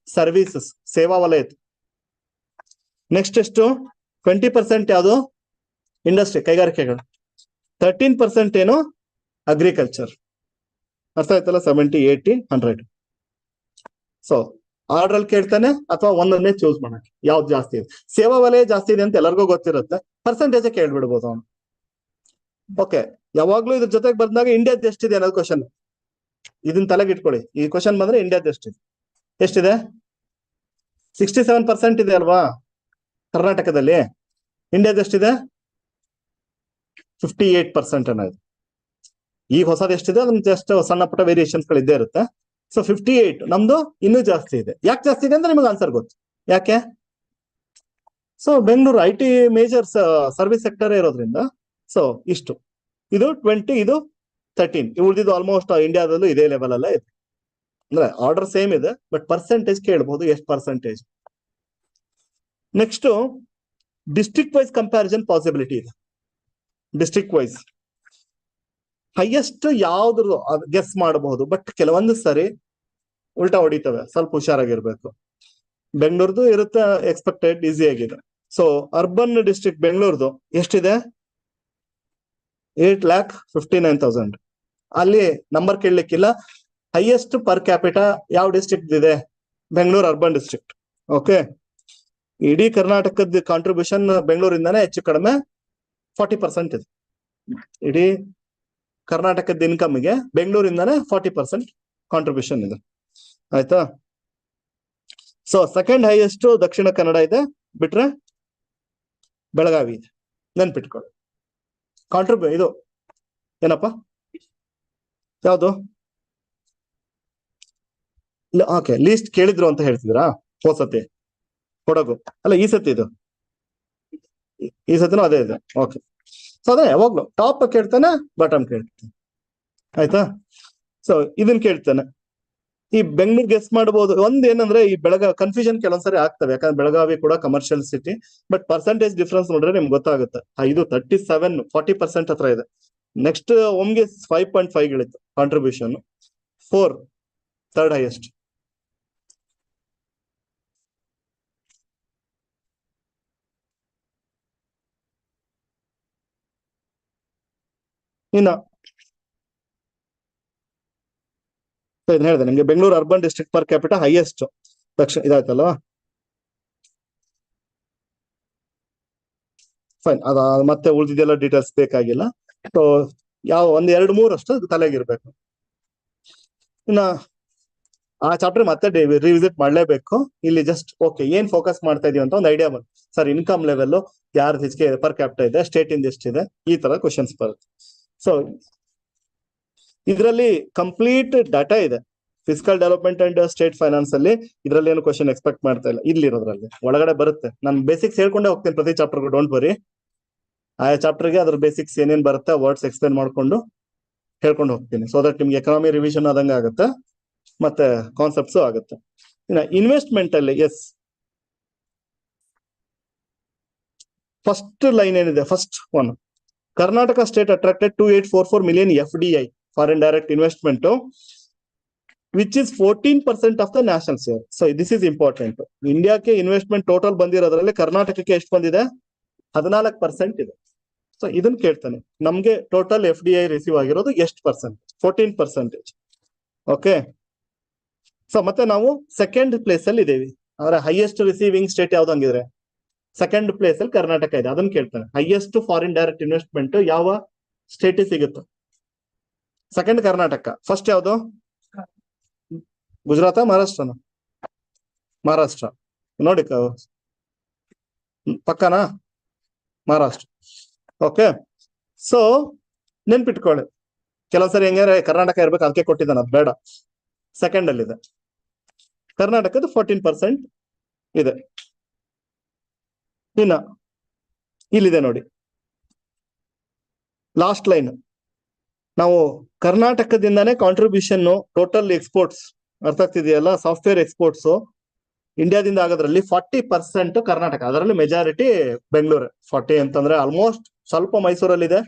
ಸರ್ವಿಸಸ್, ಸೇವಾ ವಲಯದ. ನೆಕ್ಸ್ಟ್ ಎಷ್ಟು 20% ಯಾವುದು, ಇಂಡಸ್ಟ್ರಿ, ಕೈಗಾರಿಕೆಗಳು. 13% ಏನು, ಅಗ್ರಿಕಲ್ಚರ್. ಅರ್ಥ ಆಯ್ತಲ್ಲ, 70, 80, 100. ಸೊ ಆರ್ಡರ್ ಅಲ್ಲಿ ಕೇಳ್ತಾನೆ ಅಥವಾ ಒಂದನ್ನೇ ಚೂಸ್ ಮಾಡಕ್ಕೆ ಯಾವ್ದು ಜಾಸ್ತಿ ಇದೆ. ಸೇವಾ ವಲಯ ಜಾಸ್ತಿ ಇದೆ ಅಂತ ಎಲ್ಲರಿಗೂ ಗೊತ್ತಿರುತ್ತೆ, ಪರ್ಸೆಂಟೇಜ್ ಕೇಳ್ಬಿಡ್ಬೋದು ಅವನು. ಓಕೆ, ಯಾವಾಗ್ಲೂ ಇದ್ರ ಜೊತೆಗೆ ಬಂದಾಗ ಇಂಡಿಯಾದ ಎಷ್ಟಿದೆ ಅನ್ನೋದು ಕ್ವಶನ್. ಇದನ್ನ ತಲೆಗಿಟ್ಕೊಳ್ಳಿ. ಈ ಕ್ವಶನ್ ಬಂದ್ರೆ ಇಂಡಿಯಾದ ಎಷ್ಟಿದೆ 67% ಇದೆ ಅಲ್ವಾ ಕರ್ನಾಟಕದಲ್ಲಿ. ಇಂಡಿಯಾದ ಎಷ್ಟಿದೆ 58% ಅನ್ನೋದು. ಈಗ ಹೊಸದು ಎಷ್ಟಿದೆ ಅದನ್ನ ಜಸ್ಟ್ ಸಣ್ಣ ಪುಟ್ಟ ವೇರಿಯೇಷನ್ಸ್ ಗಳು ಇದ್ದೇ ಇರುತ್ತೆ. ಸೊ 58, ನಮ್ದು ಇನ್ನೂ ಜಾಸ್ತಿ ಇದೆ. ಯಾಕೆ ಜಾಸ್ತಿ ಇದೆ ಅಂದ್ರೆ ನಿಮಗೆ ಆನ್ಸರ್ ಗೊತ್ತು ಯಾಕೆ. So Bengaluru IT major service sector ಇರೋದ್ರಿಂದ ಸೊ ಇಷ್ಟು, ಇದು 20, ಇದು 13. ಉಳಿದಿದ್ದು ಆಲ್ಮೋಸ್ಟ್ ಇಂಡಿಯಾದಲ್ಲೂ ಇದೇ ಲೆವೆಲ್ ಅಲ್ಲ ಇದೆ. ಅಂದ್ರೆ ಆರ್ಡರ್ ಸೇಮ್ ಇದೆ, ಬಟ್ ಪರ್ಸೆಂಟೇಜ್ ಕೇಳಬಹುದು, ಎಷ್ಟು percentage. Next district wise comparison possibility ಇದೆ. ಡಿಸ್ಟ್ರಿಕ್ಟ್ ವೈಸ್ ಹೈಯೆಸ್ಟ್ ಯಾವ್ದು ಗೆಸ್ ಮಾಡಬಹುದು, ಬಟ್ ಕೆಲವೊಂದು ಸರಿ ಉಲ್ಟಾ ಹೊಡಿತವೆ, ಸ್ವಲ್ಪ ಹುಷಾರಾಗಿರ್ಬೇಕು. ಬೆಂಗಳೂರ್ದು ಇರುತ್ತೆ ಎಕ್ಸ್ಪೆಕ್ಟೆಡ್, ಈಸಿ ಆಗಿದೆ. ಸೊ ಅರ್ಬನ್ ಡಿಸ್ಟ್ರಿಕ್ಟ್ ಬೆಂಗಳೂರ್ದು ಎಷ್ಟಿದೆ 8,59,000. ಅಲ್ಲಿ ನಂಬರ್ ಕೇಳಲಿಕ್ಕಿಲ್ಲ. ಹೈಯೆಸ್ಟ್ ಪರ್ ಕ್ಯಾಪಿಟಾ ಯಾವ ಡಿಸ್ಟ್ರಿಕ್ಟ್ ಇದೆ, ಬೆಂಗಳೂರು ಅರ್ಬನ್ ಡಿಸ್ಟ್ರಿಕ್ಟ್. ಓಕೆ, ಇಡೀ ಕರ್ನಾಟಕದ ಕಾಂಟ್ರಿಬ್ಯೂಷನ್ ಬೆಂಗಳೂರಿಂದಾನೇ ಹೆಚ್ಚು ಕಡಿಮೆ 40% ಇದೆ. ಇಡೀ ಕರ್ನಾಟಕದ ಇನ್ಕಮ್ಗೆ ಬೆಂಗಳೂರಿಂದಾನೇ 40% ಕಾಂಟ್ರಿಬ್ಯೂಷನ್ ಇದೆ. ಆಯ್ತಾ. So second highest Dakshina Kannada ಇದೆ, ಬಿಟ್ರೆ ಬೆಳಗಾವಿ ಇದೆ. ನೆನ್ಪಿಟ್ಕೊಳ್ಳಿ. ಇದು ಏನಪ್ಪ, ಯಾವುದು ಓಕೆ ಲೀಸ್ಟ್ ಕೇಳಿದ್ರು ಅಂತ ಹೇಳ್ತಿದ್ರಾ ಹೋಸತಿ, ಕೊಡಗು ಅಲ್ಲ ಈ ಸತಿ, ಈ ಸತಿನೂ ಅದೇ ಇದೆ. ಓಕೆ, ಸೊ ಅದೇ ಯಾವಾಗ್ಲೂ ಟಾಪ್ ಕೇಳ್ತಾನೆ, ಬಾಟಮ್ ಕೇಳ್ತಾನೆ. ಆಯ್ತಾ. ಸೊ ಇದನ್ ಕೇಳ್ತಾನೆ. ಈ ಬೆಂಗಳೂರು ಗೆಸ್ ಮಾಡಬಹುದು. ಒಂದ್ ಏನಂದ್ರೆ ಈ ಕನ್ಫ್ಯೂಷನ್ ಕೆಲವೊಂದ್ಸರಿ ಆಗ್ತವೆ, ಯಾಕಂದ್ರೆ ಬೆಳಗಾವಿ ಕೂಡ commercial city. But percentage difference ನೋಡ್ರೆ ನಿಮ್ಗೆ ಗೊತ್ತಾಗುತ್ತೆ. ಇದು 37, 40% ಹತ್ರ ಇದೆ. ನೆಕ್ಸ್ಟ್ ಒಮ್ಗೆ 5.5 ಇಳಿತು ಕಾಂಟ್ರಿಬ್ಯೂಷನ್. 4 third highest. ಇನ್ನ ಇದನ್ನ ಹೇಳಿದೆ ನಿಮ್ಗೆ, Bengaluru urban district per capital highest ದಕ್ಷಿಣ ಇದಾಯ್ತಲ್ವಾ. ಫೈನ್, ಅದ ಮತ್ತೆ ಉಳಿದಿದೆಲ್ಲ ಡೀಟೇಲ್ಸ್ ಬೇಕಾಗಿಲ್ಲ. ಸೊ ಯಾವ ಒಂದ್ 2-3 ಅಷ್ಟು ತಲೆಗಿರ್ಬೇಕು. ಇನ್ನ ಆ ಚಾಪ್ಟರ್ ಮತ್ತೆ ರಿವಿಸಿಟ್ ಮಾಡ್ಲೇಬೇಕು. ಇಲ್ಲಿ ಜಸ್ಟ್ ಓಕೆ ಏನ್ ಫೋಕಸ್ ಮಾಡ್ತಾ ಇದೀವಿ ಅಂತ ಒಂದು ಐಡಿಯಾ ಬಂತು. ಸರ್ ಇನ್ಕಮ್ ಲೆವೆಲ್ ಯಾರ್ದು ಹೆಚ್ಚಿಗೆ ಪರ್ ಕ್ಯಾಪಿಟಲ್ ಇದೆ, ಸ್ಟೇಟ್ ಇಂದ ಎಷ್ಟಿದೆ, ಈ ತರ ಕ್ವಶನ್ಸ್ ಬರುತ್ತೆ. ಸೊ ಇದರಲ್ಲಿ ಕಂಪ್ಲೀಟ್ ಡಾಟಾ ಇದೆ. Physical development and state finance ಅಲ್ಲಿ ಇದರಲ್ಲಿ ಏನು ಕ್ವಶನ್ ಎಕ್ಸ್ಪೆಕ್ಟ್ ಮಾಡ್ತಾ ಇಲ್ಲ. ಇಲ್ಲಿರೋದ್ರಲ್ಲಿ ಒಳಗಡೆ ಬರುತ್ತೆ. ನಾನು ಬೇಸಿಕ್ಸ್ ಹೇಳ್ಕೊಂಡೇ ಹೋಗ್ತೀನಿ ಪ್ರತಿ ಚಾಪ್ಟರ್, ಡೋಂಟ್ ವರಿ. ಆಯಾ ಚಾಪ್ಟರ್ಗೆ ಅದ್ರ ಬೇಸಿಕ್ಸ್ ಏನೇನ್ ಬರುತ್ತೆ ವರ್ಡ್ಸ್ ಎಕ್ಸ್ಪ್ಲೇನ್ ಮಾಡ್ಕೊಂಡು ಹೇಳ್ಕೊಂಡು ಹೋಗ್ತೀನಿ. ಸೊ ದಟ್ ನಿಮ್ಗೆ ಎಕನಾಮಿ ರಿವಿಷನ್ ಆದಂಗೆ ಆಗುತ್ತೆ, ಮತ್ತೆ ಕಾನ್ಸೆಪ್ಟ್ಸ್ ಆಗುತ್ತೆ. ಇನ್ನು ಇನ್ವೆಸ್ಟ್ಮೆಂಟ್ ಅಲ್ಲಿ ಫಸ್ಟ್ ಲೈನ್ ಏನಿದೆ, first one, Karnataka state attracted 2844 million FDI foreign direct investment, which is 14% of the national share. So this is important. ಇಂಡಿಯಾಕ್ಕೆ ಇನ್ವೆಸ್ಟ್ಮೆಂಟ್ ಟೋಟಲ್ ಬಂದಿರೋದ್ರಲ್ಲಿ ಕರ್ನಾಟಕಕ್ಕೆ ಎಷ್ಟು ಬಂದಿದೆ? 14% ಇದೆ. ಸೊ ಇದನ್ನ ಕೇಳ್ತಾನೆ, ನಮ್ಗೆ ಟೋಟಲ್ FDI ರಿಸೀವ್ ಆಗಿರೋದು ಎಷ್ಟು ಪರ್ಸೆಂಟ್? 14%. ಓಕೆ. ಸೊ ಮತ್ತೆ ನಾವು ಸೆಕೆಂಡ್ ಪ್ಲೇಸ್ ಅಲ್ಲಿ ಇದೇವಿ. ಅವರ ಹೈಯೆಸ್ಟ್ ರಿಸೀವಿಂಗ್ ಸ್ಟೇಟ್ ಯಾವ್ದು ಹಂಗಿದ್ರೆ ಸೆಕೆಂಡ್ ಪ್ಲೇಸ್ ಅಲ್ಲಿ ಕರ್ನಾಟಕ ಇದೆ. ಅದನ್ನ ಕೇಳ್ತಾನೆ, ಹೈಯೆಸ್ಟ್ ಫಾರಿನ್ ಡೈರೆಕ್ಟ್ ಇನ್ವೆಸ್ಟ್ಮೆಂಟ್ ಯಾವ ಸ್ಟೇಟ್ ಸಿಗುತ್ತೆ? ಸೆಕೆಂಡ್ ಕರ್ನಾಟಕ, ಫಸ್ಟ್ ಯಾವ್ದು? ಗುಜರಾತ, ಮಹಾರಾಷ್ಟ್ರನ? ಮಹಾರಾಷ್ಟ್ರ ನೋಡಿ, ಪಕ್ಕನಾ? ಮಹಾರಾಷ್ಟ್ರ. ಓಕೆ. ಸೊ ನೆನ್ಪಿಟ್ಕೊಳ್ಳಿ, ಕೆಲವೊಂದ್ಸರಿ ಹೆಂಗಾರೆ ಕರ್ನಾಟಕ ಇರ್ಬೇಕು ಅದಕ್ಕೆ ಕೊಟ್ಟಿದ್ದಾನ, ಅದು ಬೇಡ. ಸೆಕೆಂಡ್ ಅಲ್ಲಿ ಇದೆ ಕರ್ನಾಟಕದ 14% ಇದೆ. ಇನ್ನ ಇಲ್ಲಿದೆ ನೋಡಿ ಲಾಸ್ಟ್ ಲೈನ್, ನಾವು ಕರ್ನಾಟಕದಿಂದಾನೇ ಕಾಂಟ್ರಿಬ್ಯೂಷನ್ ಟೋಟಲ್ ಎಕ್ಸ್ಪೋರ್ಟ್ಸ್, ಅರ್ಥ ಆಗ್ತಿದೆಯಲ್ಲ, ಸಾಫ್ಟ್ವೇರ್ ಎಕ್ಸ್ಪೋರ್ಟ್ಸ್ ಇಂಡಿಯಾದಿಂದ ಆಗೋದ್ರಲ್ಲಿ 40% ಕರ್ನಾಟಕ, ಅದರಲ್ಲಿ ಮೆಜಾರಿಟಿ ಬೆಂಗಳೂರು. 40 ಅಂತಂದ್ರೆ ಆಲ್ಮೋಸ್ಟ್ ಸ್ವಲ್ಪ ಮೈಸೂರಲ್ಲಿ ಇದೆ,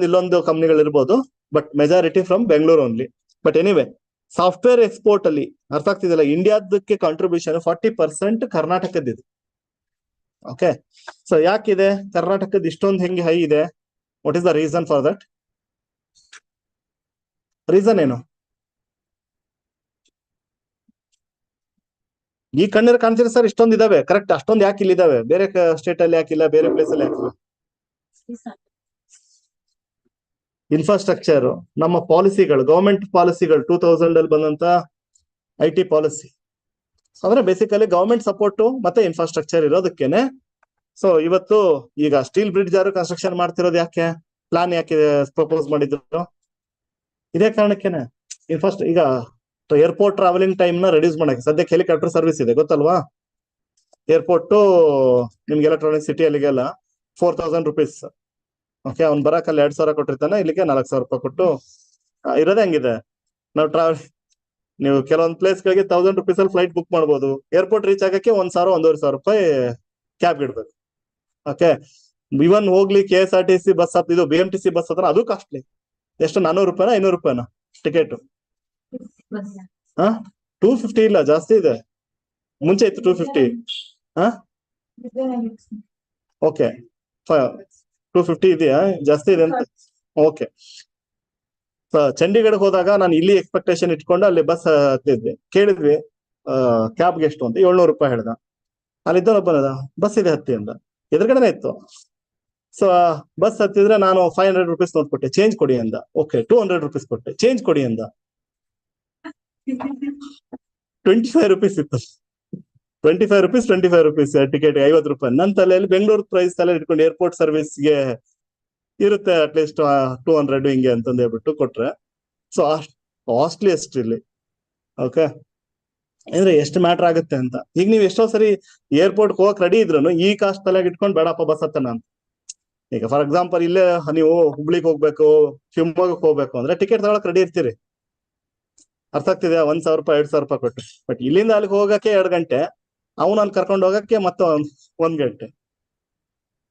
ಇಲ್ಲೊಂದು ಕಂಪ್ನಿಗಳು ಇರ್ಬೋದು, but majority from Bengaluru only. But anyway software export ಅಲ್ಲಿ ಅರ್ಥ ಆಗ್ತಿದೆಯಲ್ಲ, ಇಂಡಿಯಾದಕ್ಕೆ ಕಾಂಟ್ರಿಬ್ಯೂಷನ್ 40% ಕರ್ನಾಟಕದಿದೆ. ಓಕೆ. ಸೊ ಯಾಕಿದೆ ಕರ್ನಾಟಕದ ಇಷ್ಟೊಂದು ಹೆಂಗೆ ಹೈ ಇದೆ? What is the reason for that? Reason ಏನು? ಈ ಕಣ್ಣೀರು ಕಾಣ್ತೀರಿ ಸರ್, ಇಷ್ಟೊಂದು ಇದಾವೆ, ಕರೆಕ್ಟ್. ಅಷ್ಟೊಂದು ಯಾಕೆ ಇಲ್ಲಿದ್ದಾವೆ? ಬೇರೆ ಸ್ಟೇಟ್ ಅಲ್ಲಿ ಯಾಕಿಲ್ಲ, ಬೇರೆ ಪ್ಲೇಸ್ ಅಲ್ಲಿ ಯಾಕಿಲ್ಲ? ಇನ್ಫ್ರಾಸ್ಟ್ರಕ್ಚರ್, ನಮ್ಮ ಪಾಲಿಸಿಗಳು, ಗವರ್ಮೆಂಟ್ ಪಾಲಿಸಿಗಳು, 2000 ಅಲ್ಲಿ ಬಂದಂತ IT ಪಾಲಿಸಿ ಅಂದ್ರೆ ಬೇಸಿಕಲಿ ಗವರ್ಮೆಂಟ್ ಸಪೋರ್ಟ್ ಮತ್ತೆ ಇನ್ಫ್ರಾಸ್ಟ್ರಕ್ಚರ್ ಇರೋದಕ್ಕೇನೆ. ಸೊ ಇವತ್ತು ಈಗ ಸ್ಟೀಲ್ ಬ್ರಿಡ್ಜ್ ಯಾರು ಕನ್ಸ್ಟ್ರಕ್ಷನ್ ಮಾಡ್ತಿರೋದು ಯಾಕೆ? ಪ್ಲಾನ್ ಯಾಕೆ ಪ್ರಪೋಸ್ ಮಾಡಿದ್ರು? ಇದೇ ಕಾರಣಕ್ಕೇನೆ. ಈಗ ಏರ್ಪೋರ್ಟ್ ಟ್ರಾವೆಲಿಂಗ್ ಟೈಮ್ ನ ರೆಡ್ಯೂಸ್ ಮಾಡಕ್ಕೆ ಸದ್ಯಕ್ಕೆ ಹೆಲಿಕಾಪ್ಟರ್ ಸರ್ವಿಸ್ ಇದೆ, ಗೊತ್ತಲ್ವಾ? ಏರ್ಪೋರ್ಟ್ ನಿಮ್ಗೆ ಎಲೆಕ್ಟ್ರಾನಿಕ್ ಸಿಟಿ ಅಲ್ಲಿಗೆಲ್ಲ 4000 rupees. ಓಕೆ, ಅವ್ನ್ ಬರಕಲ್ಲಿ 2000 ಕೊಟ್ಟಿರ್ತಾನೆ, ಇಲ್ಲಿಗೆ 4000 ರೂಪಾಯಿ ಕೊಟ್ಟು ಇರೋದೇ ಹಂಗಿದೆ. ನಾವು ನೀವು ಕೆಲವೊಂದು ಪ್ಲೇಸ್ಗಳಿಗೆ 1000 rupees ಅಲ್ಲಿ ಫ್ಲೈಟ್ ಬುಕ್ ಮಾಡ್ಬೋದು. ಏರ್ಪೋರ್ಟ್ ರೀಚ್ ಆಗಕ್ಕೆ 1000, 1500 ರೂಪಾಯಿ ಕ್ಯಾಬ್ ಇಡ್ಬೇಕು. ಓಕೆ. ಇವನ್ ಹೋಗ್ಲಿ KSRTC ಬಸ್, ಇದು BMTC ಬಸ್ ಹತ್ರ ಅದು ಕಾಸ್ಟ್ಲಿ. ಎಷ್ಟು? 400 ರೂಪಾಯಿನ 500 ರೂಪಾಯಿನ ಟಿಕೆಟ್? 250 ಇಲ್ಲ, ಜಾಸ್ತಿ ಇದೆ. ಮುಂಚೆ ಇತ್ತು 250. ಓಕೆ, 250 ಇದೆಯಾ? ಜಾಸ್ತಿ ಇದೆ ಅಂತ. ಓಕೆ. ಚಂಡೀಗಢ ಹೋದಾಗ ನಾನು ಇಲ್ಲಿ ಎಕ್ಸ್ಪೆಕ್ಟೇಷನ್ ಇಟ್ಕೊಂಡು ಅಲ್ಲಿ ಬಸ್ ಹತ್ತಿದ್ವಿ, ಕೇಳಿದ್ವಿ ಕ್ಯಾಬ್ಗೆ ಎಷ್ಟು ಅಂತ. 700 ರೂಪಾಯಿ ಹೇಳ್ದ. ಅಲ್ಲಿದ್ದೊಬ್ಬನದ ಬಸ್ ಇದೆ ಹತ್ತಿ ಅಂದ, ಎದುರುಗಡೆನೆ ಇತ್ತು. ಸೊ ಬಸ್ ಹತ್ತಿದ್ರೆ ನಾನು 500 ರೂಪೀಸ್ ನೋಟ್ ಕೊಟ್ಟೆ, ಚೇಂಜ್ ಕೊಡಿ ಅಂದ. ಓಕೆ, 200 ರೂಪೀಸ್ ಕೊಟ್ಟೆ, ಚೇಂಜ್ ಕೊಡಿ ಅಂದ. 25 ರೂಪೀಸ್ ಇತ್ತು. 25 ರೂಪೀಸ್ ಟಿಕೆಟ್, 50 ರೂಪಾಯಿ. ನನ್ನ ತಲೆಯಲ್ಲಿ ಬೆಂಗಳೂರು ಪ್ರೈಸ್ ತಲೆ ಇಟ್ಕೊಂಡು ಏರ್ಪೋರ್ಟ್ ಸರ್ವಿಸ್ಗೆ ಇರುತ್ತೆ ಅಟ್ಲೀಸ್ಟ್ 200 ಹಿಂಗೆ ಅಂತಂದು ಹೇಳ್ಬಿಟ್ಟು ಕೊಟ್ರೆ. ಸೊ ಕಾಸ್ಟ್ಲಿ ಎಷ್ಟು ಇಲ್ಲಿ. ಓಕೆ, ಅಂದ್ರೆ ಎಷ್ಟು ಮ್ಯಾಟರ್ ಆಗುತ್ತೆ ಅಂತ. ಈಗ ನೀವು ಎಷ್ಟೋ ಸರಿ ಏರ್ಪೋರ್ಟ್ ಹೋಗಕ್ ರೆಡಿ ಇದ್ರು ಈ ಕಾಸ್ಟ್ ತಲೆಗೆ ಇಟ್ಕೊಂಡು ಬೇಡಪ್ಪ ಬಸ್ ಹತ್ತನ ಅಂತ. ಈಗ ಫಾರ್ ಎಕ್ಸಾಂಪಲ್ ಇಲ್ಲೇ ನೀವು ಹುಬ್ಳಿಗೆ ಹೋಗ್ಬೇಕು, ಶಿವಮೊಗ್ಗಕ್ಕೆ ಹೋಗ್ಬೇಕು ಅಂದ್ರೆ ಟಿಕೆಟ್ ತಗೊಳಕ್ ರೆಡಿ ಇರ್ತೀರಿ, ಅರ್ಥ ಆಗ್ತಿದೆ? 1000 ರೂಪಾಯಿ 2000 ರೂಪಾಯಿ ಕೊಟ್ಟು. ಬಟ್ ಇಲ್ಲಿಂದ ಅಲ್ಲಿಗೆ ಹೋಗಕ್ಕೆ 2 ಗಂಟೆ, ಅವನು ಕರ್ಕೊಂಡು ಹೋಗಕ್ಕೆ ಮತ್ತೆ 1 ಗಂಟೆ.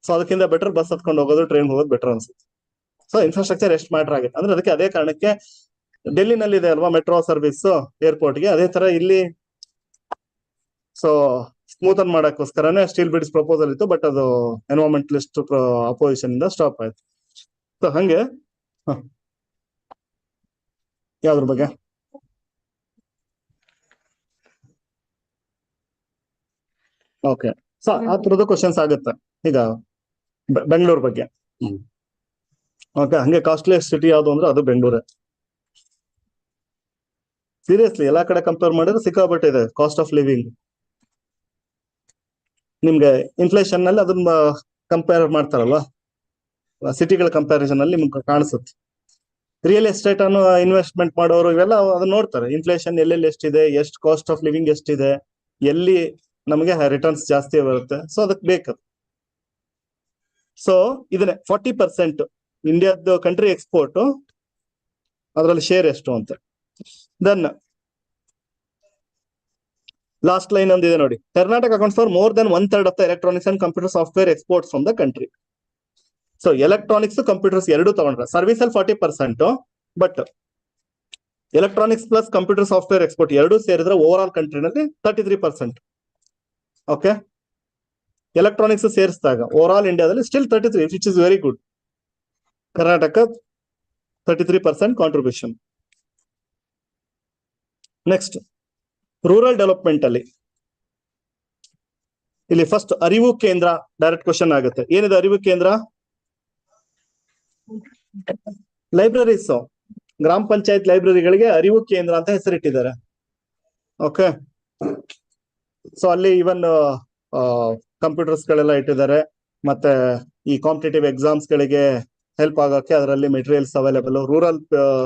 ಸೊ ಅದಕ್ಕಿಂತ ಬೆಟರ್ ಬಸ್ ಹತ್ಕೊಂಡು ಹೋಗೋದು, ಟ್ರೈನ್ ಹೋಗೋದು ಬೆಟರ್ ಅನ್ಸುತ್ತೆ. ಸೊ ಇನ್ಫ್ರಾಸ್ಟ್ರಕ್ಚರ್ ಎಷ್ಟು ಮ್ಯಾಟರ್ ಆಗುತ್ತೆ ಅಂದ್ರೆ ಅದಕ್ಕೆ ಅದೇ ಕಾರಣಕ್ಕೆ ಡೆಲ್ಲಿನಲ್ಲಿ ಇದೆ ಅಲ್ವಾ ಮೆಟ್ರೋ ಸರ್ವಿಸ್ ಏರ್ಪೋರ್ಟ್ಗೆ, ಅದೇ ತರ ಇಲ್ಲಿ ಸೊ ಸ್ಮೂತನ್ ಮಾಡಕ್ಕೋಸ್ಕರನೇ ಸ್ಟೀಲ್ ಬ್ರಿಡ್ಜ್ ಪ್ರಪೋಸಲ್ ಇತ್ತು, ಬಟ್ ಅದು ಎನ್ವೈರನ್ಮೆಂಟಲಿಸ್ಟ್ ಅಪೋಸಿಷನ್ ಇಂದ ಸ್ಟಾಪ್ ಆಯ್ತು. ಸೊ ಹಂಗೆ ಯಾವ್ದ್ರ ಬಗ್ಗೆ ಓಕೆ. ಸೊ ಆ ತರದ ಕ್ವಶನ್ಸ್ ಆಗುತ್ತೆ. ಈಗ ಬೆಂಗಳೂರು ಬಗ್ಗೆ ಓಕೆ, ಹಂಗೆ ಕಾಸ್ಟ್ಲಿಯಸ್ಟ್ ಸಿಟಿ ಯಾವ್ದು ಅಂದ್ರೆ ಅದು ಬೆಂಗಳೂರೇ. ಸೀರಿಯಸ್ಲಿ ಎಲ್ಲಾ ಕಡೆ ಕಂಪೇರ್ ಮಾಡಿದ್ರೆ ಸಿಕ್ಕಾಪಟ್ಟೆ ಇದೆ ಕಾಸ್ಟ್ ಆಫ್ ಲಿವಿಂಗ್. ನಿಮ್ಗೆ ಇನ್ಫ್ಲೇಷನ್ ನಲ್ಲಿ ಅದನ್ನ ಕಂಪೇರ್ ಮಾಡ್ತಾರಲ್ವಾ, ಸಿಟಿಗಳ ಕಂಪ್ಯಾರಿಸನ್ ಅಲ್ಲಿ ನಿಮ್ಗೆ ಕಾಣಿಸುತ್ತೆ. ರಿಯಲ್ ಎಸ್ಟೇಟ್ ಅನ್ನು ಇನ್ವೆಸ್ಟ್ಮೆಂಟ್ ಮಾಡೋರು ಇವೆಲ್ಲ ಅದನ್ನ ನೋಡ್ತಾರೆ, ಇನ್ಫ್ಲೇಷನ್ ಎಲ್ಲೆಲ್ಲಿ ಎಷ್ಟಿದೆ, ಎಷ್ಟು ಕಾಸ್ಟ್ ಆಫ್ ಲಿವಿಂಗ್ ಎಷ್ಟಿದೆ, ಎಲ್ಲಿ ನಮಗೆ ರಿಟರ್ನ್ಸ್ ಜಾಸ್ತಿ ಬರುತ್ತೆ. ಸೊ ಅದಕ್ಕೆ ಬೇಕು. ಸೊ ಇದನ್ನೇ 40% ಇಂಡಿಯಾದ ಕಂಟ್ರಿ ಎಕ್ಸ್ಪೋರ್ಟ್, ಅದರಲ್ಲಿ ಶೇರ್ ಎಷ್ಟು ಅಂತ. ದೆನ್ ಲಾಸ್ಟ್ ಲೈನ್ ಒಂದಿದೆ ನೋಡಿ, Karnataka accounts for more than 1/3 of the electronics and computer software exports from the country. So electronics computers ಎರಡು ತಗೊಂಡ್ರೆ, ಸರ್ವಿಸ್ ಅಲ್ಲಿ 40%, but electronics plus computer software export ಎರಡು ಸೇರಿದ್ರೆ ಓವರ್ ಆಲ್ ಕಂಟ್ರಿನಲ್ಲಿ 33%. ಓಕೆ, ಎಲೆಕ್ಟ್ರಾನಿಕ್ಸ್ ಸೇರಿಸಿದಾಗ over all ಇಂಡಿಯಾದಲ್ಲಿ still 33, which is very good. Karnataka 33% contribution. Next rural development ಅಲ್ಲಿ ಇಲ್ಲಿ first ಅರಿವು ಕೇಂದ್ರ ಡೈರೆಕ್ಟ್ ಕ್ವಶನ್ ಆಗುತ್ತೆ. ಏನಿದೆ ಅರಿವು ಕೇಂದ್ರ? ಲೈಬ್ರರೀಸ್, ಗ್ರಾಮ ಪಂಚಾಯತ್ ಲೈಬ್ರರಿಗಳಿಗೆ ಅರಿವು ಕೇಂದ್ರ ಅಂತ ಹೆಸರಿಟ್ಟಿದ್ದಾರೆ. ಓಕೆ, ಸೊ ಅಲ್ಲಿ ಈವನ್ ಕಂಪ್ಯೂಟರ್ಸ್ ಗಳೆಲ್ಲ ಇಟ್ಟಿದ್ದಾರೆ, ಮತ್ತೆ ಈ ಕಾಂಪಿಟೇಟಿವ್ ಎಕ್ಸಾಮ್ಸ್ ಗಳಿಗೆ ಹೆಲ್ಪ್ ಆಗೋಕೆ ಅದರಲ್ಲಿ ಮೆಟೀರಿಯಲ್ಸ್ ಅವೈಲೇಬಲ್, ರೂರಲ್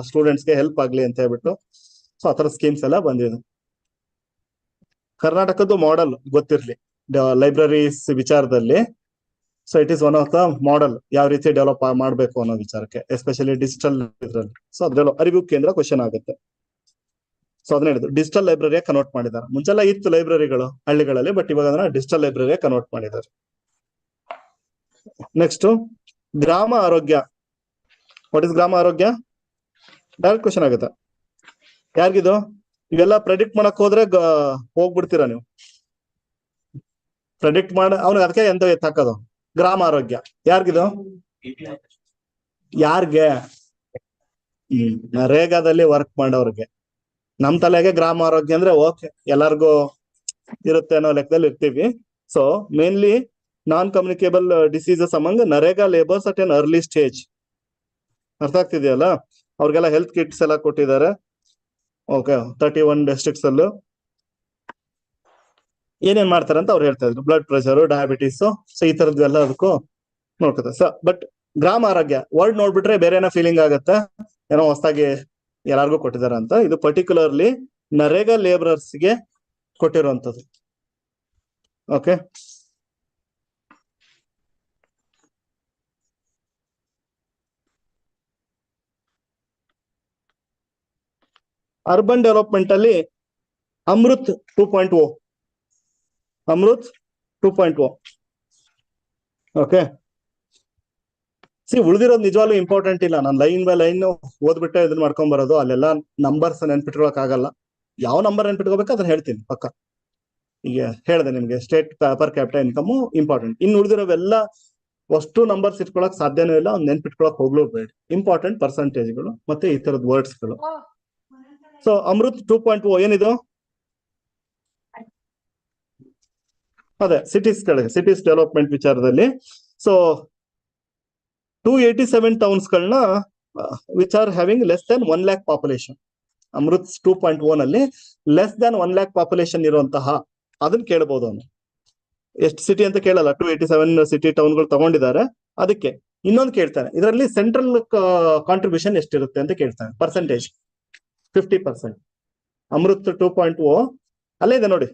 ಸ್ಟೂಡೆಂಟ್ಸ್ಗೆ ಹೆಲ್ಪ್ ಆಗ್ಲಿ ಅಂತ ಹೇಳ್ಬಿಟ್ಟು. ಸೊ ಆತರ ಸ್ಕೀಮ್ಸ್ ಎಲ್ಲ ಬಂದಿದೆ. ಕರ್ನಾಟಕದ್ದು ಮಾಡೆಲ್ ಗೊತ್ತಿರ್ಲಿ ಲೈಬ್ರರೀಸ್ ವಿಚಾರದಲ್ಲಿ. So it is one of the model, ಯಾವ ರೀತಿ ಡೆವಲಪ್ ಮಾಡಬೇಕು ಅನ್ನೋ ವಿಚಾರಕ್ಕೆ, ಎಸ್ಪೆಷಲಿ ಡಿಜಿಟಲ್ ಇದ್ರಲ್ಲಿ. ಸೊ ಅದ್ರಲ್ಲಿ ಅರಿವು ಕೇಂದ್ರ ಕ್ವಶನ್ ಆಗುತ್ತೆ. ಸೊ ಅದನ್ನ ಹೇಳಿದ್ರು ಡಿಜಿಟಲ್ ಲೈಬ್ರರಿಯ ಕನ್ವರ್ಟ್ ಮಾಡಿದ್ದಾರೆ. ಮುಂಚೆಲ್ಲ ಇತ್ತು ಲೈಬ್ರರಿಗಳು ಹಳ್ಳಿಗಳಲ್ಲಿ, ಬಟ್ ಇವಾಗ ಅದನ್ನ ಡಿಜಿಟಲ್ ಲೈಬ್ರರಿಯ ಕನ್ವರ್ಟ್ ಮಾಡಿದ್ದಾರೆ. ನೆಕ್ಸ್ಟ್ ಗ್ರಾಮ ಆರೋಗ್ಯ. ವಾಟ್ ಇಸ್ ಗ್ರಾಮ ಆರೋಗ್ಯ? ಡೈರೆಕ್ಟ್ ಕ್ವಶನ್ ಆಗುತ್ತೆ. ಯಾರಿಗಿದು? ಇವೆಲ್ಲ ಪ್ರೆಡಿಕ್ಟ್ ಮಾಡಕ್ ಹೋದ್ರೆ ಹೋಗ್ಬಿಡ್ತೀರಾ ನೀವು. ಪ್ರೆಡಿಕ್ಟ್ ಮಾಡ ಅವ್ನಿಗೆ ಅದಕ್ಕೆ ಎಂತ ಹಾಕೋದು ಗ್ರಾಮ ಆರೋಗ್ಯ. ಯಾರಿಗಿದು? ಯಾರ್ಗೆ? ನರೇಗಾದಲ್ಲಿ ವರ್ಕ್ ಮಾಡೋರ್ಗೆ. ನಮ್ ತಲೆಗೆ ಗ್ರಾಮ ಆರೋಗ್ಯ ಅಂದ್ರೆ ಓಕೆ ಎಲ್ಲಾರ್ಗು ಇರುತ್ತೆ ಅನ್ನೋ ಲೆಕ್ಕದಲ್ಲಿ ಇರ್ತೀವಿ. So mainly non communicable diseases among NREGA labours at N early stage. ಅರ್ಥ ಆಗ್ತಿದೆಯಲ್ಲ? ಅವ್ರಿಗೆಲ್ಲ ಹೆಲ್ತ್ ಕಿಟ್ಸ್ ಎಲ್ಲ ಕೊಟ್ಟಿದ್ದಾರೆ. ಓಕೆ, 31 ಡಿಸ್ಟ್ರಿಕ್ಟ್ಸ್ ಅಲ್ಲೂ ಏನೇನ್ ಮಾಡ್ತಾರೆ ಅಂತ ಅವ್ರು ಹೇಳ್ತಾ ಇದ್ರು. ಬ್ಲಡ್ ಪ್ರೆಷರ್, ಡಯಾಬಿಟೀಸ್, ಸೊ ಈ ತರದ್ದು ಎಲ್ಲ ಅದಕ್ಕೂ ನೋಡ್ಕೊತಾರೆ. ಸೊ ಬಟ್ ಗ್ರಾಮ ಆರೋಗ್ಯ ವರ್ಡ್ ನೋಡ್ಬಿಟ್ರೆ ಬೇರೆ ಏನೋ ಫೀಲಿಂಗ್ ಆಗತ್ತೆ, ಏನೋ ಹೊಸದಾಗಿ ಎಲ್ಲಾರ್ಗು ಕೊಟ್ಟಿದ್ದಾರೆ ಅಂತ. ಇದು ಪರ್ಟಿಕ್ಯುಲರ್ಲಿ ನರೇಗಾ ಲೇಬರರ್ಸ್ಗೆ ಕೊಟ್ಟಿರುವಂತದ್ದು. ಓಕೆ, ಅರ್ಬನ್ ಡೆವಲಪ್ಮೆಂಟ್ ಅಲ್ಲಿ ಅಮೃತ್ 2.0, ಅಮೃತ್ 2.0. ಓಕೆ, ಉಳಿದಿರೋದು ನಿಜವಾಗ್ಲೂ ಇಂಪಾರ್ಟೆಂಟ್ ಇಲ್ಲ. ನಾನು ಲೈನ್ ಬೈ ಲೈನ್ ಓದ್ಬಿಟ್ಟೆ ಇದನ್ನ ಮಾಡ್ಕೊಂಡ್ ಬರೋದು. ಅಲ್ಲೆಲ್ಲ ನಂಬರ್ಸ್ ನೆನ್ಪಿಟ್ಕೊಳಕ್ ಆಗಲ್ಲ. ಯಾವ ನಂಬರ್ ನೆನ್ಪಿಟ್ಕೋಬೇಕು ಅದನ್ನ ಹೇಳ್ತೀನಿ ಪಕ್ಕ. ಈಗ ಹೇಳಿದೆ ನಿಮ್ಗೆ state per capital income important. ಇನ್ನು ಉಳಿದಿರೋವೆಲ್ಲ ಅಷ್ಟು ನಂಬರ್ಸ್ ಇಟ್ಕೊಳಕ್ ಸಾಧ್ಯನೂ ಇಲ್ಲ, ಅವ್ನು ನೆನ್ಪಿಟ್ಕೊಳಕ್ ಹೋಗ್ಲೂಬೇಡಿ. ಇಂಪಾರ್ಟೆಂಟ್ ಪರ್ಸೆಂಟೇಜ್ಗಳು ಮತ್ತೆ ಈ ತರದ ವರ್ಡ್ಸ್ಗಳು. ಸೊ ಅಮೃತ್ 2.0 ಏನಿದು? ಅದೇ ಸಿಟೀಸ್ ಗಳಿಗೆ, ಸಿಟೀಸ್ ಡೆವಲಪ್ಮೆಂಟ್ ವಿಚಾರದಲ್ಲಿ. ಸೊ 287 ಟೌನ್ಸ್ ಗಳನ್ನ which are having less than 1 lakh population. Amrit 2.0 ನಲ್ಲಿ ಲೆಸ್ ದನ್ 1 lakh ಪಾಪ್ಯುಲೇಷನ್ ಇರುವಂತಹ ಅದನ್ನ ಕೇಳಬಹುದು. ಅವನು ಎಷ್ಟು ಸಿಟಿ ಅಂತ ಕೇಳಲ್ಲ, 287 ಸಿಟಿ ಟೌನ್ಗಳು ತಗೊಂಡಿದ್ದಾರೆ. ಅದಕ್ಕೆ ಇನ್ನೊಂದು ಕೇಳ್ತಾನೆ, ಇದರಲ್ಲಿ ಸೆಂಟ್ರಲ್ ಕಾಂಟ್ರಿಬ್ಯೂಷನ್ ಎಷ್ಟಿರುತ್ತೆ ಅಂತ ಕೇಳ್ತಾನೆ. ಪರ್ಸೆಂಟೇಜ್ 50%. ಅಮೃತ್ 2.0 ಅಲ್ಲೇ ಇದೆ ನೋಡಿ,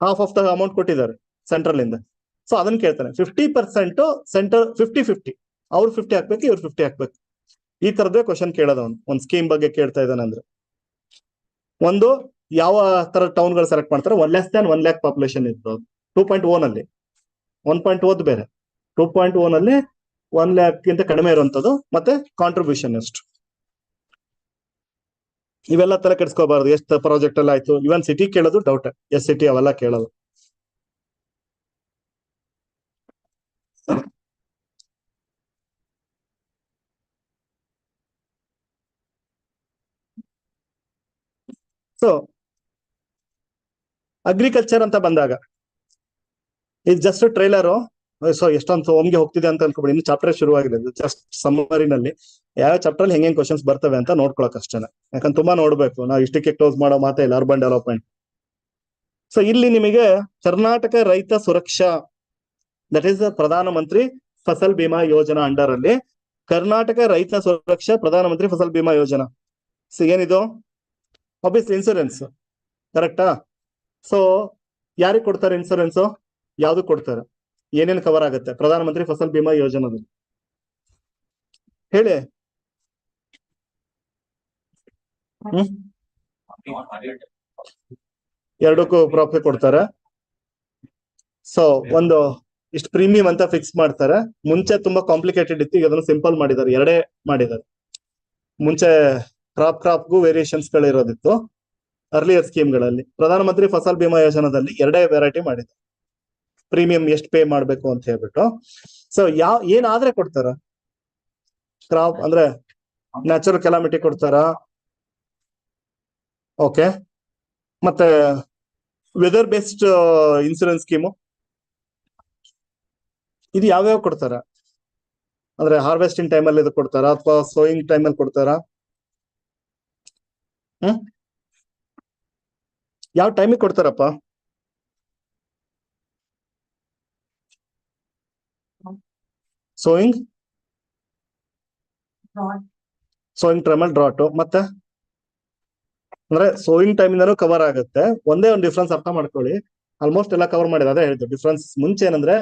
ಹಾಫ್ ಆಫ್ ದ ಅಮೌಂಟ್ ಕೊಟ್ಟಿದ್ದಾರೆ ಸೆಂಟ್ರಲ್ ಇಂದ. ಸೊ ಅದನ್ನ ಕೇಳ್ತಾನೆ. 50% ಸೆಂಟ್ರಲ್, 50-50, ಅವ್ರು 50 ಹಾಕ್ಬೇಕು, ಇವ್ರು 50 ಹಾಕ್ಬೇಕು. ಈ ತರದ್ದೇ ಕ್ವಶನ್ ಕೇಳೋದು ಅವನು. ಒಂದು ಸ್ಕೀಮ್ ಬಗ್ಗೆ ಕೇಳ್ತಾ ಇದ್ದಾನೆ ಅಂದ್ರೆ, ಒಂದು ಯಾವ ತರ ಟೌನ್ ಗಳು ಸೆಲೆಕ್ಟ್ ಮಾಡ್ತಾರೆ, ಲೆಸ್ ದನ್ 1 lakh ಪಾಪ್ಯುಲೇಷನ್ ಇತ್ತು 2.0 ನಲ್ಲಿ. 1.0 ಬೇರೆ, 2.0 ನಲ್ಲಿ 1 lakh ಕಡಿಮೆ ಇರುವಂತದ್ದು, ಮತ್ತೆ ಕಾಂಟ್ರಿಬ್ಯೂಷನ್ ಎಷ್ಟು. ಇವೆಲ್ಲ ತರ ಕೆಡ್ಸ್ಕೋಬಾರ್ದು. ಎಷ್ಟು ಪ್ರಾಜೆಕ್ಟ್ ಎಲ್ಲ ಆಯ್ತು, ಇವನ್ ಸಿಟಿ ಕೇಳೋದು ಡೌಟ್, ಎಸ್ ಸಿಟಿ ಅವೆಲ್ಲ ಕೇಳೋದು. ಸೊ ಅಗ್ರಿಕಲ್ಚರ್ ಅಂತ ಬಂದಾಗ ಇದು ಜಸ್ಟ್ ಟ್ರೈಲರು. ಸೊ ಎಷ್ಟೊಂದು ಒಮ್ಗೆ ಹೋಗ್ತಿದೆ ಅಂತ ಅನ್ಕೊಬಿಡಿ, ಇನ್ನು ಚಾಪ್ಟರ್ ಶುರುವಾಗಿದೆ. ಜಸ್ಟ್ ಸಮ್ಮರಿನಲ್ಲಿ ಯಾವ ಚಾಪ್ಟರ್ ಅಲ್ಲಿ ಹೆಂಗೆ ಕ್ವಶನ್ಸ್ ಬರ್ತವೆ ಅಂತ ನೋಡ್ಕೊಳಕ್ ಅಷ್ಟೇನೆ. ಯಾಕಂದ್ರೆ ತುಂಬಾ ನೋಡ್ಬೇಕು, ನಾವು ಇಷ್ಟಕ್ಕೆ ಕ್ಲೋಸ್ ಮಾಡೋ ಮಾತೇ ಇಲ್ಲ ಅರ್ಬನ್ ಡೆವಲಪ್ಮೆಂಟ್. ಸೊ ಇಲ್ಲಿ ನಿಮಗೆ ಕರ್ನಾಟಕ ರೈತ ಸುರಕ್ಷಾ, that is Pradhan Mantri Fasal Bima Yojana under ಅಲ್ಲಿ ಕರ್ನಾಟಕ ರೈತ ಸುರಕ್ಷಾ ಪ್ರಧಾನ ಮಂತ್ರಿ ಫಸಲ್ ಬಿಮಾ ಯೋಜನಾ. ಸೊ ಏನಿದು ಆಬ್ವಿಯಸ್ಲಿ ಇನ್ಸೂರೆನ್ಸ್, ಕರೆಕ್ಟಾ? ಸೊ ಯಾರಿಗೆ ಕೊಡ್ತಾರೆ ಇನ್ಸೂರೆನ್ಸ್, ಯಾವ್ದು ಕೊಡ್ತಾರೆ, ಏನೇನು ಕವರ್ ಆಗುತ್ತೆ ಪ್ರಧಾನ ಮಂತ್ರಿ ಫಸಲ್ ಬಿಮಾ ಯೋಜನಾದಲ್ಲಿ ಹೇಳಿ. ಎರಡಕ್ಕೂ ಪ್ರಾಫಿಟ್ ಕೊಡ್ತಾರೆ. ಸೊ ಒಂದು ಇಷ್ಟು ಪ್ರೀಮಿಯಂ ಅಂತ ಫಿಕ್ಸ್ ಮಾಡ್ತಾರೆ. ಮುಂಚೆ ತುಂಬಾ ಕಾಂಪ್ಲಿಕೇಟೆಡ್ ಇತ್ತು, ಈಗ ಅದನ್ನು ಸಿಂಪಲ್ ಮಾಡಿದ್ದಾರೆ, ಎರಡೇ ಮಾಡಿದ್ದಾರೆ. ಮುಂಚೆ ಕ್ರಾಪ್ಗೂ ವೇರಿಯೇಷನ್ಸ್ ಗಳಿರೋದಿತ್ತು ಅರ್ಲಿಯರ್ ಸ್ಕೀಮ್ಗಳಲ್ಲಿ. ಪ್ರಧಾನ ಮಂತ್ರಿ ಫಸಲ್ ಬಿಮಾ ಯೋಜನಾದಲ್ಲಿ ಎರಡೇ ವೆರೈಟಿ ಮಾಡಿದ್ದಾರೆ, ಪ್ರೀಮಿಯಂ ಎಷ್ಟು ಪೇ ಮಾಡ್ಬೇಕು ಅಂತ ಹೇಳ್ಬಿಟ್ಟು. ಸೊ ಏನಾದ್ರೆ ಕೊಡ್ತಾರ, ಕ್ರಾಪ್ ಅಂದ್ರೆ ನ್ಯಾಚುರಲ್ ಕೆಲಾಮಿಟಿ ಕೊಡ್ತಾರ, ಓಕೆ, ಮತ್ತೆ ವೆದರ್ ಬೇಸ್ಡ್ ಇನ್ಸೂರೆನ್ಸ್ ಸ್ಕೀಮು, ಇದು ಯಾವ್ಯಾವ ಕೊಡ್ತಾರ ಅಂದ್ರೆ ಹಾರ್ವೆಸ್ಟಿಂಗ್ ಟೈಮಲ್ಲಿ ಇದು ಕೊಡ್ತಾರ ಅಥವಾ ಸೋಯಿಂಗ್ ಟೈಮಲ್ಲಿ ಕೊಡ್ತಾರ? ಯಾವ ಟೈಮಿಗೆ ಕೊಡ್ತಾರಪ್ಪ? ಸೋಯಿಂಗ್ ಟೈಮಲ್ಲಿ ಡ್ರಾಟ್, ಮತ್ತೆ ಅಂದ್ರೆ ಸೋಯಿಂಗ್ ಟೈಮ್ ಇಂದಾನು ಕವರ್ ಆಗುತ್ತೆ. ಒಂದೇ ಒಂದು ಡಿಫ್ರೆನ್ಸ್ ಅರ್ಥ ಮಾಡ್ಕೊಳ್ಳಿ, ಆಲ್ಮೋಸ್ಟ್ ಎಲ್ಲ ಕವರ್ ಮಾಡಿದ, ಅದೇ ಹೇಳಿದ್ದು ಡಿಫ್ರೆನ್ಸ್. ಮುಂಚೆ ಏನಂದ್ರೆ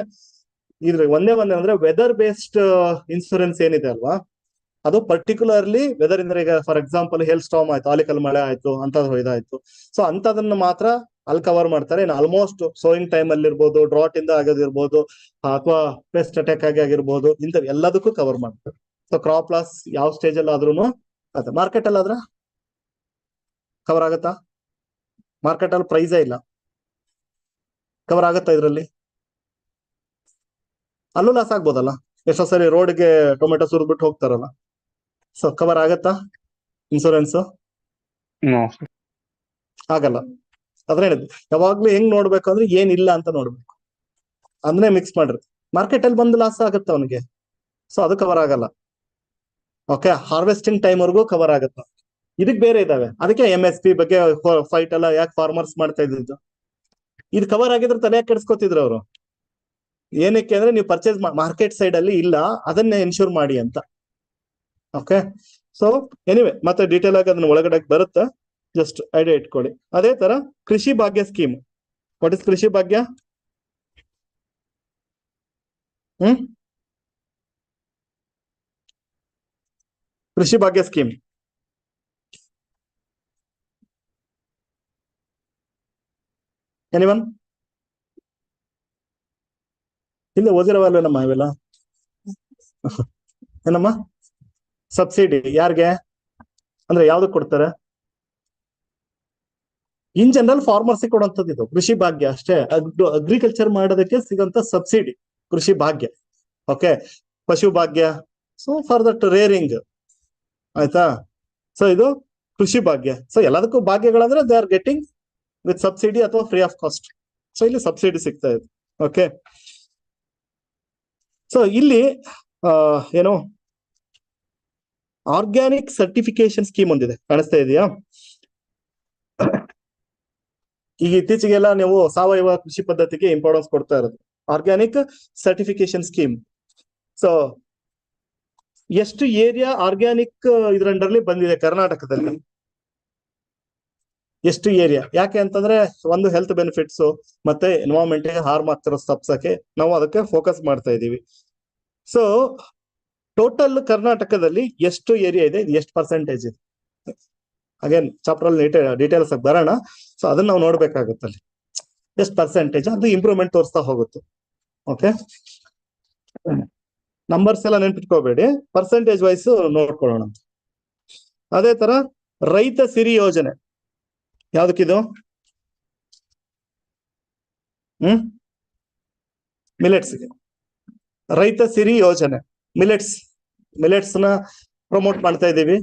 ಇದ್ರ ಒಂದೇ ಅಂದ್ರೆ ವೆದರ್ ಬೇಸ್ಡ್ ಇನ್ಸೂರೆನ್ಸ್ ಏನಿದೆ ಅಲ್ವಾ, ಅದು ಪರ್ಟಿಕ್ಯುಲರ್ಲಿ ವೆದರ್ ಇಂದ್ರೆ, ಈಗ ಫಾರ್ ಎಕ್ಸಾಂಪಲ್ ಹೇಲ್ ಸ್ಟಾರ್ಮ್ ಆಯ್ತು, ಆಲಿಕಲ್ ಮಳೆ ಆಯ್ತು ಅಂತ ಇದಾಯ್ತು, ಸೊ ಅಂತದನ್ನ ಮಾತ್ರ ಅಲ್ಲಿ ಕವರ್ ಮಾಡ್ತಾರೆ. ಇನ್ನು ಆಲ್ಮೋಸ್ಟ್ ಸೋಯಿಂಗ್ ಟೈಮ್ ಅಲ್ಲಿ ಇರ್ಬೋದು, ಡ್ರಾಟ್ ಇಂದ ಆಗೋದಿರ್ಬೋದು, ಅಥವಾ ಪೆಸ್ಟ್ ಅಟ್ಯಾಕ್ ಆಗಿರ್ಬೋದು, ಇಂಥ ಎಲ್ಲದಕ್ಕೂ ಕವರ್ ಮಾಡ್ತಾರೆ. ಸೊ ಕ್ರಾಪ್ ಲಾಸ್ ಯಾವ ಸ್ಟೇಜ್ ಅಲ್ಲಿ ಆದ್ರೂ ಅದೇ. ಮಾರ್ಕೆಟ್ ಅಲ್ಲಿ ಆದ್ರೆ ಕವರ್ ಆಗತ್ತಾ? ಮಾರ್ಕೆಟ್ ಅಲ್ಲಿ ಪ್ರೈಸೇ ಇಲ್ಲ, ಕವರ್ ಆಗತ್ತಾ ಇದ್ರಲ್ಲಿ? ಅಲ್ಲೂ ಲಾಸ್ ಆಗ್ಬೋದಲ್ಲ, ಎಷ್ಟೋ ಸರಿ ರೋಡ್ಗೆ ಟೊಮೆಟೊ ಸುರಿದ್ಬಿಟ್ಟು ಹೋಗ್ತಾರಲ್ಲ. ಸೊ ಕವರ್ ಆಗತ್ತಾ ಇನ್ಸೂರೆನ್ಸ್? ಆಗಲ್ಲ. ಅದ್ರ ಹೇಳಿದ್ದು ಯಾವಾಗ್ಲೂ ಹೆಂಗ್ ನೋಡ್ಬೇಕು ಅಂದ್ರೆ ಏನಿಲ್ಲ ಅಂತ ನೋಡ್ಬೇಕು, ಅದನ್ನೇ ಮಿಕ್ಸ್ ಮಾಡ್ರಿ. ಮಾರ್ಕೆಟ್ ಅಲ್ಲಿ ಬಂದು ಲಾಸ್ ಆಗುತ್ತೆ ಅವನಿಗೆ, ಸೊ ಅದು ಕವರ್ ಆಗಲ್ಲ. ಓಕೆ, ಹಾರ್ವೆಸ್ಟಿಂಗ್ ಟೈಮ್ ವರ್ಗೂ ಕವರ್ ಆಗುತ್ತೆ. ಇದಕ್ ಬೇರೆ ಇದಾವೆ, ಅದಕ್ಕೆ MSP ಬಗ್ಗೆ ಫೈಟ್ ಎಲ್ಲ ಯಾಕೆ ಫಾರ್ಮರ್ಸ್ ಮಾಡ್ತಾ ಇದ್ದಿದ್ದು. ಇದು ಕವರ್ ಆಗಿದ್ರೆ ತಲೆ ಕೆಡ್ಸ್ಕೊತಿದ್ರು ಅವರು. ಏನಕ್ಕೆ ಅಂದ್ರೆ ನೀವು ಪರ್ಚೇಸ್ ಮಾರ್ಕೆಟ್ ಸೈಡ್ ಅಲ್ಲಿ ಇಲ್ಲ, ಅದನ್ನೇ ಎನ್ಶೂರ್ ಮಾಡಿ ಅಂತ. ಓಕೆ, ಸೊ ಎನಿವೆ ಮತ್ತೆ ಡೀಟೇಲ್ ಆಗಿ ಅದನ್ನ ಒಳಗಡೆ ಬರುತ್ತೆ, ಜಸ್ಟ್ ಐಡಿಯಾ ಇಟ್ಕೊಳ್ಳಿ. ಅದೇ ತರ ಕೃಷಿ ಭಾಗ್ಯ ಸ್ಕೀಮ್. ವಾಟ್ ಇಸ್ ಕೃಷಿ ಭಾಗ್ಯ? ಕೃಷಿ ಭಾಗ್ಯ ಸ್ಕೀಮ್ ಎನಿವನ್ ಇಲ್ಲ ಓದಿರವಲ್ಲ ನಮ್ಮ ಇವೆಲ್ಲ? ಏನಮ್ಮ ಸಬ್ಸಿಡಿ ಯಾರಿಗೆ ಅಂದ್ರೆ ಯಾವ್ದಕ್ ಕೊಡ್ತಾರೆ? ಇನ್ ಜನರಲ್ ಫಾರ್ಮರ್ಸ್ ಕೊಡುವಂತದ್ದು ಇದು ಕೃಷಿ ಭಾಗ್ಯ ಅಷ್ಟೇ. ಅಗ್ರಿಕಲ್ಚರ್ ಮಾಡೋದಕ್ಕೆ ಸಿಗಂತ ಸಬ್ಸಿಡಿ ಕೃಷಿ ಭಾಗ್ಯ. Okay, Pashu Bhagya, so for that rearing, ಆಯ್ತಾ? ಸೊ ಇದು ಕೃಷಿ ಭಾಗ್ಯ. ಸೊ ಎಲ್ಲದಕ್ಕೂ ಭಾಗ್ಯಗಳಂದ್ರೆ they are getting with subsidy ಅಥವಾ ಫ್ರೀ ಆಫ್ ಕಾಸ್ಟ್. ಸೊ ಇಲ್ಲಿ ಸಬ್ಸಿಡಿ ಸಿಗ್ತಾ ಇದೆ. ಓಕೆ, ಸೊ ಇಲ್ಲಿ ಏನು ಆರ್ಗ್ಯಾನಿಕ್ ಸರ್ಟಿಫಿಕೇಶನ್ ಸ್ಕೀಮ್ ಒಂದಿದೆ, ಕಾಣಿಸ್ತಾ ಇದೆಯಾ? ಈಗ ಇತ್ತೀಚೆಗೆಲ್ಲ ನೀವು ಸಾವಯವ ಕೃಷಿ ಪದ್ಧತಿಗೆ ಇಂಪಾರ್ಟೆನ್ಸ್ ಕೊಡ್ತಾ ಇರೋದು ಆರ್ಗ್ಯಾನಿಕ್ ಸರ್ಟಿಫಿಕೇಶನ್ ಸ್ಕೀಮ್. ಸೊ ಎಷ್ಟು ಏರಿಯಾ ಆರ್ಗ್ಯಾನಿಕ್ ಇದ್ರ ಅಂಡರ್ಲಿ ಬಂದಿದೆ ಕರ್ನಾಟಕದಲ್ಲಿ? ಎಷ್ಟು ಏರಿಯಾ? ಯಾಕೆ ಅಂತಂದ್ರೆ ಒಂದು ಹೆಲ್ತ್ ಬೆನಿಫಿಟ್ಸ್ ಮತ್ತೆ ಎನ್ವೈರನ್ಮೆಂಟ್ ಗೆ ಹಾರ್ಮ್ ಆಗ್ತಿರೋ ತಪ್ಸಕ್ಕೆ ನಾವು ಅದಕ್ಕೆ ಫೋಕಸ್ ಮಾಡ್ತಾ ಇದೀವಿ. ಸೊ ಟೋಟಲ್ ಕರ್ನಾಟಕದಲ್ಲಿ ಎಷ್ಟು ಏರಿಯಾ ಇದೆ, ಎಷ್ಟು ಪರ್ಸೆಂಟೇಜ್ ಇದೆ? ಅಗೇನ್ ಚಾಪ್ಟರ್ ಅಲ್ಲಿ ಡೀಟೇಲ್ಸ್ ಆಗಿ ಬರೋಣ. ಸೊ ಅದನ್ನ ನಾವು ನೋಡ್ಬೇಕಾಗುತ್ತೆ, ಅಲ್ಲಿ ಎಷ್ಟು ಪರ್ಸೆಂಟೇಜ್, ಅದು ಇಂಪ್ರೂವ್ಮೆಂಟ್ ತೋರಿಸ್ತಾ ಹೋಗುತ್ತೆ. ಓಕೆ, ನಂಬರ್ಸ್ ಎಲ್ಲ ನೆನ್ಪಿಟ್ಕೋಬೇಡಿ, ಪರ್ಸೆಂಟೇಜ್ ವೈಸ್ ನೋಡ್ಕೊಳ್ಳೋಣ. ಅದೇ ತರ ರೈತ ಸಿರಿ ಯೋಜನೆ ಯಾವ್ದಕ್ಕಿದು? ಮಿಲೆಟ್ಸ್ಗೆ. ರೈತ ಸಿರಿ ಯೋಜನೆ ಮಿಲೆಟ್ಸ್ ನ ಪ್ರಮೋಟ್ ಮಾಡ್ತಾ ಇದ್ದೀವಿ.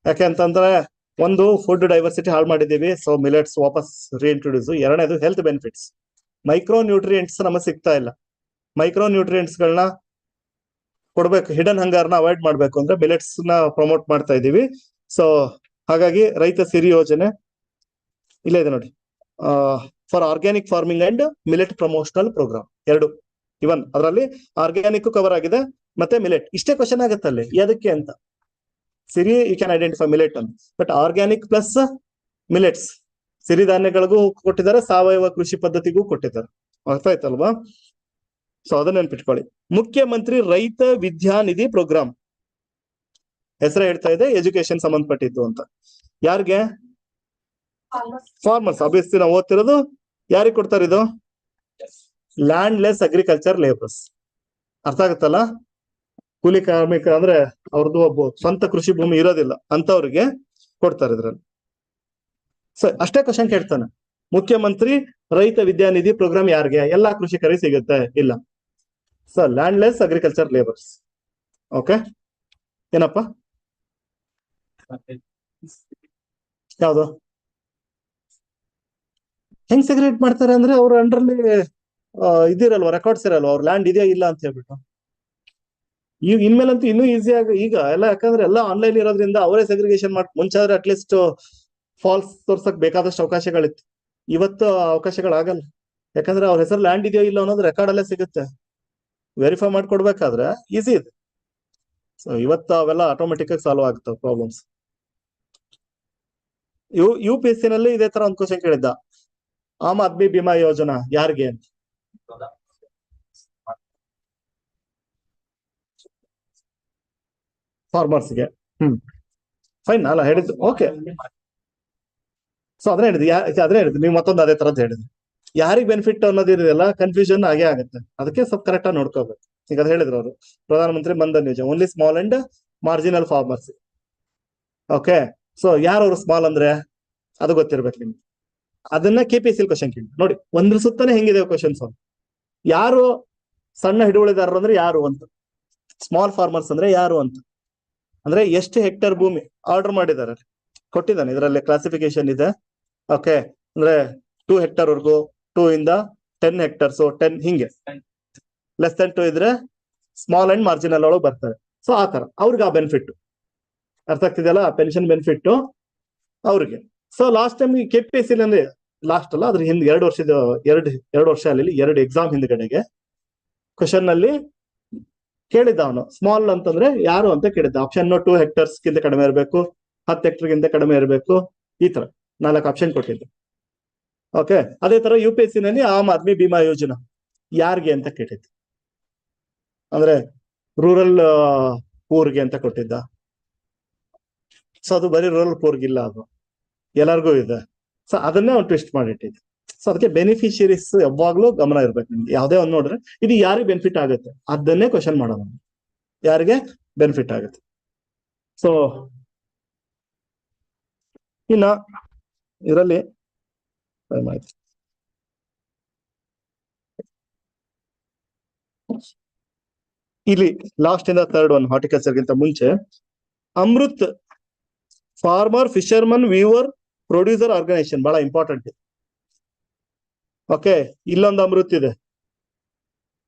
ಯಾಕೆ ಅಂತಂದ್ರೆ ಒಂದು ಫುಡ್ ಡೈವರ್ಸಿಟಿ ಹಾಳು ಮಾಡಿದ್ದೀವಿ, ಸೊ ಮಿಲೆಟ್ಸ್ ವಾಪಸ್ ರೀಇಂಟ್ರೊಡ್ಯೂಸ್. ಎರಡನೇದು ಹೆಲ್ತ್ ಬೆನಿಫಿಟ್ಸ್. ಮೈಕ್ರೋ ನ್ಯೂಟ್ರಿಯೆಂಟ್ಸ್ ನಮಗೆ ಸಿಗ್ತಾ ಇಲ್ಲ. ಮೈಕ್ರೋ ನ್ಯೂಟ್ರಿಯೆಂಟ್ಸ್ ಗಳನ್ನ ಕೊಡ್ಬೇಕು, ಹಿಡನ್ ಹಂಗಾರ್ನ ಅವಾಯ್ಡ್ ಮಾಡ್ಬೇಕು ಅಂದ್ರೆ ಮಿಲೆಟ್ಸ್ ನ ಪ್ರಮೋಟ್ ಮಾಡ್ತಾ ಇದೀವಿ. ಸೊ ಹಾಗಾಗಿ ರೈತ ಸಿರಿ ಯೋಜನೆ ಇಲ್ಲೇ ಇದೆ ನೋಡಿ, for organic farming and millet promotional program. ಎರಡು ಇವನ್ ಅದರಲ್ಲಿ ಆರ್ಗ್ಯಾನಿಕ್ ಕವರ್ ಆಗಿದೆ, ಮತ್ತೆ ಮಿಲೆಟ್. ಇಷ್ಟೇ ಕ್ವಶನ್ ಆಗುತ್ತೆ ಅಲ್ಲಿ, ಎದಕ್ಕೆ ಅಂತ. ಸಿರಿ ಯು ಕ್ಯಾನ್ ಐಡೆಂಟಿಫೈ ಮಿಲೆಟ್ ಅಂತ, ಬಟ್ ಆರ್ಗ್ಯಾನಿಕ್ ಪ್ಲಸ್ ಮಿಲೆಟ್ಸ್ ಸಿರಿಧಾನ್ಯಗಳಿಗೂ ಕೊಟ್ಟಿದ್ದಾರೆ, ಸಾವಯವ ಕೃಷಿ ಪದ್ಧತಿಗೂ ಕೊಟ್ಟಿದ್ದಾರೆ. ಅರ್ಥ ಆಯ್ತಲ್ವಾ? ಸೊ ಅದನ್ನ ನೆನ್ಪಿಟ್ಕೊಳ್ಳಿ. ಮುಖ್ಯಮಂತ್ರಿ ರೈತ ವಿದ್ಯಾನಿಧಿ ಪ್ರೋಗ್ರಾಮ್ ಹೆಸರು ಹೇಳ್ತಾ ಇದೆ, ಎಜುಕೇಶನ್ ಸಂಬಂಧಪಟ್ಟಿದ್ದು ಅಂತ. ಯಾರಿಗೆ? ಫಾರ್ಮರ್ಸ್. ಅಭ್ಯರ್ಥಿ ನಾವು ಓದ್ತಿರೋದು ಯಾರಿಗೆ ಕೊಡ್ತಾರೆ ಇದು? Land less agriculture labours. ಅರ್ಥ ಆಗುತ್ತಲ್ಲ? ಕೂಲಿ ಕಾರ್ಮಿಕ ಅಂದ್ರೆ ಅವ್ರದ್ದು ಒಬ್ಬ ಸ್ವಂತ ಕೃಷಿ ಭೂಮಿ ಇರೋದಿಲ್ಲ, ಅಂತವ್ರಿಗೆ ಕೊಡ್ತಾರೆ ಇದ್ರಲ್ಲಿ. ಸೊ ಅಷ್ಟೇ ಕ್ವಶನ್ ಕೇಳ್ತಾನೆ, ಮುಖ್ಯಮಂತ್ರಿ ರೈತ ವಿದ್ಯಾನಿಧಿ ಪ್ರೋಗ್ರಾಮ್ ಯಾರಿಗೆ? ಎಲ್ಲಾ ಕೃಷಿಕರಿಗೆ ಸಿಗುತ್ತೆ? ಇಲ್ಲ. So land less agriculture labours. Okay, ಏನಪ್ಪ ಯಾವ್ದು? ಹೆಂಗ್ ಸೆಗ್ರೇಟ್ ಮಾಡ್ತಾರೆ ಅಂದ್ರೆ ಅವ್ರ ಅಂಡ್ರಲ್ಲಿ ಇದಿರಲ್ವಾ, ರೆಕಾರ್ಡ್ಸ್ ಇರಲ್ವಾ, ಅವ್ರ ಲ್ಯಾಂಡ್ ಇದೆಯಾ ಇಲ್ಲ ಅಂತ ಹೇಳ್ಬಿಟ್ಟು. ಈಗ ಇನ್ಮೇಲಂತೂ ಇನ್ನೂ ಈಸಿ ಆಗ ಈಗ ಎಲ್ಲ, ಯಾಕಂದ್ರೆ ಎಲ್ಲ ಆನ್ಲೈನ್ ಇರೋದ್ರಿಂದ ಅವರೇ ಸೆಗ್ರಿಗೇಷನ್ ಮಾಡಿ. ಮುಂಚೆ ಆದ್ರೆ ಅಟ್ಲೀಸ್ಟ್ ಫಾಲ್ಸ್ ತೋರ್ಸಕ್ ಬೇಕಾದಷ್ಟು ಅವಕಾಶಗಳಿತ್ತು, ಇವತ್ತು ಅವಕಾಶಗಳಾಗಲ್ಲ. ಯಾಕಂದ್ರೆ ಅವ್ರ ಹೆಸರು ಲ್ಯಾಂಡ್ ಇದೆಯೋ ಇಲ್ಲ ಅನ್ನೋದು ರೆಕಾರ್ಡ್ ಅಲ್ಲೇ ಸಿಗುತ್ತೆ. ವೆರಿಫೈ ಮಾಡ್ಕೊಡ್ಬೇಕಾದ್ರೆ ಈಸಿ ಇದೆ. ಸೊ ಇವತ್ತು ಅವೆಲ್ಲ ಆಟೋಮೆಟಿಕ್ ಆಗಿ ಸಾಲ್ವ್ ಆಗುತ್ತೆ problems. U P S C ನಲ್ಲಿ ಇದೇ ತರ ಒಂದು ಕ್ವಶನ್ ಕೇಳಿದ್ದ, ಆಮ್ ಆದ್ಮಿ ಬಿಮಾ ಯೋಜನಾ ಯಾರಿಗೆ ಅಂತ. ಫಾರ್ಮರ್ಸ್ಗೆ. ಫೈನ್ ಅಲ್ಲ ಹೇಳಿದ್ದು? ಓಕೆ. ಸೊ ಅದನ್ನ ಹೇಳಿದ್ವಿ ನೀವು ಮತ್ತೊಂದು ಅದೇ ತರದ್ ಹೇಳಿದ್ರಿ. ಯಾರಿಗ್ ಬೆನಿಫಿಟ್ ಅನ್ನೋದಿರಲ್ಲ, ಕನ್ಫ್ಯೂಷನ್ ಆಗೇ ಆಗುತ್ತೆ. ಅದಕ್ಕೆ ಸ್ವಲ್ಪ ಕರೆಕ್ಟ್ ಆಗಿ ನೋಡ್ಕೋಬೇಕು. ಈಗ ಅದ್ ಹೇಳಿದ್ರು ಅವರು, ಪ್ರಧಾನಮಂತ್ರಿ ಮನ್ಧನ್ ಯೋಜನೆ only small and marginal farmers. Okay, so ಯಾರು ಅವರು ಸ್ಮಾಲ್ ಅಂದ್ರೆ ಅದು ಗೊತ್ತಿರ್ಬೇಕು ನಿಮ್ಗೆ. ಅದನ್ನ KPSC ಕ್ವಶನ್ ಕೇಳಿ ನೋಡಿ, ಒಂದ್ರ ಸುತ್ತಾನೆ ಹೆಂಗಿದೆ ಕ್ವಶನ್ಸ್. ಯಾರು ಸಣ್ಣ ಹಿಡುವಳಿದಾರರು ಅಂದ್ರೆ ಯಾರು ಅಂತ, ಸ್ಮಾಲ್ ಫಾರ್ಮರ್ಸ್ ಅಂದ್ರೆ ಯಾರು ಅಂತ. ಅಂದ್ರೆ ಎಷ್ಟು ಹೆಕ್ಟೇರ್ ಭೂಮಿ ಆರ್ಡರ್ ಮಾಡಿದ್ದಾರೆ, ಕೊಟ್ಟಿದ್ದಾನೆ ಇದರಲ್ಲಿ ಕ್ಲಾಸಿಫಿಕೇಶನ್ ಇದೆ. ಓಕೆ, ಅಂದ್ರೆ 2 ಹೆಕ್ಟೇರ್ ವರ್ಗು, 2 ಇಂದ 10 ಹೆಕ್ಟರ್ಸ್, 10 ಹಿಂಗೆ. ಲೆಸ್ ದನ್ 2 ಇದ್ರೆ ಸ್ಮಾಲ್ ಅಂಡ್ ಮಾರ್ಜಿನಲ್ ಒಳಗೆ ಬರ್ತಾರೆ. ಸೊ ಆ ತರ ಅವ್ರಿಗೆ ಆ ಬೆನಿಫಿಟ್ ಅರ್ಥ ಆಗ್ತಿದೆಯಲ್ಲ, ಪೆನ್ಷನ್ ಬೆನಿಫಿಟ್ ಅವ್ರಿಗೆ. ಸೊ ಲಾಸ್ಟ್ ಟೈಮ್ KPSC ನಲ್ಲಿ, ಲಾಸ್ಟ್ ಅಲ್ಲ ಅದ್ರ ಹಿಂದೆ 2 ವರ್ಷದ ಎರಡು ವರ್ಷ ಅಲ್ಲಿ 2 ಎಕ್ಸಾಮ್ ಹಿಂದ್ಗಡೆಗೆ ಕ್ವಶನ್ ನಲ್ಲಿ ಕೇಳಿದ್ದ ಅವನು, ಸ್ಮಾಲ್ ಅಂತಂದ್ರೆ ಯಾರು ಅಂತ ಕೇಳಿದ್ದ. ಆಪ್ಷನ್ 2 ಹೆಕ್ಟರ್ಸ್ ಗಿಂತ ಕಡಿಮೆ ಇರಬೇಕು, 10 ಹೆಕ್ಟರ್ ಗಿಂತ ಕಡಿಮೆ ಇರಬೇಕು, ಈ ತರ 4 ಆಪ್ಷನ್ ಕೊಟ್ಟಿದ್ದೆ. ಓಕೆ, ಅದೇ ತರ UPSC ನಲ್ಲಿ ಆಮ್ ಆದ್ಮಿ ಬಿಮಾ ಯೋಜನಾ ಯಾರಿಗೆ ಅಂತ ಕೇಳಿದ್ದು, ಅಂದ್ರೆ ರೂರಲ್ ಪೂರ್ಗೆ ಅಂತ ಕೊಟ್ಟಿದ್ದ. ಸೊ ಅದು ಬರೀ ರೂರಲ್ ಪೂರ್ಗಿಲ್ಲ, ಅದು ಎಲ್ಲರಿಗೂ ಇದೆ. ಸೊ ಅದನ್ನೇ ಅವ್ನು ಟ್ವಿಸ್ಟ್ ಮಾಡಿಟ್ಟಿದ್ದೆ. ಸೊ ಅದಕ್ಕೆ ಬೆನಿಫಿಷಿಯರೀಸ್ ಯಾವಾಗ್ಲೂ ಗಮನ ಇರ್ಬೇಕು ನಿಮ್ಗೆ. ಯಾವ್ದೇ ಒಂದು ನೋಡ್ರೆ ಇದು ಯಾರಿಗೆ ಬೆನಿಫಿಟ್ ಆಗುತ್ತೆ ಅದನ್ನೇ ಕ್ವಶನ್ ಮಾಡೋಣ, ಯಾರಿಗೆ ಬೆನಿಫಿಟ್ ಆಗುತ್ತೆ. ಸೊ ಇನ್ನ ಇದರಲ್ಲಿ ಇಲ್ಲಿ ಲಾಸ್ಟ್ ಇಂದ ಥರ್ಡ್ ಒನ್, ಹಾರ್ಟಿಕಲ್ಚರ್ ಗಿಂತ ಮುಂಚೆ Amrit farmer fisherman weaver producer organisation ಬಹಳ ಇಂಪಾರ್ಟೆಂಟ್. ಓಕೆ, ಇಲ್ಲೊಂದು ಅಮೃತ್ ಇದೆ.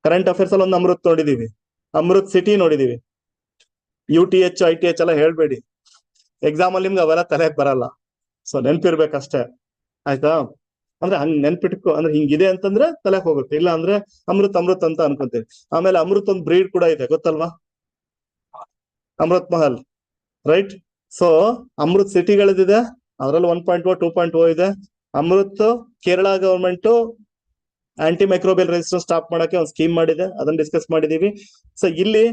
ಕರೆಂಟ್ ಅಫೇರ್ಸ್ ಅಲ್ಲಿ ಒಂದು ಅಮೃತ್ ನೋಡಿದೀವಿ, ಅಮೃತ್ ಸಿಟಿ ನೋಡಿದೀವಿ. UTH ITH ಎಲ್ಲ ಹೇಳ್ಬೇಡಿ, ಎಕ್ಸಾಮ್ ಅಲ್ಲಿ ನಿಮ್ಗೆ ಅವೆಲ್ಲ ತಲೆಗೆ ಬರಲ್ಲ. ಸೊ ನೆನ್ಪಿರ್ಬೇಕಷ್ಟೇ, ಆಯ್ತಾ? ಅಂದ್ರೆ ಹಂಗ್ ನೆನ್ಪಿಟ್ಕೊ, ಅಂದ್ರೆ ಹಿಂಗಿದೆ ಅಂತಂದ್ರೆ ತಲೆಗೆ ಹೋಗುತ್ತೆ, ಇಲ್ಲ ಅಂದ್ರೆ ಅಮೃತ್ ಅಂತ ಅನ್ಕೊಂತೀವಿ. ಆಮೇಲೆ ಅಮೃತ್ ಒಂದು ಬ್ರೀಡ್ ಕೂಡ ಇದೆ, ಗೊತ್ತಲ್ವಾ? ಅಮೃತ್ ಮಹಲ್, ರೈಟ್? ಸೊ ಅಮೃತ್ ಸಿಟಿಗಳಿದೆ, ಅದ್ರಲ್ಲಿ 1.0 2.0 ಇದೆ. Amrit Kerala government anti microbial resistance stop ಮಾಡಕ್ಕೆ ಒಂದು ಸ್ಕೀಮ್ ಮಾಡಿದೆ, ಅದನ್ನ ಡಿಸ್ಕಸ್ ಮಾಡಿದೀವಿ. ಸೊ ಇಲ್ಲಿ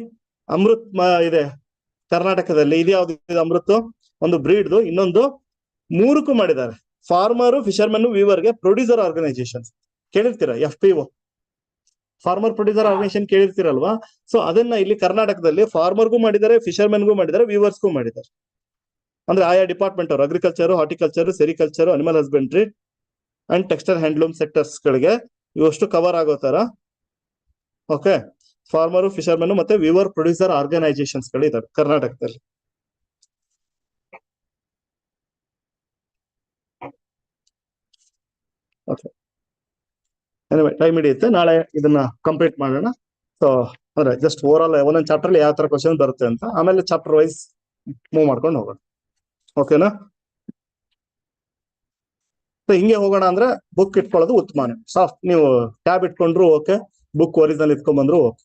ಅಮೃತ್ ಇದೆ ಕರ್ನಾಟಕದಲ್ಲಿ. ಇದು ಯಾವ್ದು ಅಮೃತ್? ಒಂದು ಬ್ರೀಡ್ದು, ಇನ್ನೊಂದು 3ಕ್ಕೂ ಮಾಡಿದ್ದಾರೆ. ಫಾರ್ಮರ್ ಫಿಶರ್ಮನ್ ವೀವರ್ಗೆ ಪ್ರೊಡ್ಯೂಸರ್ ಆರ್ಗನೈಸೇಷನ್ ಕೇಳಿರ್ತೀರಾ, FPO. ಫಾರ್ಮರ್ ಪ್ರೊಡ್ಯೂಸರ್ ಆರ್ಗನೈಸೇಷನ್ ಕೇಳಿರ್ತೀರಲ್ವಾ. ಸೊ ಅದನ್ನ ಇಲ್ಲಿ ಕರ್ನಾಟಕದಲ್ಲಿ ಫಾರ್ಮರ್ಗೂ ಮಾಡಿದ್ದಾರೆ, ಫಿಶರ್ಮೆನ್ಗೂ ಮಾಡಿದ್ದಾರೆ, ವೀವರ್ಸ್ಗೂ ಮಾಡಿದ್ದಾರೆ. ಅಂದ್ರೆ ಆಯಾ ಡಿಪಾರ್ಟ್ಮೆಂಟ್ ಅವರು agriculture, horticulture, sericulture, animal husbandry and textile handloom sectors ಗಳಿಗೆ ಇವಷ್ಟು ಕವರ್ ಆಗೋ ತರ ಓಕೆ ಫಾರ್ಮರ್, ಫಿಶರ್ಮೆನ್ ಮತ್ತೆ ವೀವರ್ ಪ್ರೊಡ್ಯೂಸರ್ ಆರ್ಗನೈಸೇಷನ್ಸ್ ಗಳು ಇದಾವೆ ಕರ್ನಾಟಕದಲ್ಲಿ. ಓಕೆ ಟೈಮ್ ಹಿಡಿಯುತ್ತೆ, ನಾಳೆ ಇದನ್ನ ಕಂಪ್ಲೀಟ್ ಮಾಡೋಣ. ಸೊ ಅಂದ್ರೆ ಜಸ್ಟ್ ಓವರ್ ಆಲ್ ಒಂದೊಂದು ಚಾಪ್ಟರ್ ಯಾವ ತರ ಕ್ವಶನ್ ಬರುತ್ತೆ ಅಂತ, ಆಮೇಲೆ ಚಾಪ್ಟರ್ ವೈಸ್ ಮೂವ್ ಮಾಡ್ಕೊಂಡು ಹೋಗೋಣ. ಓಕೆನಾ? ಸೊ ಹಿಂಗೆ ಹೋಗೋಣ ಅಂದ್ರೆ ಬುಕ್ ಇಟ್ಕೊಳ್ಳೋದು ಉತ್ತಮ. ಸಾಫ್ಟ್ ನೀವು ಟ್ಯಾಬ್ ಇಟ್ಕೊಂಡ್ರು ಓಕೆ, ಬುಕ್ ಒರಿಜಿನಲ್ ಇಟ್ಕೊಂಡ್ ಬಂದ್ರು ಓಕೆ.